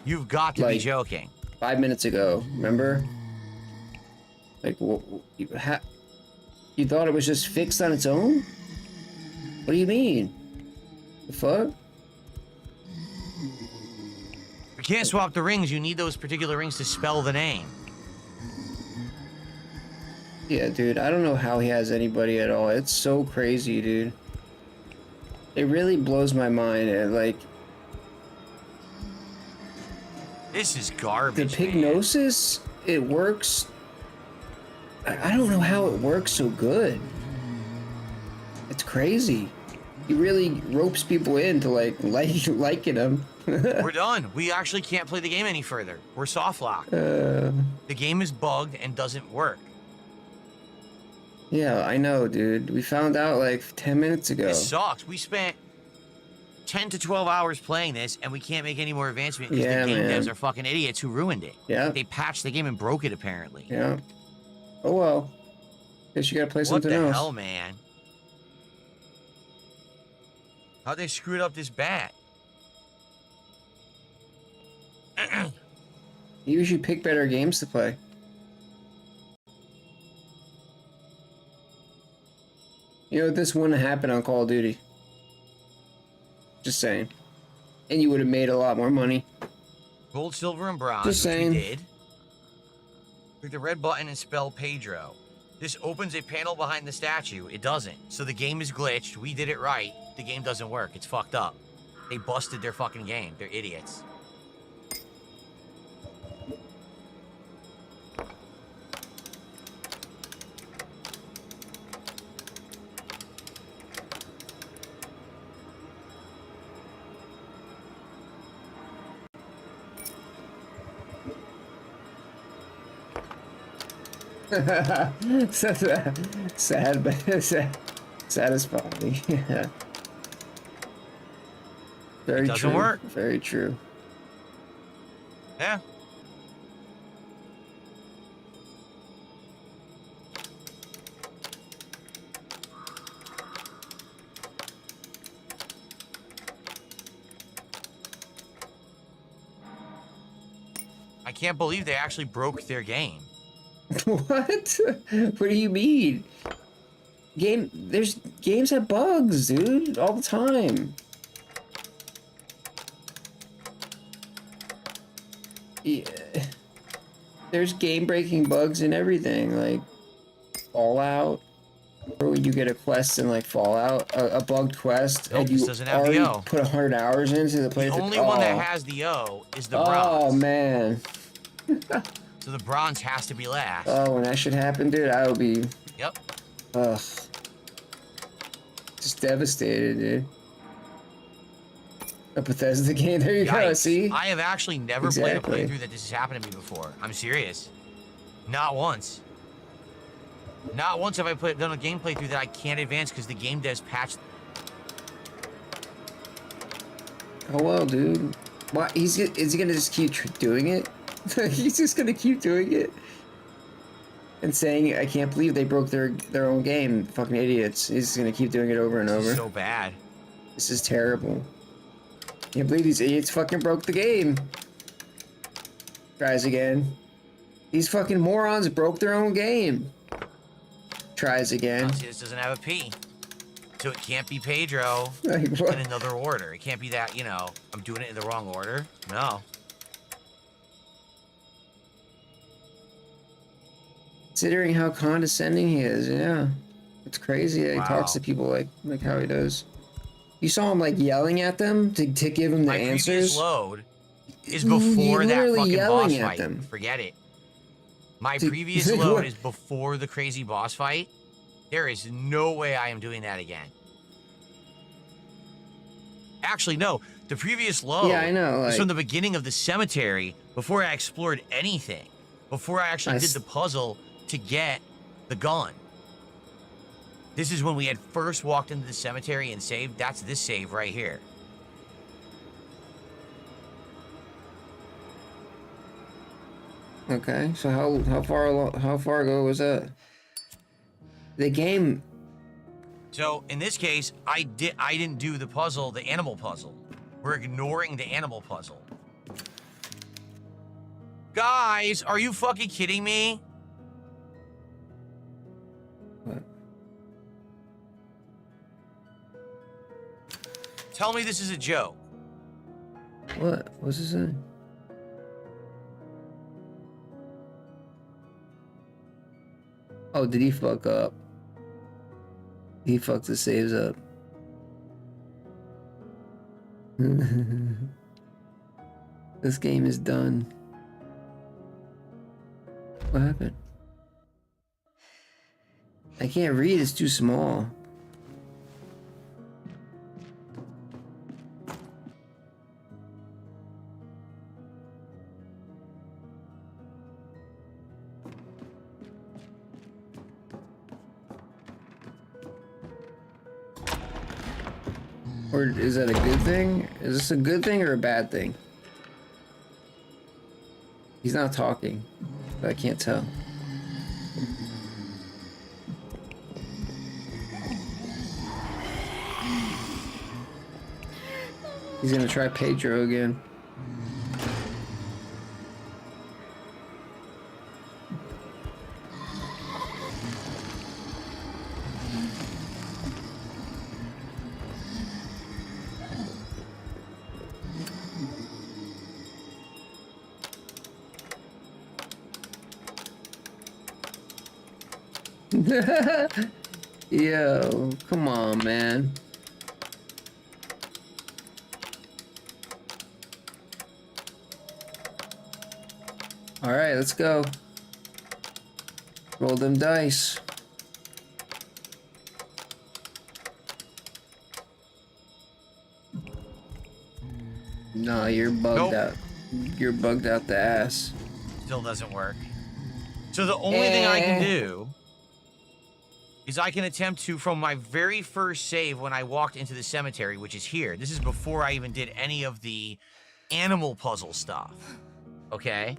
You've got to be Like- joking. 5 minutes ago. Remember? Like, you thought it was just fixed on its own? What do you mean? The fuck? You can't swap the rings. You need those particular rings to spell the name. Yeah, dude, I don't know how he has anybody at all. It's so crazy, dude. It really blows my mind. And, like, This is the garbage, man. Pignosis, it works. I don't know how it works so good. It's crazy. He really ropes people into liking him. We're done. We actually can't play the game any further. We're soft locked. The game is bugged and doesn't work. Yeah, I know, dude. We found out like 10 minutes ago. This sucks. We spent 10 to 12 hours playing this, and we can't make any more advancement because the game devs are fucking idiots who ruined it. Yeah. They patched the game and broke it, apparently. Yeah. Oh well. Guess you gotta play something else. What the hell, man? How'd they screwed up this bat? You should pick better games to play. You know, this wouldn't happen on Call of Duty. Just saying. And you would have made a lot more money. Gold, silver, and bronze. Just which saying. we did. Click the red button and spell Pedro. This opens a panel behind the statue. It doesn't. So the game is glitched. We did it right. The game doesn't work. It's fucked up. They busted their fucking game. They're idiots. Sad, but satisfying. Yeah. Very It doesn't true. work. Very true. Yeah. I can't believe they actually broke their game. What? What do you mean? There's games have bugs, dude, all the time. Yeah. There's game-breaking bugs in everything, like Fallout, or when you get a quest in like Fallout, a bugged quest, Nope, and this you doesn't have the already O. put 100 hours into the place. The only one that has the O is the bronze. Oh man. So the bronze has to be last. Oh, when that shit happened, dude, I would be. Yep. Ugh. Just devastated, dude. A Bethesda game, there you go, Yikes. see? I have actually never played a Exactly. playthrough that this has happened to me before. I'm serious. Not once. Not once have I done a game playthrough that I can't advance because the game devs patched. Oh well, dude. Why? Is he gonna just keep doing it? He's just gonna keep doing it? And saying, I can't believe they broke their own game. Fucking idiots. He's just gonna keep doing it over and This over. is so bad. This is terrible. Can't believe these idiots fucking broke the game. Tries again. These fucking morons broke their own game. Tries again. See, this doesn't have a P. So it can't be Pedro Like, in what? another order. It can't be that, you know, I'm doing it in the wrong order. No. Considering how condescending he is, yeah. It's crazy that he talks Wow. to people like how he does. You saw him like yelling at them to give him the My answers. previous load is You're before that literally fucking yelling boss at fight. them. Forget it. My Dude, previous like, load what? is before the crazy boss fight. There is no way I am doing that again. Actually, no. The previous load Yeah, I know, was like- from the beginning of the cemetery before I explored anything. Before I actually did the puzzle to get the gun. This is when we had first walked into the cemetery and saved. That's this save right here. Okay, so how far ago was that? The game. So in this case, I didn't do the puzzle, the animal puzzle. We're ignoring the animal puzzle. Guys, are you fucking kidding me? What? Tell me this is a joke. What? What's this in? Oh, did he fuck up? He fucked the saves up. This game is done. What happened? I can't read, it's too small. Or is that a good thing? Is this a good thing or a bad thing? He's not talking, but I can't tell. He's gonna try Pedro again. Yo, come on, man. All right, let's go. Roll them dice. Nah, you're bugged out. You're bugged out the ass. Still doesn't work. So the only thing I can do is I can attempt to, from my very first save when I walked into the cemetery, which is here. This is before I even did any of the animal puzzle stuff. Okay?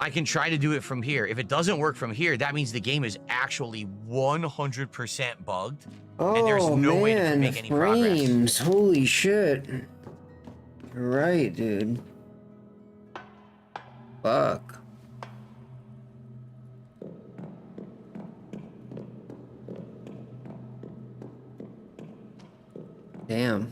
I can try to do it from here. If it doesn't work from here, that means the game is actually 100% bugged. Oh, and there's no way to man, make any frames. progress. Holy shit. You're right, dude. Fuck. Damn.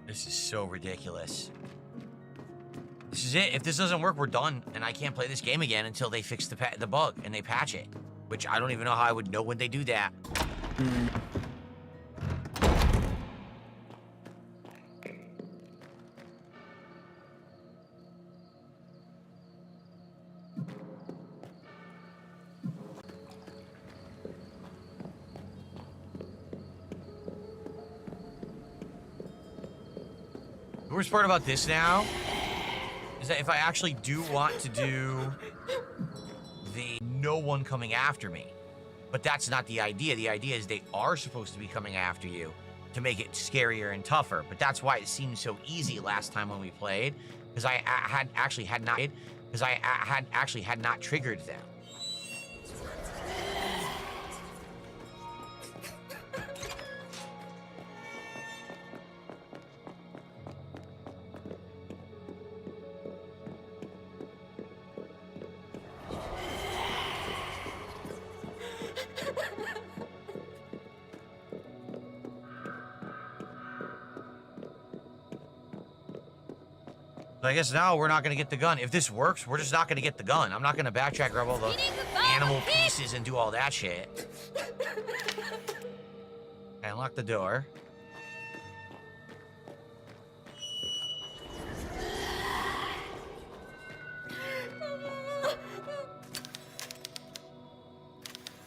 This is so ridiculous. This is it. If this doesn't work, we're done, and I can't play this game again until they fix the bug and they patch it. Which I don't even know how I would know when they do that. The worst part about this now is that if I actually do want to do the no one coming after me, but that's not the idea. The idea is they are supposed to be coming after you to make it scarier and tougher. But that's why it seemed so easy last time when we played, because I had actually had not triggered them. So I guess now we're not gonna get the gun. If this works, we're just not gonna get the gun. I'm not gonna backtrack, grab all the animal pieces and do all that shit. Okay, unlock the door.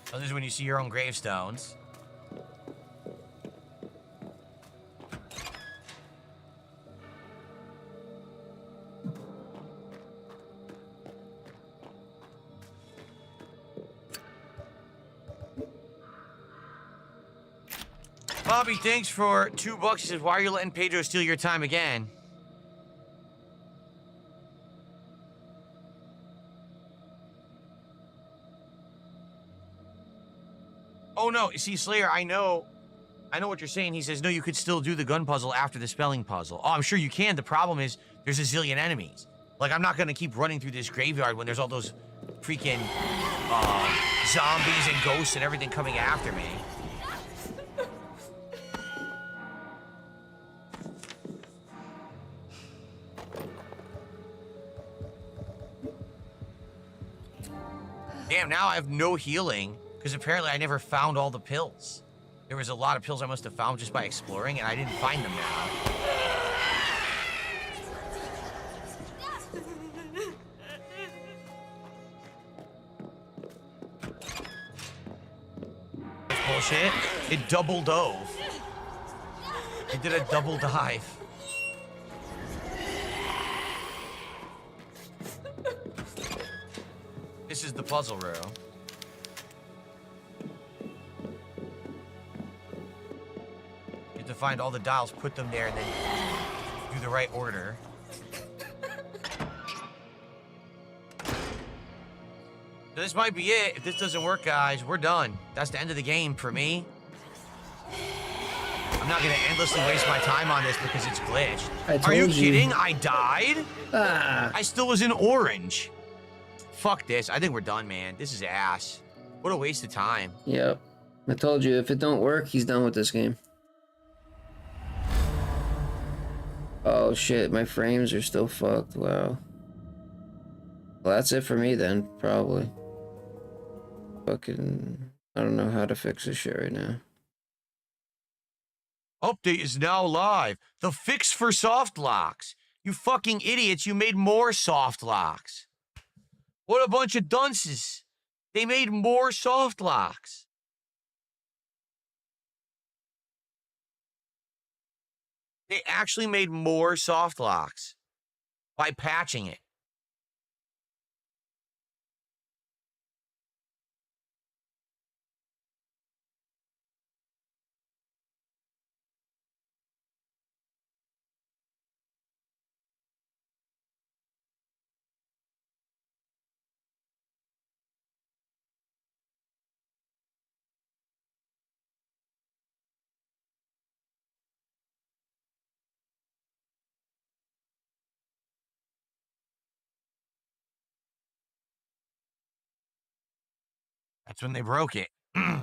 So this is when you see your own gravestones. Bobby, thanks for $2. He says, why are you letting Pedro steal your time again? Oh, no. See, Slayer, I know what you're saying. He says, no, you could still do the gun puzzle after the spelling puzzle. Oh, I'm sure you can. The problem is there's a zillion enemies. Like, I'm not going to keep running through this graveyard when there's all those freaking zombies and ghosts and everything coming after me. Damn, now I have no healing, because apparently I never found all the pills. There was a lot of pills I must have found just by exploring, and I didn't find them now. Bullshit. It double dove. It did a double dive. This is the puzzle room. You have to find all the dials, put them there, and then do the right order. So this might be it. If this doesn't work, guys, we're done. That's the end of the game for me. I'm not gonna endlessly waste my time on this because it's glitched. Are you kidding? I died? I still was in orange. Fuck this. I think we're done, man. This is ass. What a waste of time. Yep. I told you, if it don't work, he's done with this game. Oh shit, my frames are still fucked. Wow. Well, that's it for me then, probably. Fucking... I don't know how to fix this shit right now. Update is now live. The fix for soft locks. You fucking idiots, you made more soft locks. What a bunch of dunces. They made more soft locks. They actually made more soft locks by patching it. That's when they broke it. I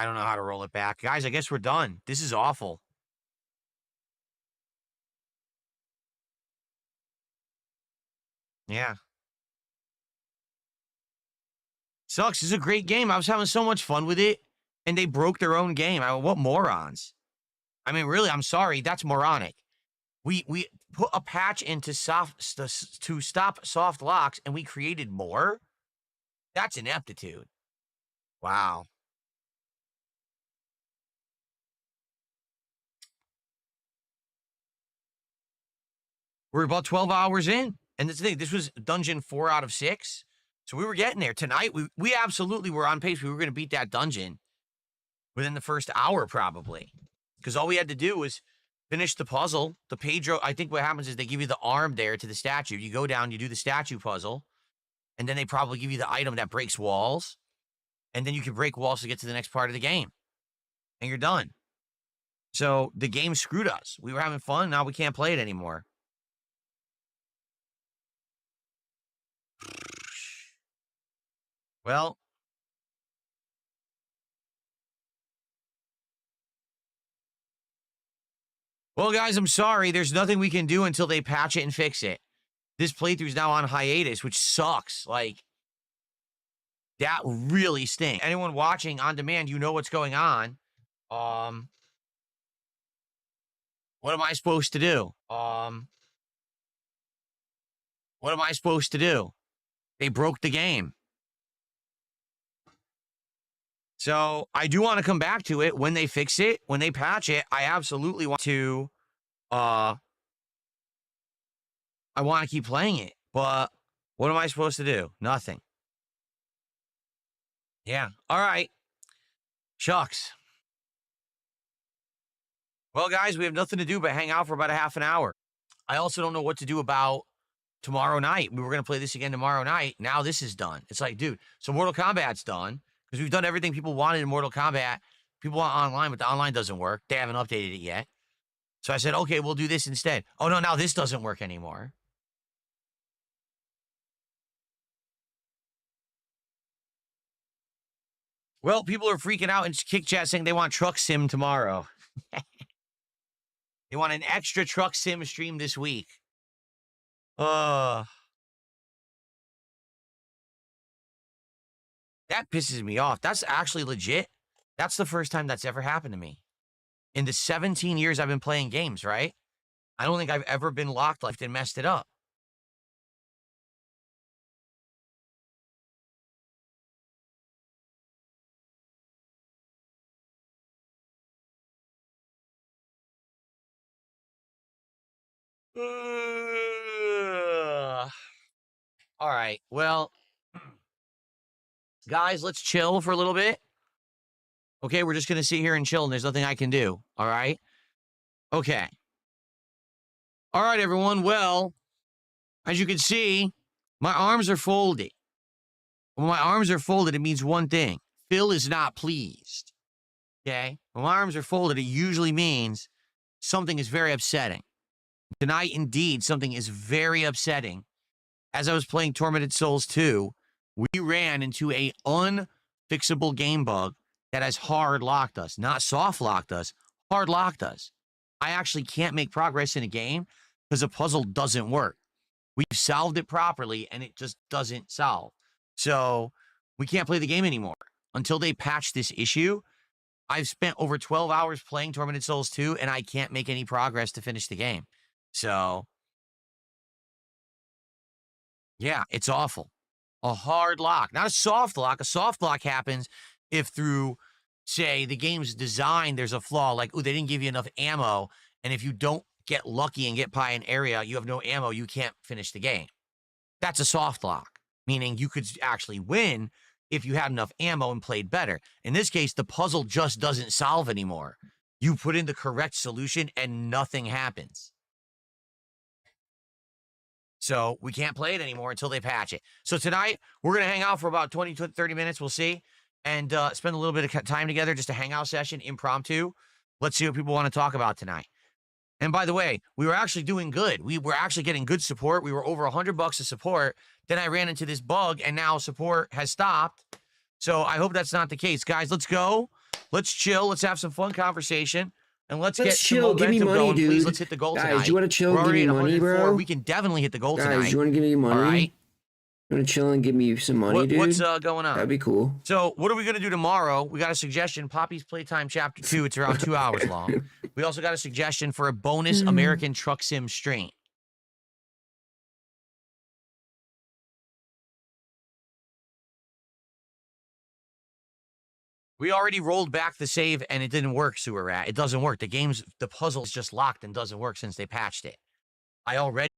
don't know how to roll it back. Guys, I guess we're done. This is awful. Yeah. Sucks. It's a great game. I was having so much fun with it, and they broke their own game. I mean, what morons? I mean, really, I'm sorry. That's moronic. We put a patch into to stop soft locks, and we created more? That's ineptitude. Wow. We're about 12 hours in. And this thing, this was dungeon 4 out of 6. So we were getting there. Tonight, we absolutely were on pace. We were going to beat that dungeon within the first hour, probably. Because all we had to do was finish the puzzle. The Pedro, I think what happens is they give you the arm there to the statue. You go down, you do the statue puzzle. And then they probably give you the item that breaks walls. And then you can break walls to get to the next part of the game. And you're done. So the game screwed us. We were having fun. Now we can't play it anymore. Well, guys, I'm sorry. There's nothing we can do until they patch it and fix it. This playthrough's now on hiatus, which sucks. Like, that really stinks. Anyone watching on demand, you know what's going on. What am I supposed to do? What am I supposed to do? They broke the game. So I do want to come back to it when they fix it, when they patch it. I absolutely want to I want to keep playing it, but what am I supposed to do? Nothing. Yeah. All right. Shucks. Well, guys, we have nothing to do but hang out for about a half an hour. I also don't know what to do about tomorrow night. We were going to play this again tomorrow night. Now this is done. It's like, dude, so Mortal Kombat's done because we've done everything people wanted in Mortal Kombat. People want online, but the online doesn't work. They haven't updated it yet. So I said, okay, we'll do this instead. Oh, no, now this doesn't work anymore. Well, people are freaking out in Kick Chat saying they want Truck Sim tomorrow. They want an extra Truck Sim stream this week. That pisses me off. That's actually legit. That's the first time that's ever happened to me. In the 17 years I've been playing games, right? I don't think I've ever been locked left and messed it up. All right. Well, guys, let's chill for a little bit. Okay, we're just going to sit here and chill, and there's nothing I can do. All right? Okay. All right, everyone. Well, as you can see, my arms are folded. When my arms are folded, it means one thing. Phil is not pleased. Okay? When my arms are folded, it usually means something is very upsetting. Tonight, indeed, something is very upsetting. As I was playing Tormented Souls 2, we ran into a unfixable game bug that has hard locked us. Not soft locked us, hard locked us. I actually can't make progress in a game because the puzzle doesn't work. We've solved it properly, and it just doesn't solve. So we can't play the game anymore. Until they patch this issue, I've spent over 12 hours playing Tormented Souls 2, and I can't make any progress to finish the game. So, yeah, it's awful. A hard lock, not a soft lock. A soft lock happens if through, say, the game's design, there's a flaw, like, oh, they didn't give you enough ammo, and if you don't get lucky and get by an area, you have no ammo, you can't finish the game. That's a soft lock, meaning you could actually win if you had enough ammo and played better. In this case, the puzzle just doesn't solve anymore. You put in the correct solution and nothing happens. So we can't play it anymore until they patch it. So tonight, we're going to hang out for about 20 to 30 minutes. We'll see. And spend a little bit of time together, just a hangout session, impromptu. Let's see what people want to talk about tonight. And by the way, we were actually doing good. We were actually getting good support. We were over $100 of support. Then I ran into this bug, and now support has stopped. So I hope that's not the case. Guys, let's go. Let's chill. Let's have some fun conversation. And let's get chill. some Give me momentum money, going. dude. Please, let's hit the goal Guys, tonight. you want to chill? We're Give already me at money, 104. bro. We can definitely hit the goal tonight. Guys, you want to give me money? All right. You want to chill and give me some money, dude? What's going on? That'd be cool. So what are we going to do tomorrow? We got a suggestion, Poppy's Playtime Chapter 2. It's around 2 hours long. We also got a suggestion for a bonus American Truck Sim stream. We already rolled back the save, and it didn't work, Sewer Rat. It doesn't work. The puzzle's just locked and doesn't work since they patched it. I already...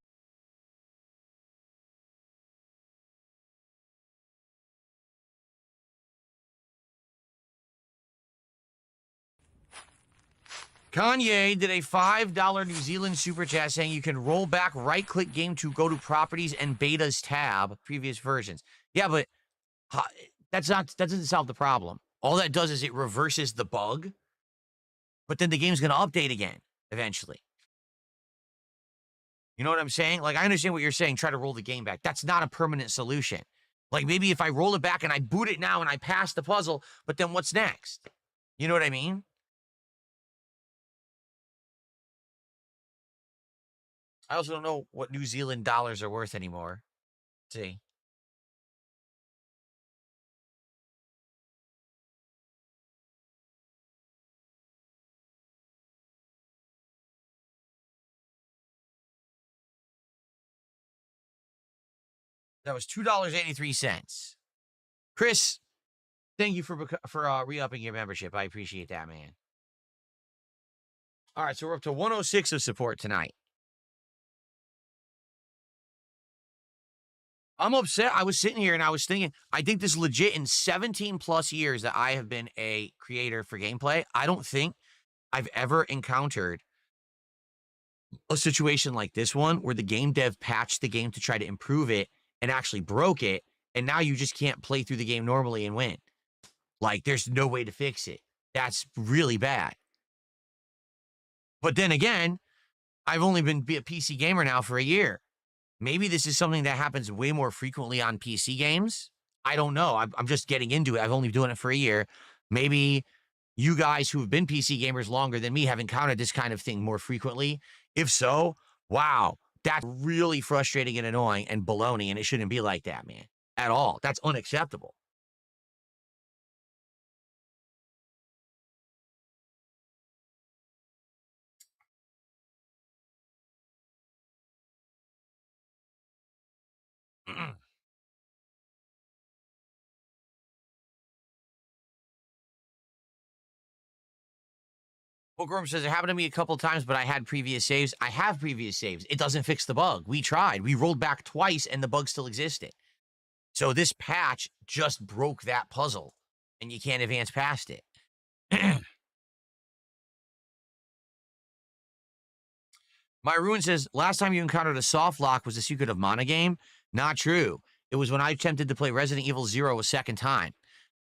Kanye did a $5 New Zealand super chat saying you can roll back, right-click game to go to properties and betas tab, previous versions. Yeah, but that doesn't solve the problem. All that does is it reverses the bug, but then the game's going to update again eventually. You know what I'm saying? Like, I understand what you're saying, try to roll the game back. That's not a permanent solution. Like, maybe if I roll it back and I boot it now and I pass the puzzle, but then what's next? You know what I mean? I also don't know what New Zealand dollars are worth anymore. Let's see. That was $2.83. Chris, thank you for re-upping your membership. I appreciate that, man. All right, so we're up to 106 of support tonight. I'm upset. I was sitting here and I was thinking, I think this legit in 17 plus years that I have been a creator for gameplay, I don't think I've ever encountered a situation like this one where the game dev patched the game to try to improve it and actually broke it. And now you just can't play through the game normally and win. Like, there's no way to fix it. That's really bad. But then again, I've only been a PC gamer now for a year. Maybe this is something that happens way more frequently on PC games. I don't know. I'm just getting into it. I've only been doing it for a year. Maybe you guys who've been PC gamers longer than me have encountered this kind of thing more frequently. If so, wow, that's really frustrating and annoying and baloney, and it shouldn't be like that, man, at all. That's unacceptable. Bookworm says, it happened to me a couple times, but I had previous saves. I have previous saves. It doesn't fix the bug. We tried. We rolled back twice, and the bug still existed. So this patch just broke that puzzle, and you can't advance past it. My Ruin says, last time you encountered a soft lock was the Secret of Mana game. Not true. It was when I attempted to play Resident Evil 0 a second time.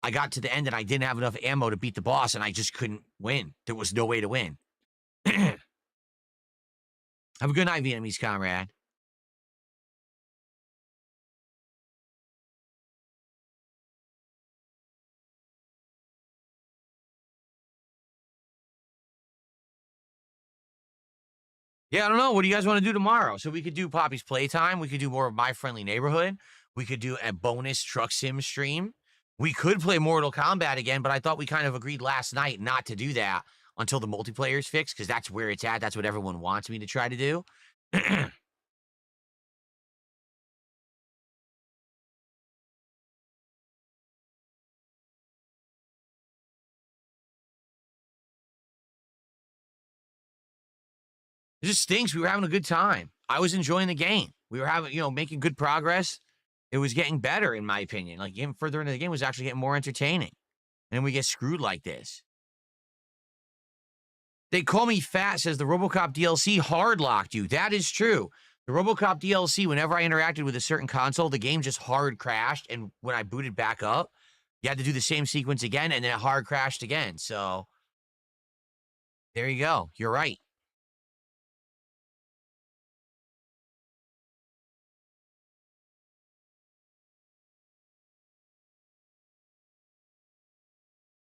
I got to the end and I didn't have enough ammo to beat the boss, and I just couldn't win. There was no way to win. Have a good night, Vietnamese comrade. Yeah, I don't know. What do you guys want to do tomorrow? So we could do Poppy's Playtime. We could do more of My Friendly Neighborhood. We could do a bonus truck sim stream. We could play Mortal Kombat again, but I thought we kind of agreed last night not to do that until the multiplayer is fixed, because that's where it's at. That's what everyone wants me to try to do. It just stinks. We were having a good time. I was enjoying the game. We were having, making good progress. It was getting better, in my opinion. Like, getting further into the game was actually getting more entertaining. And then we get screwed like this. They call me fat, says the RoboCop DLC hard locked you. That is true. The RoboCop DLC, whenever I interacted with a certain console, the game just hard crashed. And when I booted back up, you had to do the same sequence again, and then it hard crashed again. So, there you go. You're right.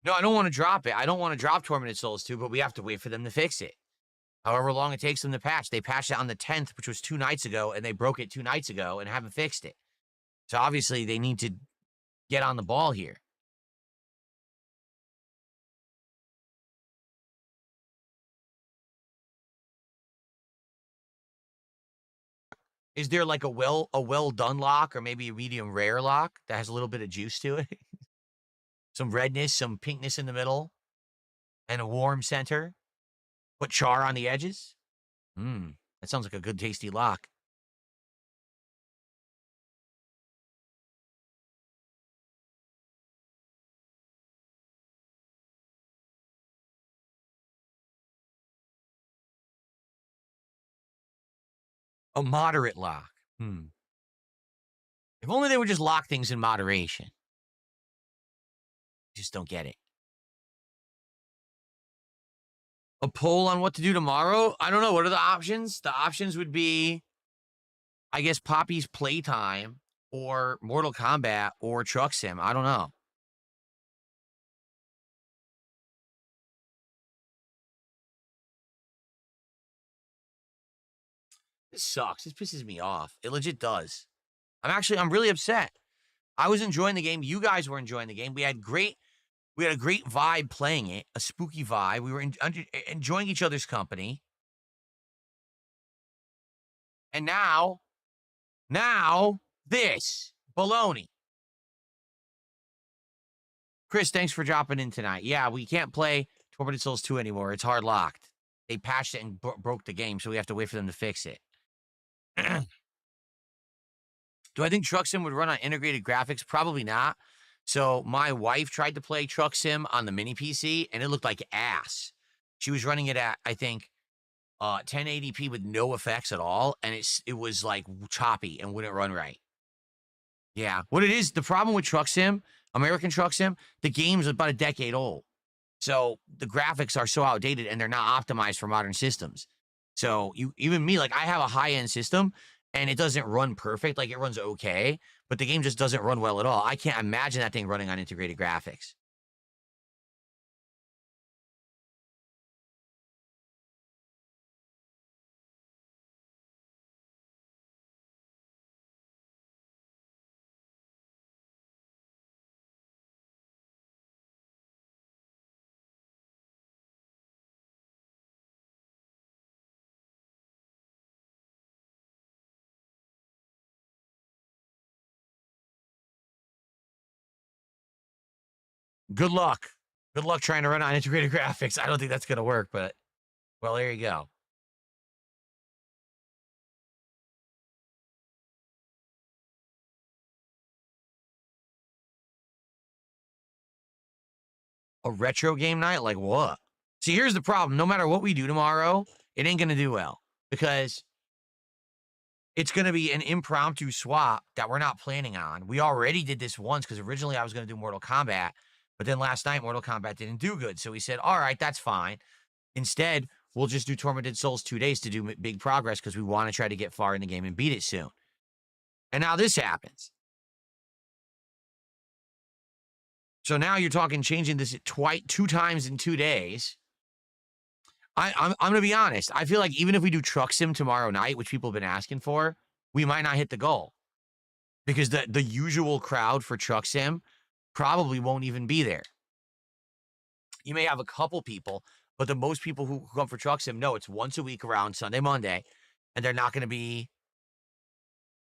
No, I don't want to drop it. I don't want to drop Tormented Souls 2, but we have to wait for them to fix it. However long it takes them to patch. They patched it on the 10th, which was 2 nights ago, and they broke it 2 nights ago and haven't fixed it. So obviously they need to get on the ball here. Is there like a well done lock, or maybe a medium rare lock that has a little bit of juice to it? Some redness, some pinkness in the middle, and a warm center. Put char on the edges. That sounds like a good tasty lock. A moderate lock. If only they would just lock things in moderation. Just don't get it. A poll on what to do tomorrow? I don't know. What are the options? The options would be, I guess, Poppy's Playtime or Mortal Kombat or Truck Sim. I don't know. This sucks. This pisses me off. It legit does. I'm really upset. I was enjoying the game. You guys were enjoying the game. We had a great vibe playing it, a spooky vibe. We were enjoying each other's company. And now, this baloney. Chris, thanks for dropping in tonight. Yeah, we can't play Tormented Souls 2 anymore. It's hard locked. they patched it and broke the game, so we have to wait for them to fix it. Do I think Truck Sim would run on integrated graphics? Probably not. So my wife tried to play Truck Sim on the mini PC, and it looked like ass. She was running it at, I think, 1080p with no effects at all, and it was like choppy and wouldn't run right. Yeah, what it is, the problem with Truck Sim, American Truck Sim, the game's about a decade old. So the graphics are so outdated and they're not optimized for modern systems. So even me, like I have a high-end system and it doesn't run perfect. Like it runs okay, but the game just doesn't run well at all. I can't imagine that thing running on integrated graphics. Good luck. Good luck trying to run on integrated graphics. I don't think that's going to work, but well, there you go. A retro game night? Like what? See, here's the problem. No matter what we do tomorrow, it ain't going to do well because it's going to be an impromptu swap that we're not planning on. We already did this once because originally I was going to do Mortal Kombat, but then last night Mortal Kombat didn't do good. So we said, all right, that's fine. Instead, we'll just do Tormented Souls 2 days to do big progress because we want to try to get far in the game and beat it soon. And now this happens. So now you're talking changing this 2 times in 2 days. I'm going to be honest. I feel like even if we do Truck Sim tomorrow night, which people have been asking for, we might not hit the goal. Because the usual crowd for Truck Sim probably won't even be there. You may have a couple people, but the most people who come for Truck Sim know it's once a week around Sunday, Monday, and they're not going to be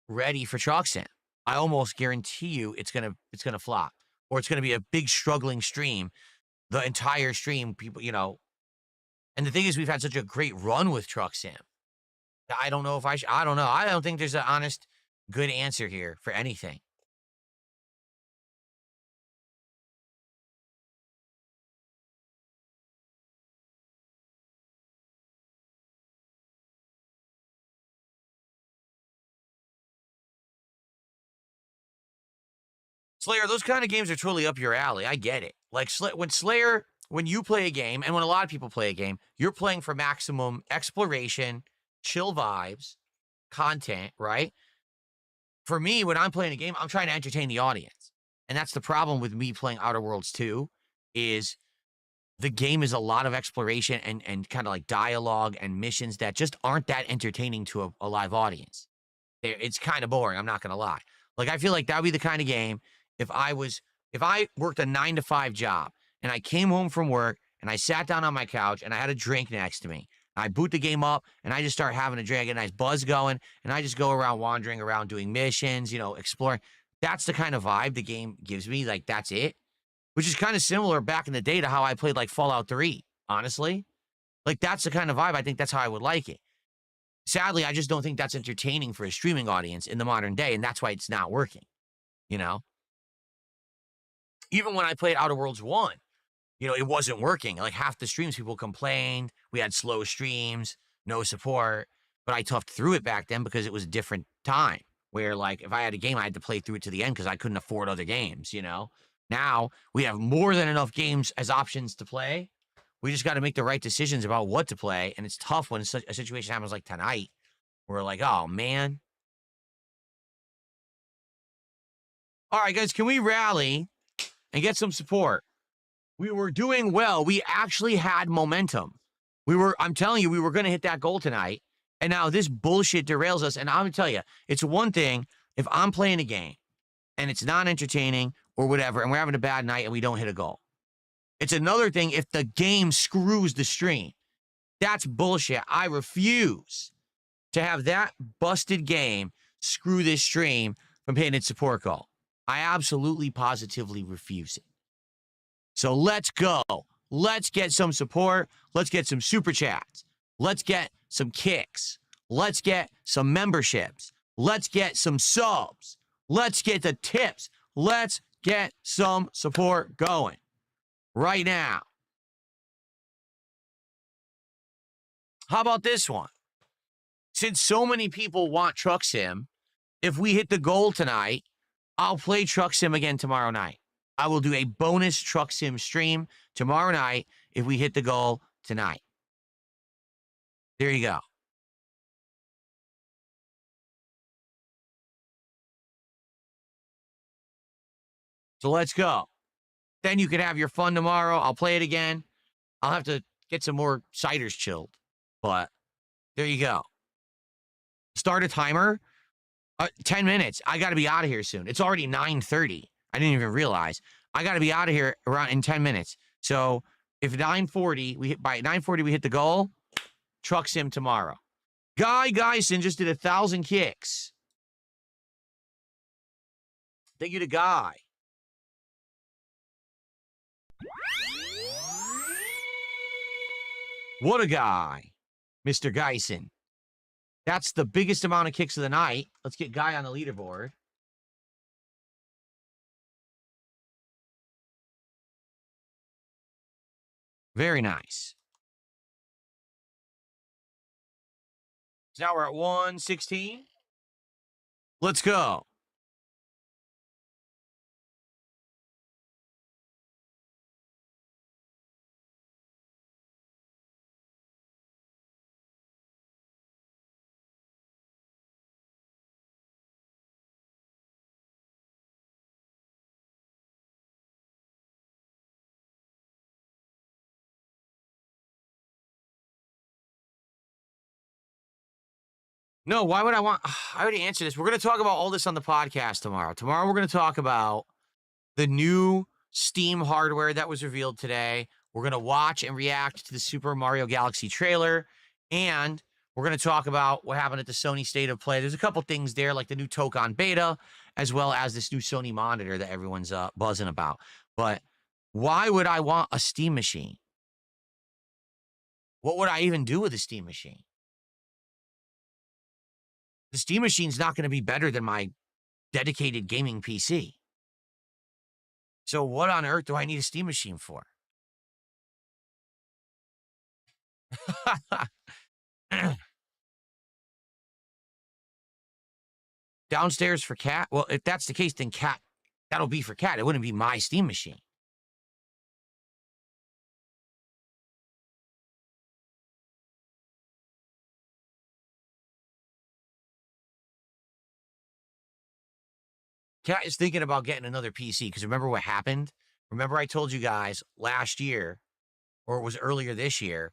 ready for Truck Sim. I almost guarantee you it's gonna flop. Or it's going to be a big struggling stream. The entire stream, people, you know. And the thing is, we've had such a great run with Truck Sim. I don't know if I don't know. I don't think there's an honest, good answer here for anything. Slayer, those kind of games are totally up your alley. I get it. Like when you play a game, and when a lot of people play a game, you're playing for maximum exploration, chill vibes, content, right? For me, when I'm playing a game, I'm trying to entertain the audience. And that's the problem with me playing Outer Worlds 2, is the game is a lot of exploration and kind of like dialogue and missions that just aren't that entertaining to a live audience. It's kind of boring, I'm not going to lie. Like, I feel like that would be the kind of game if I worked a 9-to-5 job and I came home from work and I sat down on my couch and I had a drink next to me. I boot the game up and I just start having a drink, I get a nice buzz going, and I just go around wandering around doing missions, you know, exploring. That's the kind of vibe the game gives me. Like, that's it. Which is kind of similar back in the day to how I played like Fallout 3, honestly. Like, that's the kind of vibe. I think that's how I would like it. Sadly, I just don't think that's entertaining for a streaming audience in the modern day, and that's why it's not working, you know? Even when I played Outer Worlds 1, you know, it wasn't working. Like, half the streams, people complained. We had slow streams, no support. But I toughed through it back then because it was a different time where, like, if I had a game, I had to play through it to the end because I couldn't afford other games, you know? Now, we have more than enough games as options to play. We just got to make the right decisions about what to play. And it's tough when such a situation happens like tonight. We're like, oh, man. All right, guys, can we rally and get some support? We were doing well. We actually had momentum. I'm telling you, we were going to hit that goal tonight. And now this bullshit derails us. And I'm going to tell you, it's one thing if I'm playing a game and it's not entertaining or whatever, and we're having a bad night and we don't hit a goal. It's another thing if the game screws the stream. That's bullshit. I refuse to have that busted game screw this stream from hitting its support goal. I absolutely, positively refuse it. So let's go. Let's get some support. Let's get some super chats. Let's get some kicks. Let's get some memberships. Let's get some subs. Let's get the tips. Let's get some support going right now. How about this one? Since so many people want Truck Sim, if we hit the goal tonight, I'll play Truck Sim again tomorrow night. I will do a bonus Truck Sim stream tomorrow night if we hit the goal tonight. There you go. So let's go. Then you can have your fun tomorrow. I'll play it again. I'll have to get some more ciders chilled. But there you go. Start a timer. 10 minutes. I got to be out of here soon. It's already 9:30. I didn't even realize. I got to be out of here around in 10 minutes. So if 9:40, by 9:40 we hit the goal, Truck Sim tomorrow. Guy Geisen just did 1,000 kicks. Thank you to Guy. What a guy, Mr. Geisen. That's the biggest amount of kicks of the night. Let's get Guy on the leaderboard. Very nice. So now we're at 116. Let's go. No, why would I want... I already answered this. We're going to talk about all this on the podcast tomorrow. Tomorrow we're going to talk about the new Steam hardware that was revealed today. We're going to watch and react to the Super Mario Galaxy trailer. And we're going to talk about what happened at the Sony State of Play. There's a couple things there, like the new Tokon beta, as well as this new Sony monitor that everyone's buzzing about. But why would I want a Steam machine? What would I even do with a Steam machine? The Steam machine's not going to be better than my dedicated gaming PC. So what on earth do I need a Steam machine for? Downstairs for Cat? Well, if that's the case, then Cat, that'll be for Cat. It wouldn't be my Steam machine. Cat is thinking about getting another PC because remember what happened? Remember I told you guys last year, or it was earlier this year,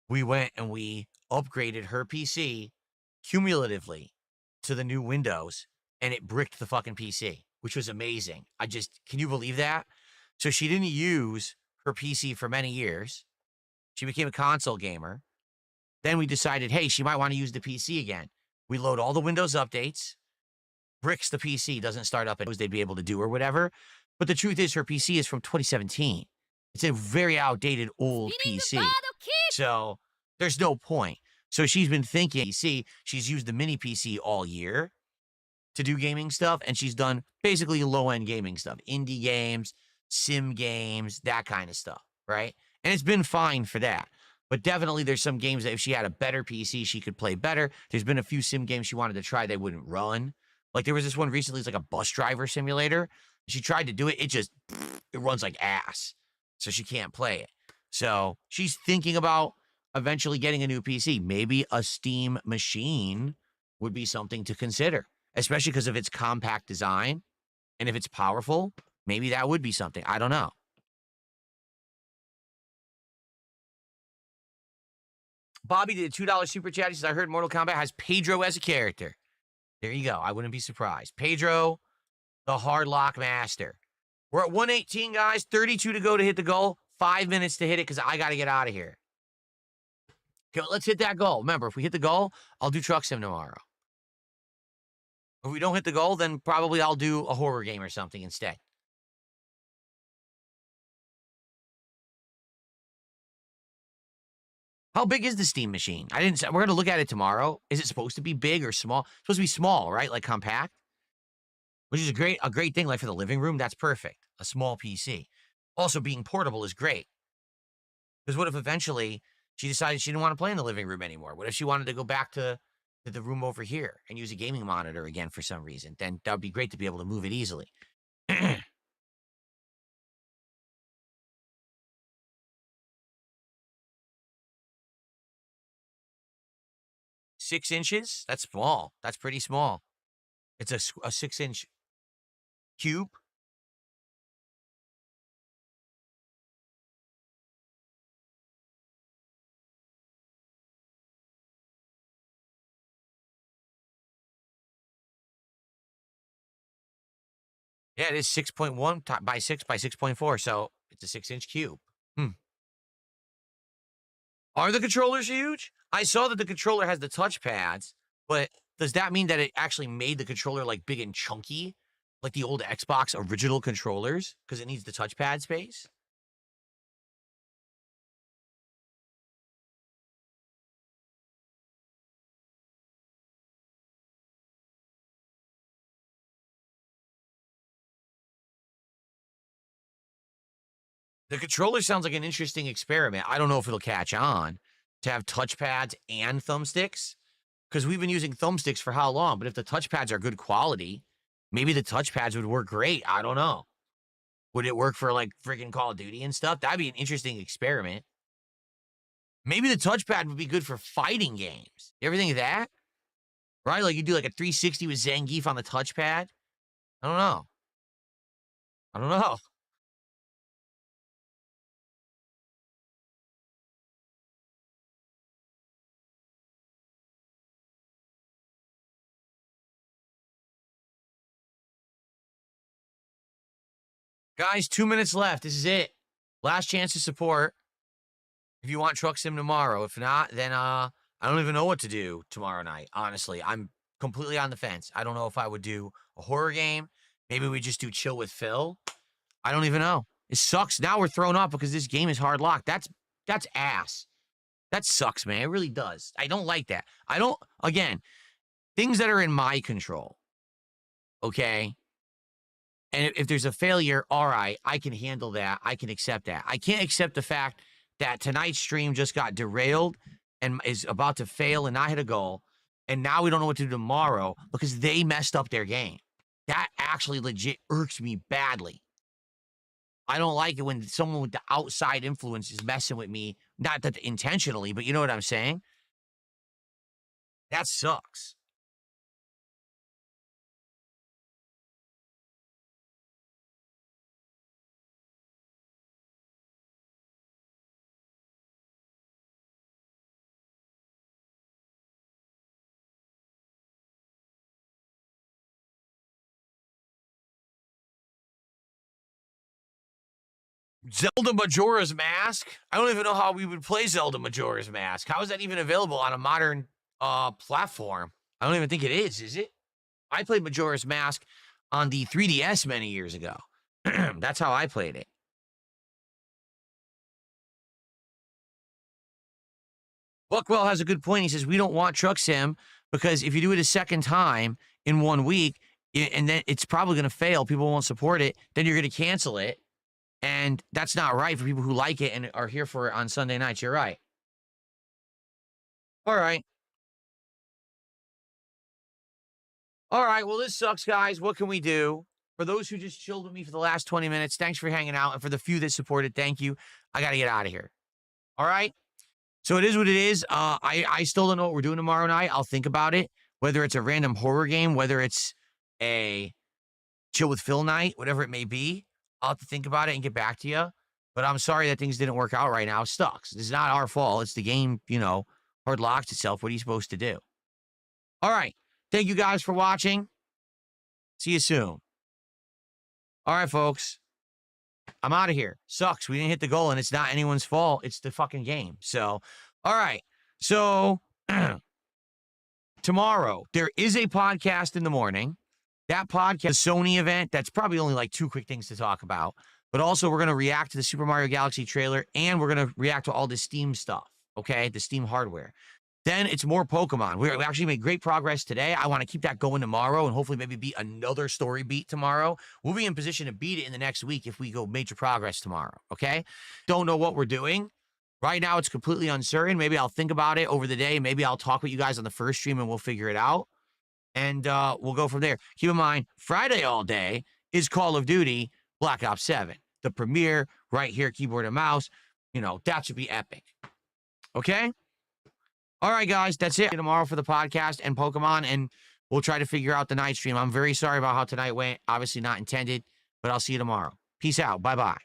we went and we upgraded her PC cumulatively to the new Windows, and it bricked the fucking PC, which was amazing. Can you believe that? So she didn't use her PC for many years. She became a console gamer. Then we decided, hey, she might want to use the PC again. We load all the Windows updates, bricks the PC, doesn't start up as they'd be able to do or whatever. But the truth is her PC is from 2017. It's a very outdated old PC. So there's no point. So she's been thinking, she's used the mini PC all year to do gaming stuff, and she's done basically low-end gaming stuff, indie games, sim games, that kind of stuff, right? And it's been fine for that. But definitely there's some games that if she had a better PC, she could play better. There's been a few sim games she wanted to try they wouldn't run. Like there was this one recently, it's like a bus driver simulator. She tried to do it. It runs like ass. So she can't play it. So she's thinking about eventually getting a new PC. Maybe a Steam machine would be something to consider, especially because of its compact design. And if it's powerful, maybe that would be something. I don't know. Bobby did a $2 super chat. He says, I heard Mortal Kombat has Pedro as a character. There you go. I wouldn't be surprised. Pedro, the hard lock master. We're at 118, guys. 32 to go to hit the goal. 5 minutes to hit it because I got to get out of here. Okay, let's hit that goal. Remember, if we hit the goal, I'll do Truck Sim tomorrow. If we don't hit the goal, then probably I'll do a horror game or something instead. How big is the Steam machine? I didn't say, we're going to look at it tomorrow. Is it supposed to be big or small? It's supposed to be small, right? Like compact, which is a great thing. Like for the living room, that's perfect. A small PC. Also being portable is great. Because what if eventually she decided she didn't want to play in the living room anymore? What if she wanted to go back to the room over here and use a gaming monitor again for some reason? Then that would be great to be able to move it easily. 6 inches? That's small. That's pretty small. It's a 6-inch cube. Yeah, it is 6.1 by 6 by 6.4. So it's a 6-inch cube. Are the controllers huge? I saw that the controller has the touchpads, but does that mean that it actually made the controller like big and chunky, like the old Xbox original controllers, because it needs the touchpad space? The controller sounds like an interesting experiment. I don't know if it'll catch on to have touchpads and thumbsticks, because we've been using thumbsticks for how long? But if the touchpads are good quality, maybe the touchpads would work great. I don't know. Would it work for like freaking Call of Duty and stuff? That'd be an interesting experiment. Maybe the touchpad would be good for fighting games. You ever think of that? Right? Like you do like a 360 with Zangief on the touchpad? I don't know. I don't know. Guys, 2 minutes left. This is it. Last chance to support. If you want Truck Sim tomorrow. If not, then I don't even know what to do tomorrow night. Honestly, I'm completely on the fence. I don't know if I would do a horror game. Maybe we just do Chill with Phil. I don't even know. It sucks. Now we're thrown off because this game is hard locked. That's ass. That sucks, man. It really does. I don't like that. Again, things that are in my control. Okay? And if there's a failure, all right, I can handle that. I can accept that. I can't accept the fact that tonight's stream just got derailed and is about to fail and not hit a goal. And now we don't know what to do tomorrow because they messed up their game. That actually legit irks me badly. I don't like it when someone with the outside influence is messing with me. Not that intentionally, but you know what I'm saying? That sucks. Zelda Majora's Mask? I don't even know how we would play Zelda Majora's Mask. How is that even available on a modern platform? I don't even think it is it? I played Majora's Mask on the 3DS many years ago. That's how I played it. Buckwell has a good point. He says, we don't want Truck Sim because if you do it a second time in 1 week, and then it's probably going to fail, people won't support it, then you're going to cancel it. And that's not right for people who like it and are here for it on Sunday nights. You're right. All right. All right. Well, this sucks, guys. What can we do? For those who just chilled with me for the last 20 minutes, thanks for hanging out. And for the few that supported, thank you. I got to get out of here. All right. So it is what it is. I still don't know what we're doing tomorrow night. I'll think about it. Whether it's a random horror game, whether it's a Chill with Phil night, whatever it may be. I'll have to think about it and get back to you. But I'm sorry that things didn't work out right now. It sucks. It's not our fault. It's the game, hard locks itself. What are you supposed to do? All right. Thank you guys for watching. See you soon. All right, folks. I'm out of here. Sucks. We didn't hit the goal, and it's not anyone's fault. It's the fucking game. So, all right. So, tomorrow, there is a podcast in the morning. That podcast, the Sony event, that's probably only like 2 quick things to talk about. But also, we're going to react to the Super Mario Galaxy trailer, and we're going to react to all this Steam stuff. okay, the Steam hardware. Then it's more Pokemon. We actually made great progress today. I want to keep that going tomorrow and hopefully maybe beat another story beat tomorrow. We'll be in position to beat it in the next week if we go major progress tomorrow, okay? Don't know what we're doing. Right now, it's completely uncertain. Maybe I'll think about it over the day. Maybe I'll talk with you guys on the first stream and we'll figure it out. And we'll go from there. Keep in mind, Friday all day is Call of Duty Black Ops 7. The premiere, right here, keyboard and mouse. You know, that should be epic. Okay? All right, guys, that's it. Tomorrow for the podcast and Pokemon, and we'll try to figure out the night stream. I'm very sorry about how tonight went. Obviously not intended, but I'll see you tomorrow. Peace out. Bye-bye.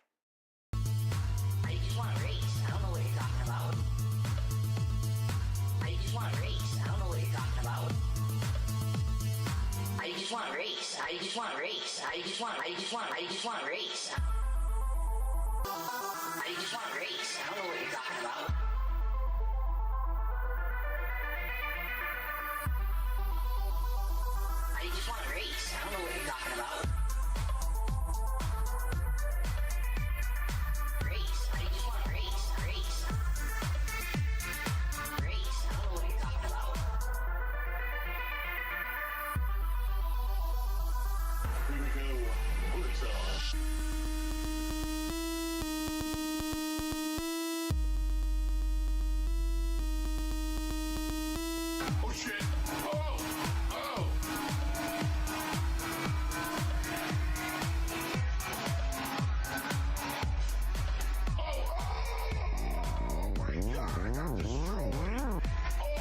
I just want to race. I don't know what you're talking about. I just want to race. I don't know what you're talking about. I just want to race. I just want to race. I just want to race. I just want to race. I just want to race. I don't know what you're talking about. I just want to race. I don't know what you're talking about. Race. I just want to race. Race. Race. I don't know what you're talking about. Here we go. Bullets on. Oh shit! Oh! Oh! Oh my god, I got destroyed. Oh,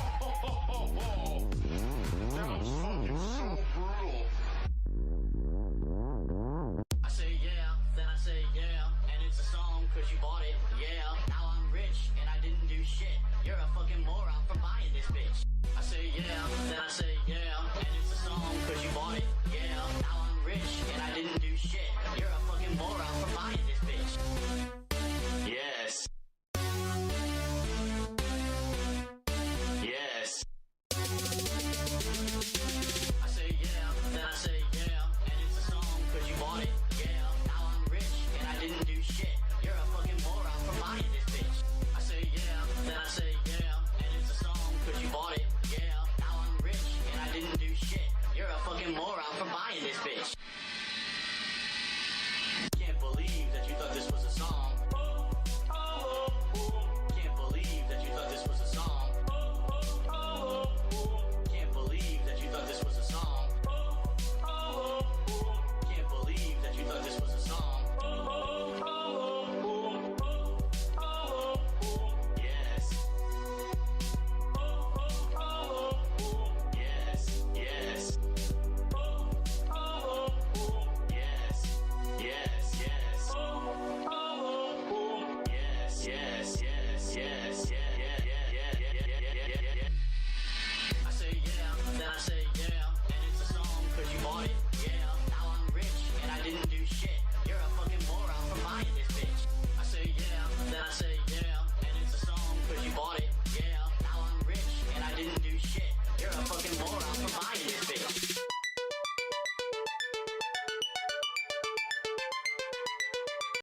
that was fucking so brutal. I say yeah, then I say yeah, and it's a song cause you bought it, yeah. Now I'm rich and I didn't do shit. You're a fucking moron for buying this bitch. I say yeah, then I say yeah, and it's a song cause you bought it, yeah. Now I'm rich and I didn't do shit. You're a fucking moron for buying this bitch.